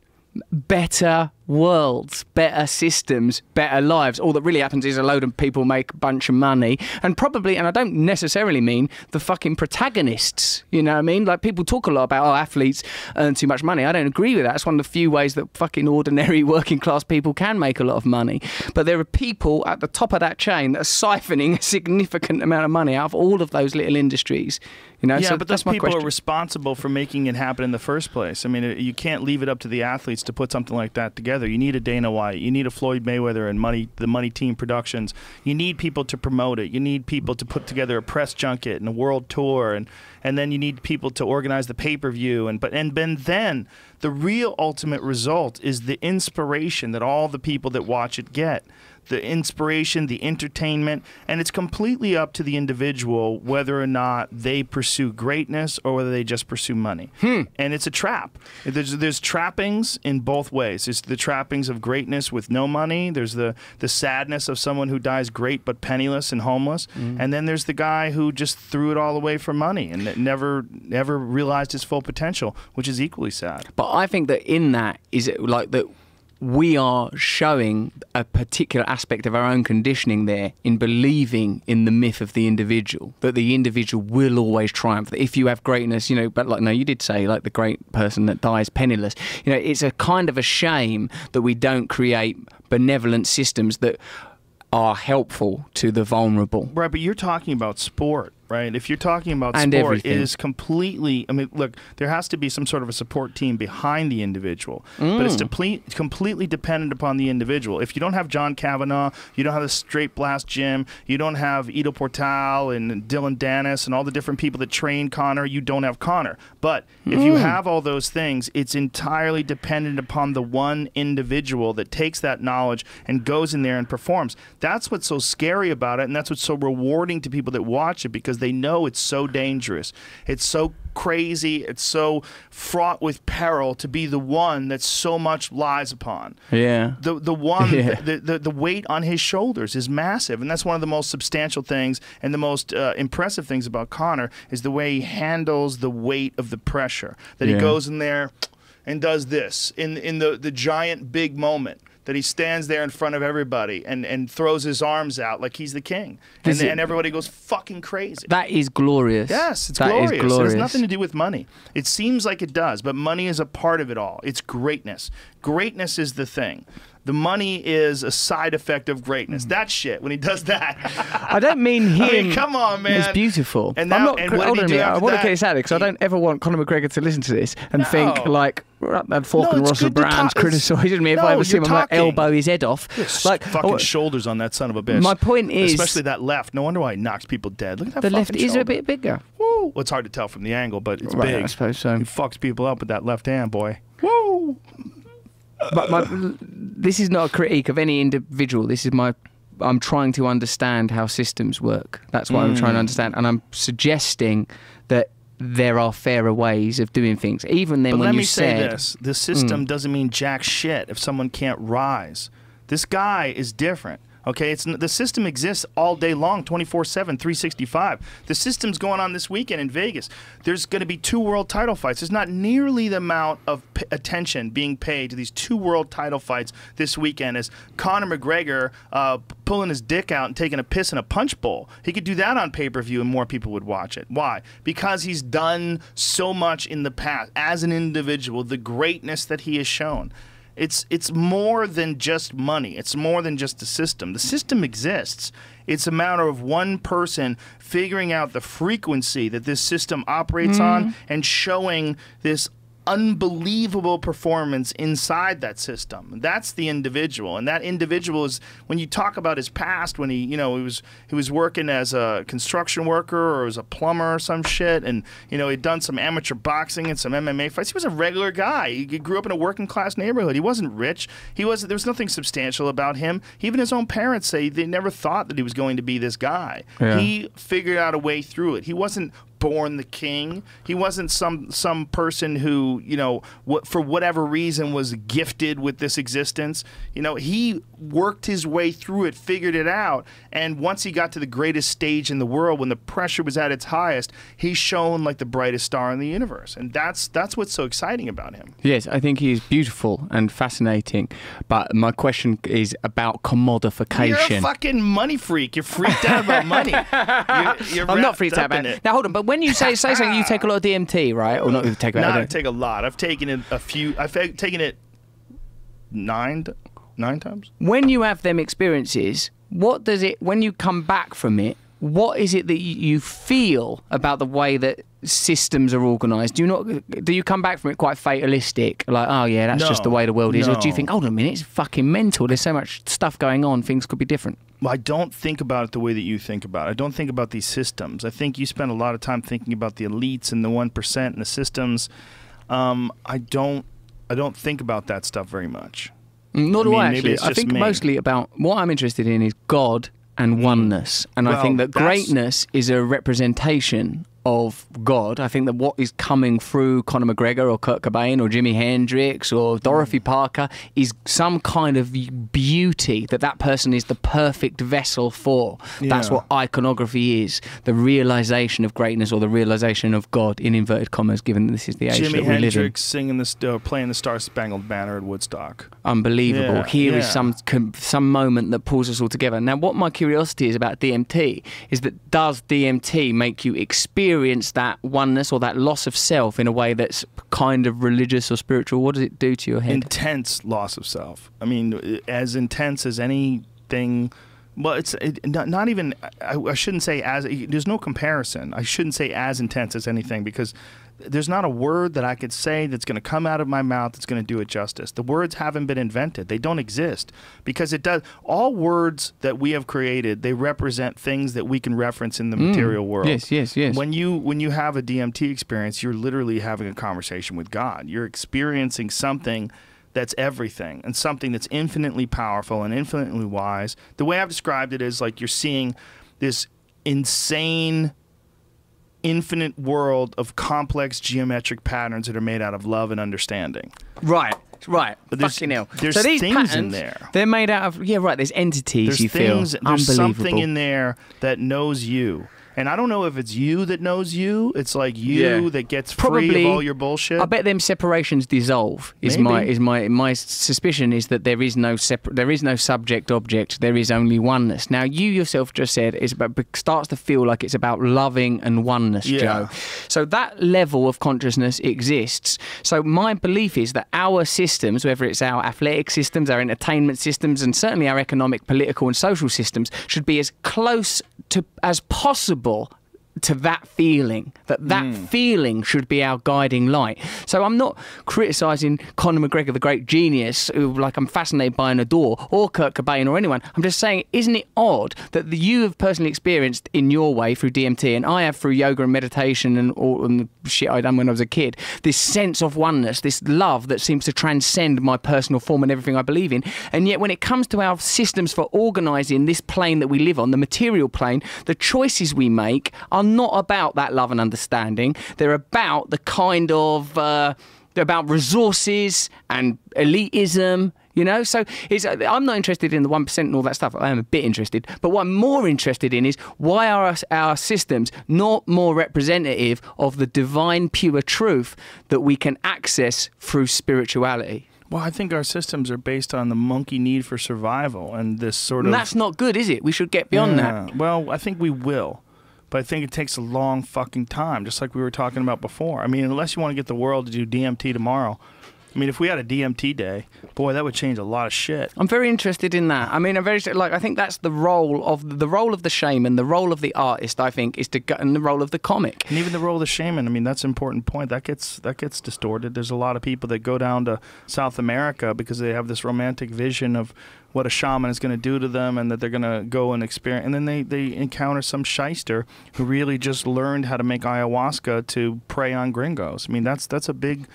better worlds, better systems, better lives? All that really happens is a load of people make a bunch of money, and probably, and I don't necessarily mean the fucking protagonists, you know what I mean? Like, people talk a lot about, oh, athletes earn too much money. I don't agree with that. It's one of the few ways that fucking ordinary working class people can make a lot of money. But there are people at the top of that chain that are siphoning a significant amount of money out of all of those little industries. You know, yeah, so but that's those my people question. are responsible for making it happen in the first place. I mean, you can't leave it up to the athletes to put something like that together. You need a Dana White, you need a Floyd Mayweather and the Money Team Productions. You need people to promote it. You need people to put together a press junket and a world tour, and then you need people to organize the pay-per-view. And then the real ultimate result is the inspiration that all the people that watch it get. The inspiration, the entertainment, and it's completely up to the individual whether or not they pursue greatness or whether they just pursue money. And it's a trap. There's trappings in both ways. There's the trappings of greatness with no money. There's the sadness of someone who dies great but penniless and homeless. And then there's the guy who just threw it all away for money and never realized his full potential, which is equally sad. But I think that in that is it like that. We are showing a particular aspect of our own conditioning there in believing in the myth of the individual, that the individual will always triumph. That if you have greatness, you know, but like, no, you did say like the great person that dies penniless. You know, it's a kind of a shame that we don't create benevolent systems that are helpful to the vulnerable. Right, but you're talking about sport. right? If you're talking about And sport, everything. it is completely, I mean, look, there has to be some sort of a support team behind the individual, but it's completely dependent upon the individual. If you don't have John Kavanaugh, you don't have the Straight Blast Gym, you don't have Ido Portal and Dylan Dennis and all the different people that train Conor, you don't have Conor. But if you have all those things, it's entirely dependent upon the one individual that takes that knowledge and goes in there and performs. That's what's so scary about it, and that's what's so rewarding to people that watch it, because they know it's so dangerous. It's so crazy. It's so fraught with peril to be the one that so much lies upon. Yeah. The one, the weight on his shoulders is massive, and that's one of the most substantial things and the most impressive things about Conor is the way he handles the weight of the pressure. That he goes in there and does this in the giant big moment. That he stands there in front of everybody and throws his arms out like he's the king. And everybody goes fucking crazy. That is glorious. Yes, it's that glorious. Is glorious. It has nothing to do with money. It seems like it does, but money is a part of it all. It's greatness. Greatness is the thing. The money is a side effect of greatness. That shit, when he does that. I don't mean him. I mean, come on, man. It's beautiful. And now, I'm not, hold on a minute. I want to get this out because I don't ever want Conor McGregor to listen to this and think like that Falk and Russell Brand's criticising me if I ever see him. I'm going to elbow his head off. Like fucking shoulders on that son of a bitch. My point is, especially that left. No wonder why he knocks people dead. Look at that. The fucking left is shoulder. a bit bigger. Woo! Well, it's hard to tell from the angle, but it's big. I suppose so. He fucks people up with that left hand, boy. Woo! But this is not a critique of any individual. This is I'm trying to understand how systems work. That's what I'm trying to understand. And I'm suggesting that there are fairer ways of doing things. Even then, but when let you me say said... this. The system doesn't mean jack shit if someone can't rise. This guy is different. Okay, the system exists all day long, 24/7, 365. The system's going on this weekend in Vegas. There's going to be 2 world title fights. There's not nearly the amount of attention being paid to these 2 world title fights this weekend as Conor McGregor pulling his dick out and taking a piss in a punch bowl. He could do that on pay-per-view and more people would watch it. Why? Because he's done so much in the past as an individual, the greatness that he has shown. It's more than just money. It's more than just the system. The system exists. It's a matter of one person figuring out the frequency that this system operates on and showing this unbelievable performance inside that system. That's the individual, and that individual is, when you talk about his past, when he was working as a construction worker or as a plumber or some shit, and he'd done some amateur boxing and some MMA fights. He was a regular guy. He grew up in a working class neighborhood. He wasn't rich. There was nothing substantial about him. Even his own parents say they never thought that he was going to be this guy. Yeah. He figured out a way through it. He wasn't born the king. He wasn't some person who, for whatever reason was gifted with this existence. He worked his way through it, figured it out, and once he got to the greatest stage in the world, when the pressure was at its highest, he shone like the brightest star in the universe. And that's what's so exciting about him. Yes, I think he is beautiful and fascinating. But my question is about commodification. You're a fucking money freak. You're freaked out about money. I'm not freaked out about it. Now hold on, but when you say something, you take a lot of DMT, right? Or not take it? No, I take a lot. I've taken it a few. I've taken it nine times. When you have them experiences, what does it? When you come back from it, what is it that you feel about the way that systems are organised? Do you come back from it quite fatalistic, like, oh yeah, that's just the way the world is, or do you think, hold on a minute, it's fucking mental? There's so much stuff going on. Things could be different. Well, I don't think about it the way that you think about it. I don't think about these systems. I think you spend a lot of time thinking about the elites and the 1% and the systems. I don't think about that stuff very much. Nor do I actually. I think mostly about what I'm interested in is God and oneness. And I think that greatness is a representation of God. I think that what is coming through Conor McGregor or Kurt Cobain or Jimi Hendrix or Dorothy Parker is some kind of beauty that person is the perfect vessel for. Yeah. That's what iconography is, the realization of greatness or the realization of God, in inverted commas, given this is the age Jimi that we live in. Hendrix singing playing the Star-Spangled Banner at Woodstock. Unbelievable. Yeah, Here is some moment that pulls us all together. Now, what my curiosity is about DMT is that does DMT make you experience that oneness or that loss of self in a way that's kind of religious or spiritual? What does it do to your head? Intense loss of self. I mean, as intense as anything Well, not even. I shouldn't say as. There's no comparison. I shouldn't say as intense as anything, because there's not a word that I could say that's going to come out of my mouth that's going to do it justice. The words haven't been invented. They don't exist, because it does. All words that we have created, they represent things that we can reference in the material world. Yes. When you have a DMT experience, you're literally having a conversation with God. You're experiencing something that's everything, and something that's infinitely powerful and infinitely wise. The way I've described it is like you're seeing this insane, infinite world of complex geometric patterns that are made out of love and understanding. Right. But Fucking hell. There's so these things patterns, in there. They're made out of, there's entities, There's Unbelievable. something in there that knows you. And I don't know if it's you that knows you. It's like you that gets free of all your bullshit. I bet them separations dissolve. My suspicion is that there is no subject object. There is only oneness. Now you yourself just said starts to feel like it's about loving and oneness, Joe. So that level of consciousness exists. So my belief is that our systems, whether it's our athletic systems, our entertainment systems, and certainly our economic, political, and social systems, should be as close to as possible to that feeling, that feeling should be our guiding light. So I'm not criticising Conor McGregor, the great genius, who I'm fascinated by and adore, or Kurt Cobain or anyone. I'm just saying, isn't it odd that you have personally experienced in your way through DMT, and I have through yoga and meditation and all the shit I done when I was a kid, this sense of oneness, this love that seems to transcend my personal form and everything I believe in. And yet when it comes to our systems for organising this plane that we live on, the material plane, the choices we make are not about that love and understanding. They're about the kind of they're about resources and elitism, so I'm not interested in the 1% and all that stuff. I am a bit interested, but what I'm more interested in is why are our systems not more representative of the divine pure truth that we can access through spirituality? Well, I think our systems are based on the monkey need for survival and this sort of... And that's not good, is it? We should get beyond that. Well, I think we will. But I think it takes a long fucking time, just like we were talking about before. I mean, unless you want to get the world to do DMT tomorrow. I mean, if we had a DMT day, boy, that would change a lot of shit. I'm very interested in that. I mean, I think that's the role of the shaman, the role of the artist. I think is and the role of the comic, and even the role of the shaman. I mean, that's an important point. That gets distorted. There's a lot of people that go down to South America because they have this romantic vision of what a shaman is going to do to them, and that they're going to go and experience. And then they encounter some shyster who really just learned how to make ayahuasca to prey on gringos. I mean, that's a big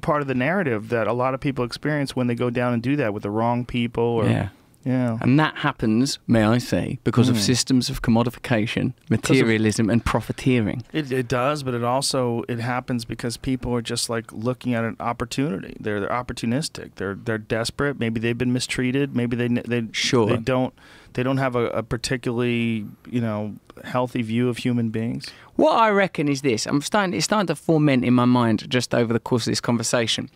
part of the narrative that a lot of people experience when they go down and do that with the wrong people. Or, yeah. And that happens, may I say, because of systems of commodification, materialism, and profiteering. It does, but it happens because people are just like looking at an opportunity. They're opportunistic. They're desperate. Maybe they've been mistreated. Maybe they don't have a particularly healthy view of human beings. What I reckon is this. It's starting to ferment in my mind just over the course of this conversation.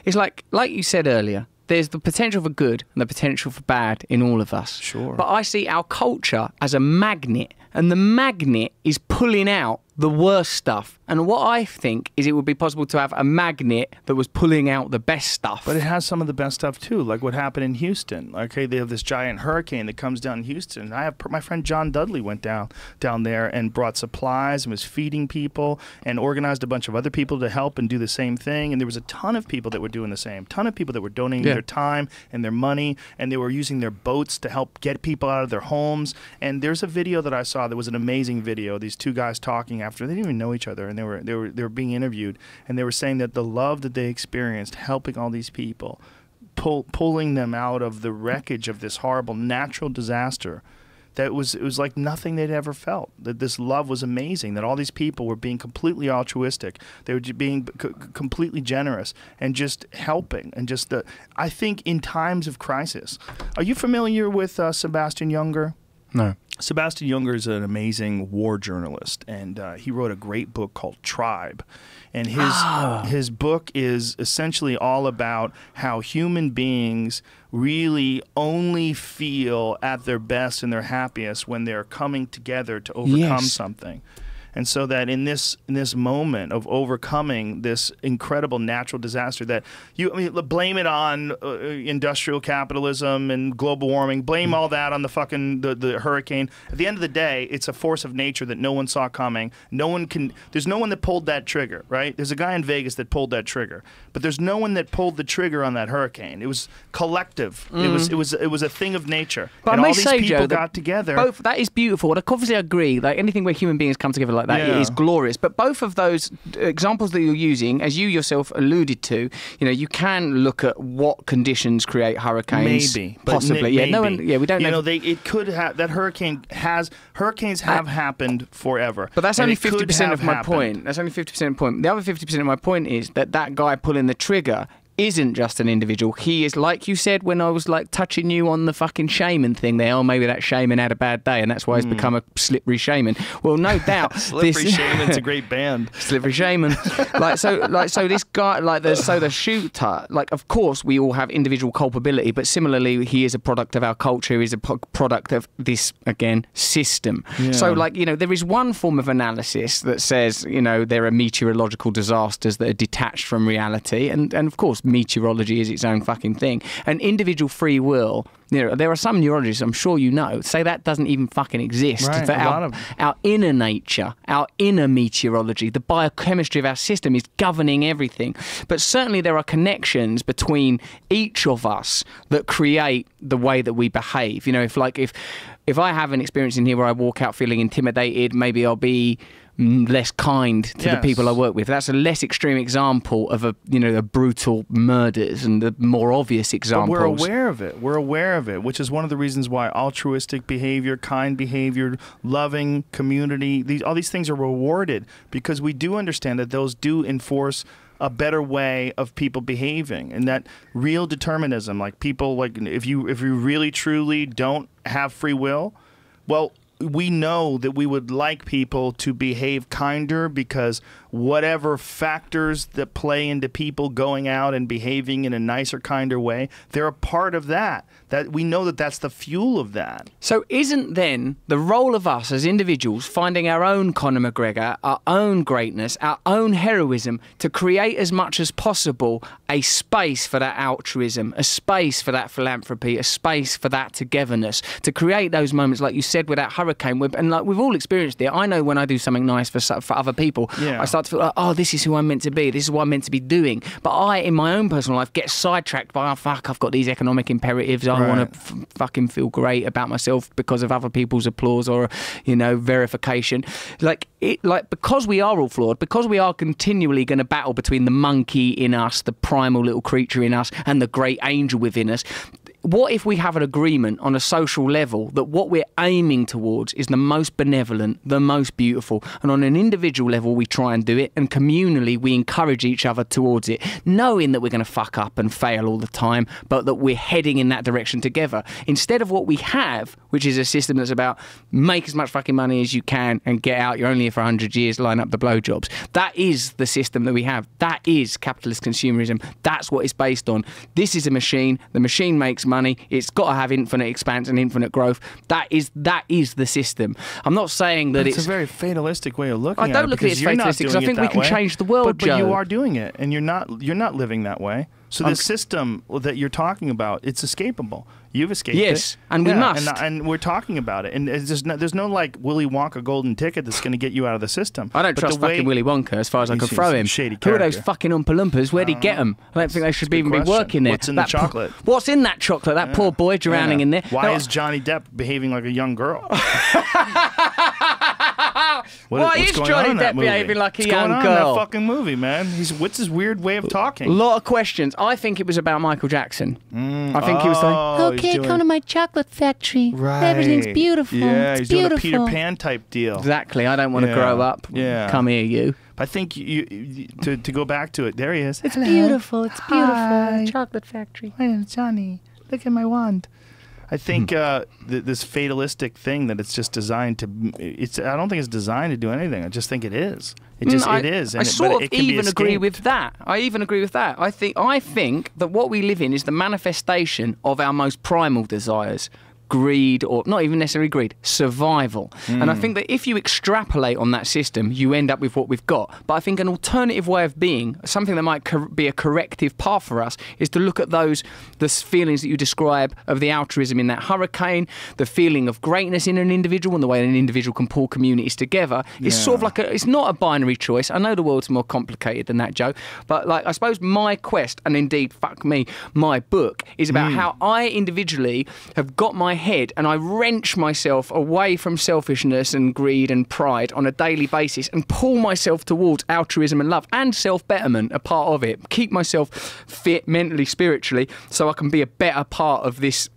It's like you said earlier. There's the potential for good and the potential for bad in all of us. Sure. But I see our culture as a magnet, and the magnet is pulling out the worst stuff. And what I think is it would be possible to have a magnet that was pulling out the best stuff. But it has some of the best stuff too, like what happened in Houston. Okay, they have this giant hurricane that comes down in Houston. My friend John Dudley went down there and brought supplies and was feeding people and organized a bunch of other people to help and do the same thing. And there was a ton of people that were doing the same. Ton of people that were donating their time and their money, and they were using their boats to help get people out of their homes. And there's a video that I saw that was an amazing video. These two guys talking after they didn't even know each other, and they were being interviewed, and they were saying that the love that they experienced helping all these people, pulling them out of the wreckage of this horrible natural disaster, that it was like nothing they'd ever felt. That this love was amazing. That all these people were being completely altruistic. They were being completely generous and just helping. And I think in times of crisis. Are you familiar with Sebastian Junger? No. Sebastian Junger is an amazing war journalist, and he wrote a great book called Tribe. And his book is essentially all about how human beings really only feel at their best and their happiest when they're coming together to overcome something. And so that in this moment of overcoming this incredible natural disaster that blame it on industrial capitalism and global warming, blame all that on the fucking the hurricane. At the end of the day, it's a force of nature that no one saw coming. There's no one that pulled that trigger, right? There's a guy in Vegas that pulled that trigger, but there's no one that pulled the trigger on that hurricane. It was collective. It was a thing of nature. But and I may all these say, people Joe, got together. That is beautiful. And obviously, I agree. Like anything where human beings come together like that, it is glorious. But both of those examples that you're using, as you yourself alluded to, you can look at what conditions create hurricanes. Maybe, possibly. Maybe. No one. Yeah, we don't know. It could have that hurricanes have happened forever. But that's only 50% of my happened. point. That's only 50% of the point. The other 50% of my point is that guy pulling the trigger isn't just an individual. He is, like you said when I was like touching you on the fucking shaman thing there. Oh, maybe that shaman had a bad day and that's why he's become a slippery shaman. Well, no doubt. Slippery Shaman's a great band. Slippery Shaman. So this guy, the shooter, of course we all have individual culpability, but similarly he is a product of our culture, he is a product of this, again, system. Yeah. So there is one form of analysis that says, there are meteorological disasters that are detached from reality, and of course meteorology is its own fucking thing. And individual free will, there are some neurologists, I'm sure say that doesn't even fucking exist. Right, That our inner nature, our inner meteorology, the biochemistry of our system is governing everything. But certainly there are connections between each of us that create the way that we behave. If I have an experience in here where I walk out feeling intimidated, maybe I'll be less kind to the people I work with. That's a less extreme example of a brutal murders, and the more obvious examples. But we're aware of it. We're aware of it, which is one of the reasons why altruistic behavior, kind behavior, loving community, all these things are rewarded, because we do understand that those do enforce a better way of people behaving, and that real determinism, if you really truly don't have free will, well, we know that we would like people to behave kinder, because whatever factors that play into people going out and behaving in a nicer, kinder way, they're a part of that. That we know that that's the fuel of that. So isn't then the role of us as individuals finding our own Conor McGregor, our own greatness, our own heroism, to create as much as possible a space for that altruism, a space for that philanthropy, a space for that togetherness, to create those moments, like you said, with that hurricane, and we've all experienced it. I know when I do something nice for other people, I start to feel like, oh, this is who I'm meant to be, this is what I'm meant to be doing. But I, in my own personal life, get sidetracked by, oh, fuck, I've got these economic imperatives, I want to fucking feel great about myself because of other people's applause or, verification. Because we are all flawed, because we are continually going to battle between the monkey in us, the primal little creature in us, and the great angel within us, what if we have an agreement on a social level that what we're aiming towards is the most benevolent, the most beautiful, and on an individual level we try and do it, and communally we encourage each other towards it, knowing that we're going to fuck up and fail all the time, but that we're heading in that direction together, instead of what we have, which is a system that's about make as much fucking money as you can and get out, you're only here for 100 years, line up the blowjobs. That is the system that we have. That is capitalist consumerism. That's what it's based on. This is a machine. The machine makes money. It's got to have infinite expanse and infinite growth. That is the system. I'm not saying that it's a very fatalistic way of looking at it. I don't look at it as fatalistic, because I think we can change the world, but you are doing it, and you're not living that way. So the system that you're talking about, it's escapable. You've escaped it. Yes, and we must. And we're talking about it. And there's no Willy Wonka golden ticket that's going to get you out of the system. I don't trust fucking Willy Wonka as far as I can throw him. Shady Who are those fucking Oompa Loompas? Where'd he get them? I don't think they should even be working there. What's in the chocolate? What's in that chocolate? That poor boy drowning in there. Why is Johnny Depp behaving like a young girl? Why is Johnny Depp behaving like a young girl? What's going on in that fucking movie, man? What's his weird way of talking? A lot of questions. I think it was about Michael Jackson. I think he was like, okay, come to my chocolate factory. Right. Everything's beautiful. Yeah, it's he's beautiful. doing a Peter Pan type deal. Exactly. I don't want to grow up. Yeah. Come here, you. I think to go back to it, there he is. It's beautiful. It's beautiful. Hi. Chocolate factory. My name's Johnny. Look at my wand. I think this fatalistic thing that it's just designed to. I don't think it's designed to do anything. I just think it is. It is. I sort of even agree with that. I even agree with that. I think that what we live in is the manifestation of our most primal desires. greed, or not even necessarily greed, survival. And I think that if you extrapolate on that system, you end up with what we've got. But I think an alternative way of being, something that might be a corrective path for us, is to look at the feelings that you describe of the altruism in that hurricane, the feeling of greatness in an individual, and the way an individual can pull communities together. It's sort of like it's not a binary choice. I know the world's more complicated than that, Joe, but like I suppose my quest, and indeed, fuck me, my book, is about how I individually have got my head and I wrench myself away from selfishness and greed and pride on a daily basis and pull myself towards altruism and love and self-betterment, a part of it. Keep myself fit mentally, spiritually, so I can be a better part of this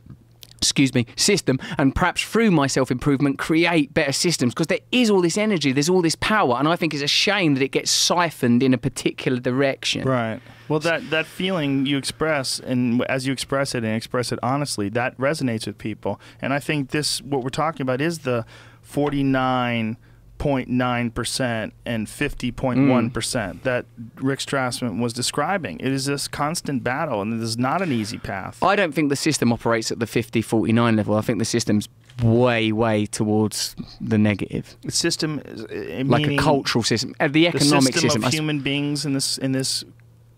system, and perhaps through my self-improvement create better systems, because there is all this energy, there's all this power, and I think it's a shame that it gets siphoned in a particular direction. Right. Well, that feeling you express, and as you express it and express it honestly, that resonates with people. And I think what we're talking about is the 49.9% and 50.1% that Rick Strassman was describing. It is this constant battle, and it is not an easy path. I don't think the system operates at the 50-49 level. I think the system's way towards the negative. The system is like a cultural system, the economic system of human beings in this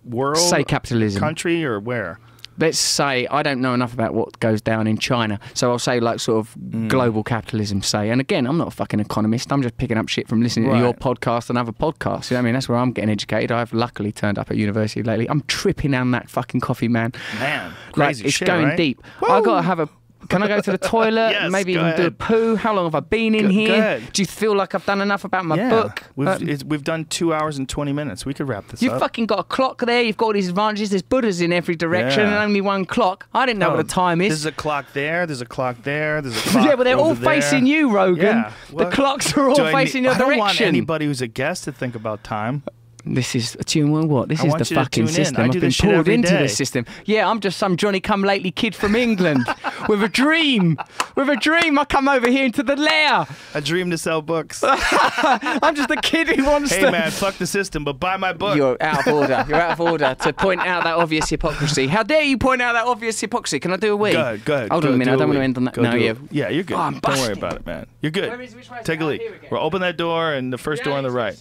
world. Say capitalism, country, or where? Let's say, I don't know enough about what goes down in China, so I'll say like sort of global capitalism, say. And again, I'm not a fucking economist. I'm just picking up shit from listening to your podcast and other podcasts. You know what I mean? That's where I'm getting educated. I've luckily turned up at university lately. I'm tripping on that fucking coffee, man. Man, crazy like, it's shit, going right? deep. Woo! I got to have a... Can I go to the toilet? Yes, Maybe even do a poo? How long have I been in here? Good. Do you feel like I've done enough about my book? We've done 2 hours and 20 minutes. We could wrap this up. You've fucking got a clock there. You've got all these advantages. There's Buddhas in every direction and only one clock. I didn't know what the time is. There's a clock there. There's a clock there. There's a clock yeah, but they're all facing you, Rogan. Yeah. The clocks are all facing your direction. I don't want anybody who's a guest to think about time. This is what? This is the fucking system. I've been pulled into the system. Yeah, I'm just some Johnny-come-lately kid from England with a dream. With a dream, I come over here into the lair. A dream to sell books. I'm just a kid who wants to... Hey man, fuck the system, but buy my book. You're out of order. You're out of order to point out that obvious hypocrisy. How dare you point out that obvious hypocrisy? Can I do a wee? Go ahead. Hold on a minute. I don't want to end on that. No, yeah, you're good. Oh, don't worry about it, man. You're good. Take a leak. We'll open that door, and the first door on the right.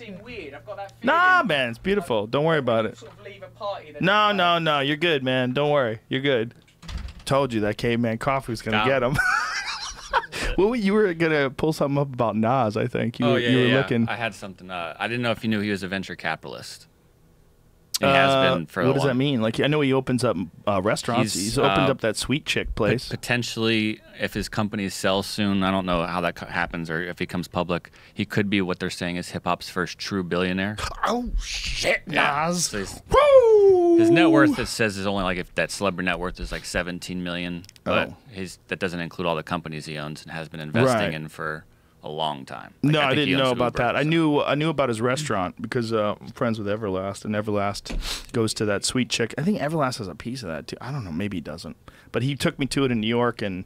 Nah, man, it's beautiful. Don't worry about it. No, you're good, man. Don't worry. You're good. Told you that caveman coffee was going to get him. Well, you were going to pull something up about Nas, I think. You were looking. I had something. I didn't know if you knew he was a venture capitalist. He has been for a What does that mean? Like, I know he opens up restaurants. He's opened up that Sweet Chick place. Potentially, if his companies sell soon, I don't know how that happens or if he comes public, he could be what they're saying is hip-hop's first true billionaire. Oh, shit, Yeah. Nas. So Woo! his net worth, it says, is only like, if that celebrity net worth is like 17 million, but that doesn't include all the companies he owns and has been investing in for a long time. No, I didn't know about that. I knew about his restaurant because I'm friends with Everlast, and Everlast goes to that Sweet Chick. I think Everlast has a piece of that too. I don't know, maybe he doesn't. But he took me to it in New York and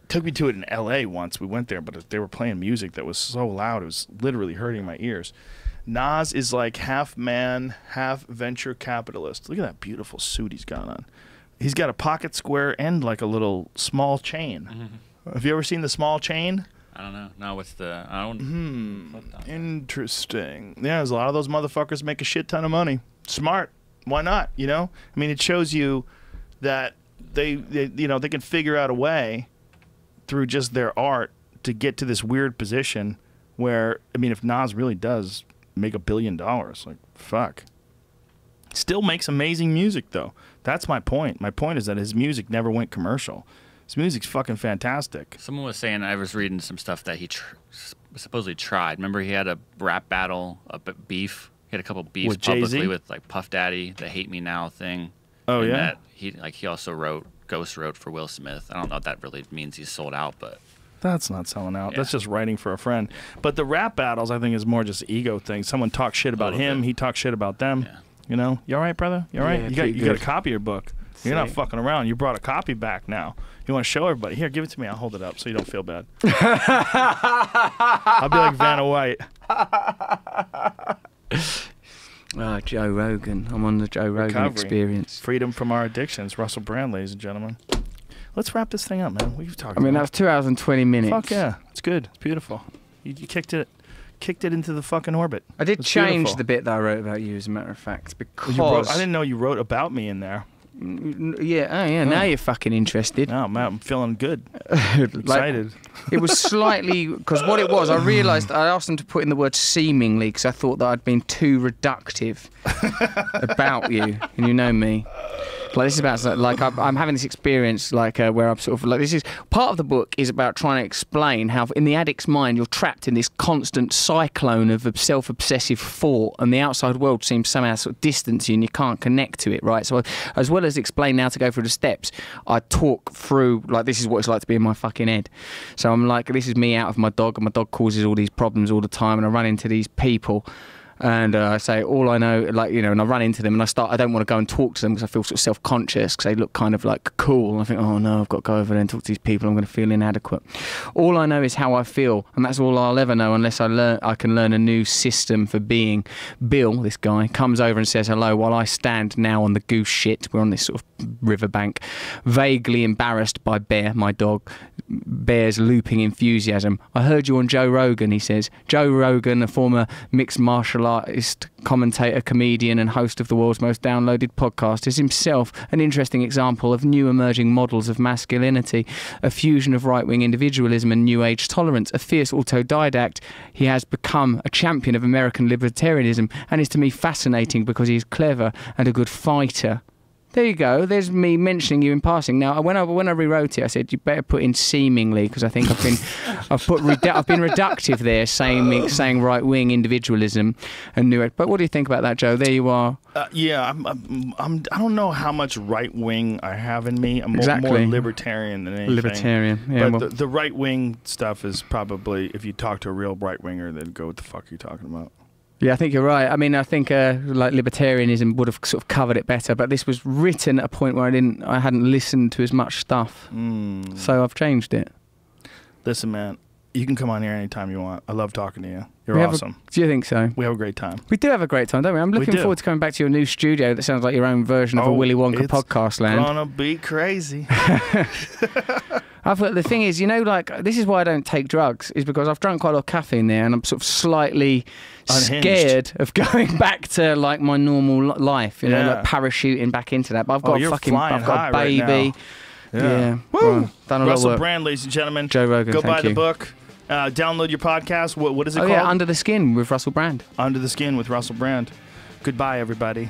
took me to it in LA once. We went there, but they were playing music that was so loud it was literally hurting my ears. Nas is like half man, half venture capitalist. Look at that beautiful suit he's got on. He's got a pocket square and like a little small chain. Mm-hmm. Have you ever seen the small chain? I don't know. No, what's the... I don't... Interesting. Yeah, there's a lot of those motherfuckers make a shit ton of money. Smart. Why not? You know? I mean, it shows you that they can figure out a way through just their art to get to this weird position where, I mean, if Nas really does make $1 billion, like, fuck. Still makes amazing music, though. That's my point. My point is that his music never went commercial. His music's fucking fantastic. Someone was saying, I was reading some stuff that he supposedly tried. Remember he had a rap battle, beef. He had a couple beefs publicly with like Puff Daddy, the "Hate Me Now" thing. Oh, and yeah? That he also ghost wrote for Will Smith. I don't know if that really means he's sold out, but... That's not selling out. Yeah. That's just writing for a friend. But the rap battles, I think, is more just ego thing. Someone talks shit about him, he talks shit about them. Yeah. You know? You all right, brother? You all right? Yeah, you got to copy your book. You're not fucking around. You brought a copy back now. You want to show everybody. Here, give it to me. I'll hold it up so you don't feel bad. I'll be like Vanna White. Joe Rogan. I'm on the Joe Rogan experience. Freedom from our addictions. Russell Brand, ladies and gentlemen. Let's wrap this thing up, man. What are you talking about? I mean, that's 2 hours and 20 minutes. Fuck yeah. It's good. It's beautiful. You kicked it into the fucking orbit. I did change the bit that I wrote about you, as a matter of fact, because I didn't know you wrote about me in there. Yeah, oh yeah. Now you're fucking interested. Oh man, I'm feeling good. Excited. It was slightly because what it was. I realised I asked them to put in the word seemingly because I thought that I'd been too reductive about you, and you know me. Like this is about like I'm having this experience like where I'm sort of like this is part of the book is about trying to explain how in the addict's mind you're trapped in this constant cyclone of self-obsessive thought, and the outside world seems somehow sort of distant you and you can't connect to it, right? So as well as explain how to go through the steps, I talk through like this is what it's like to be in my fucking head. So I'm like, this is me out of my dog, and my dog causes all these problems all the time, and I run into these people. And I say, all I know, like, you know, and I run into them and I don't want to go and talk to them because I feel sort of self-conscious because they look kind of like cool. And I think, oh no, I've got to go over there and talk to these people. I'm going to feel inadequate. All I know is how I feel. And that's all I'll ever know unless I can learn a new system for being. Bill, this guy, comes over and says hello while I stand now on the goose shit. We're on this sort of riverbank, vaguely embarrassed by Bear, my dog. Bear's looping enthusiasm. I heard you on Joe Rogan, he says. Joe Rogan, a former mixed martial artist, commentator, comedian and host of the world's most downloaded podcast, is himself an interesting example of new emerging models of masculinity, a fusion of right-wing individualism and new age tolerance, a fierce autodidact. He has become a champion of American libertarianism and is to me fascinating because he is clever and a good fighter. There you go. There's me mentioning you in passing. Now, when I rewrote it, I said you better put in seemingly because I think I've been reductive there, saying right wing individualism and new. But what do you think about that, Joe? There you are. Yeah, I don't know how much right wing I have in me. I'm more libertarian than anything. Libertarian, yeah. But the right wing stuff is probably if you talk to a real right winger, they'd go, "What the fuck are you talking about?" Yeah, I think you're right. I mean, I think like libertarianism would have sort of covered it better, but this was written at a point where I hadn't listened to as much stuff, so I've changed it. Listen, man, you can come on here anytime you want. I love talking to you. You're awesome. Do you think so? We have a great time. We do have a great time, don't we? I'm looking forward to coming back to your new studio that sounds like your own version of a Willy Wonka podcast land. It's gonna be crazy. I thought the thing is, you know, like this is why I don't take drugs, is because I've drunk quite a lot of caffeine there, and I'm sort of slightly scared of going back to like my normal life, you know, like parachuting back into that. But I've got I've got a baby. Right yeah. Woo! Done a Russell lot of work. Brand, ladies and gentlemen. Joe Rogan. Go buy the book. Download your podcast. What is it called? Yeah, Under the Skin with Russell Brand. Under the Skin with Russell Brand. Goodbye, everybody.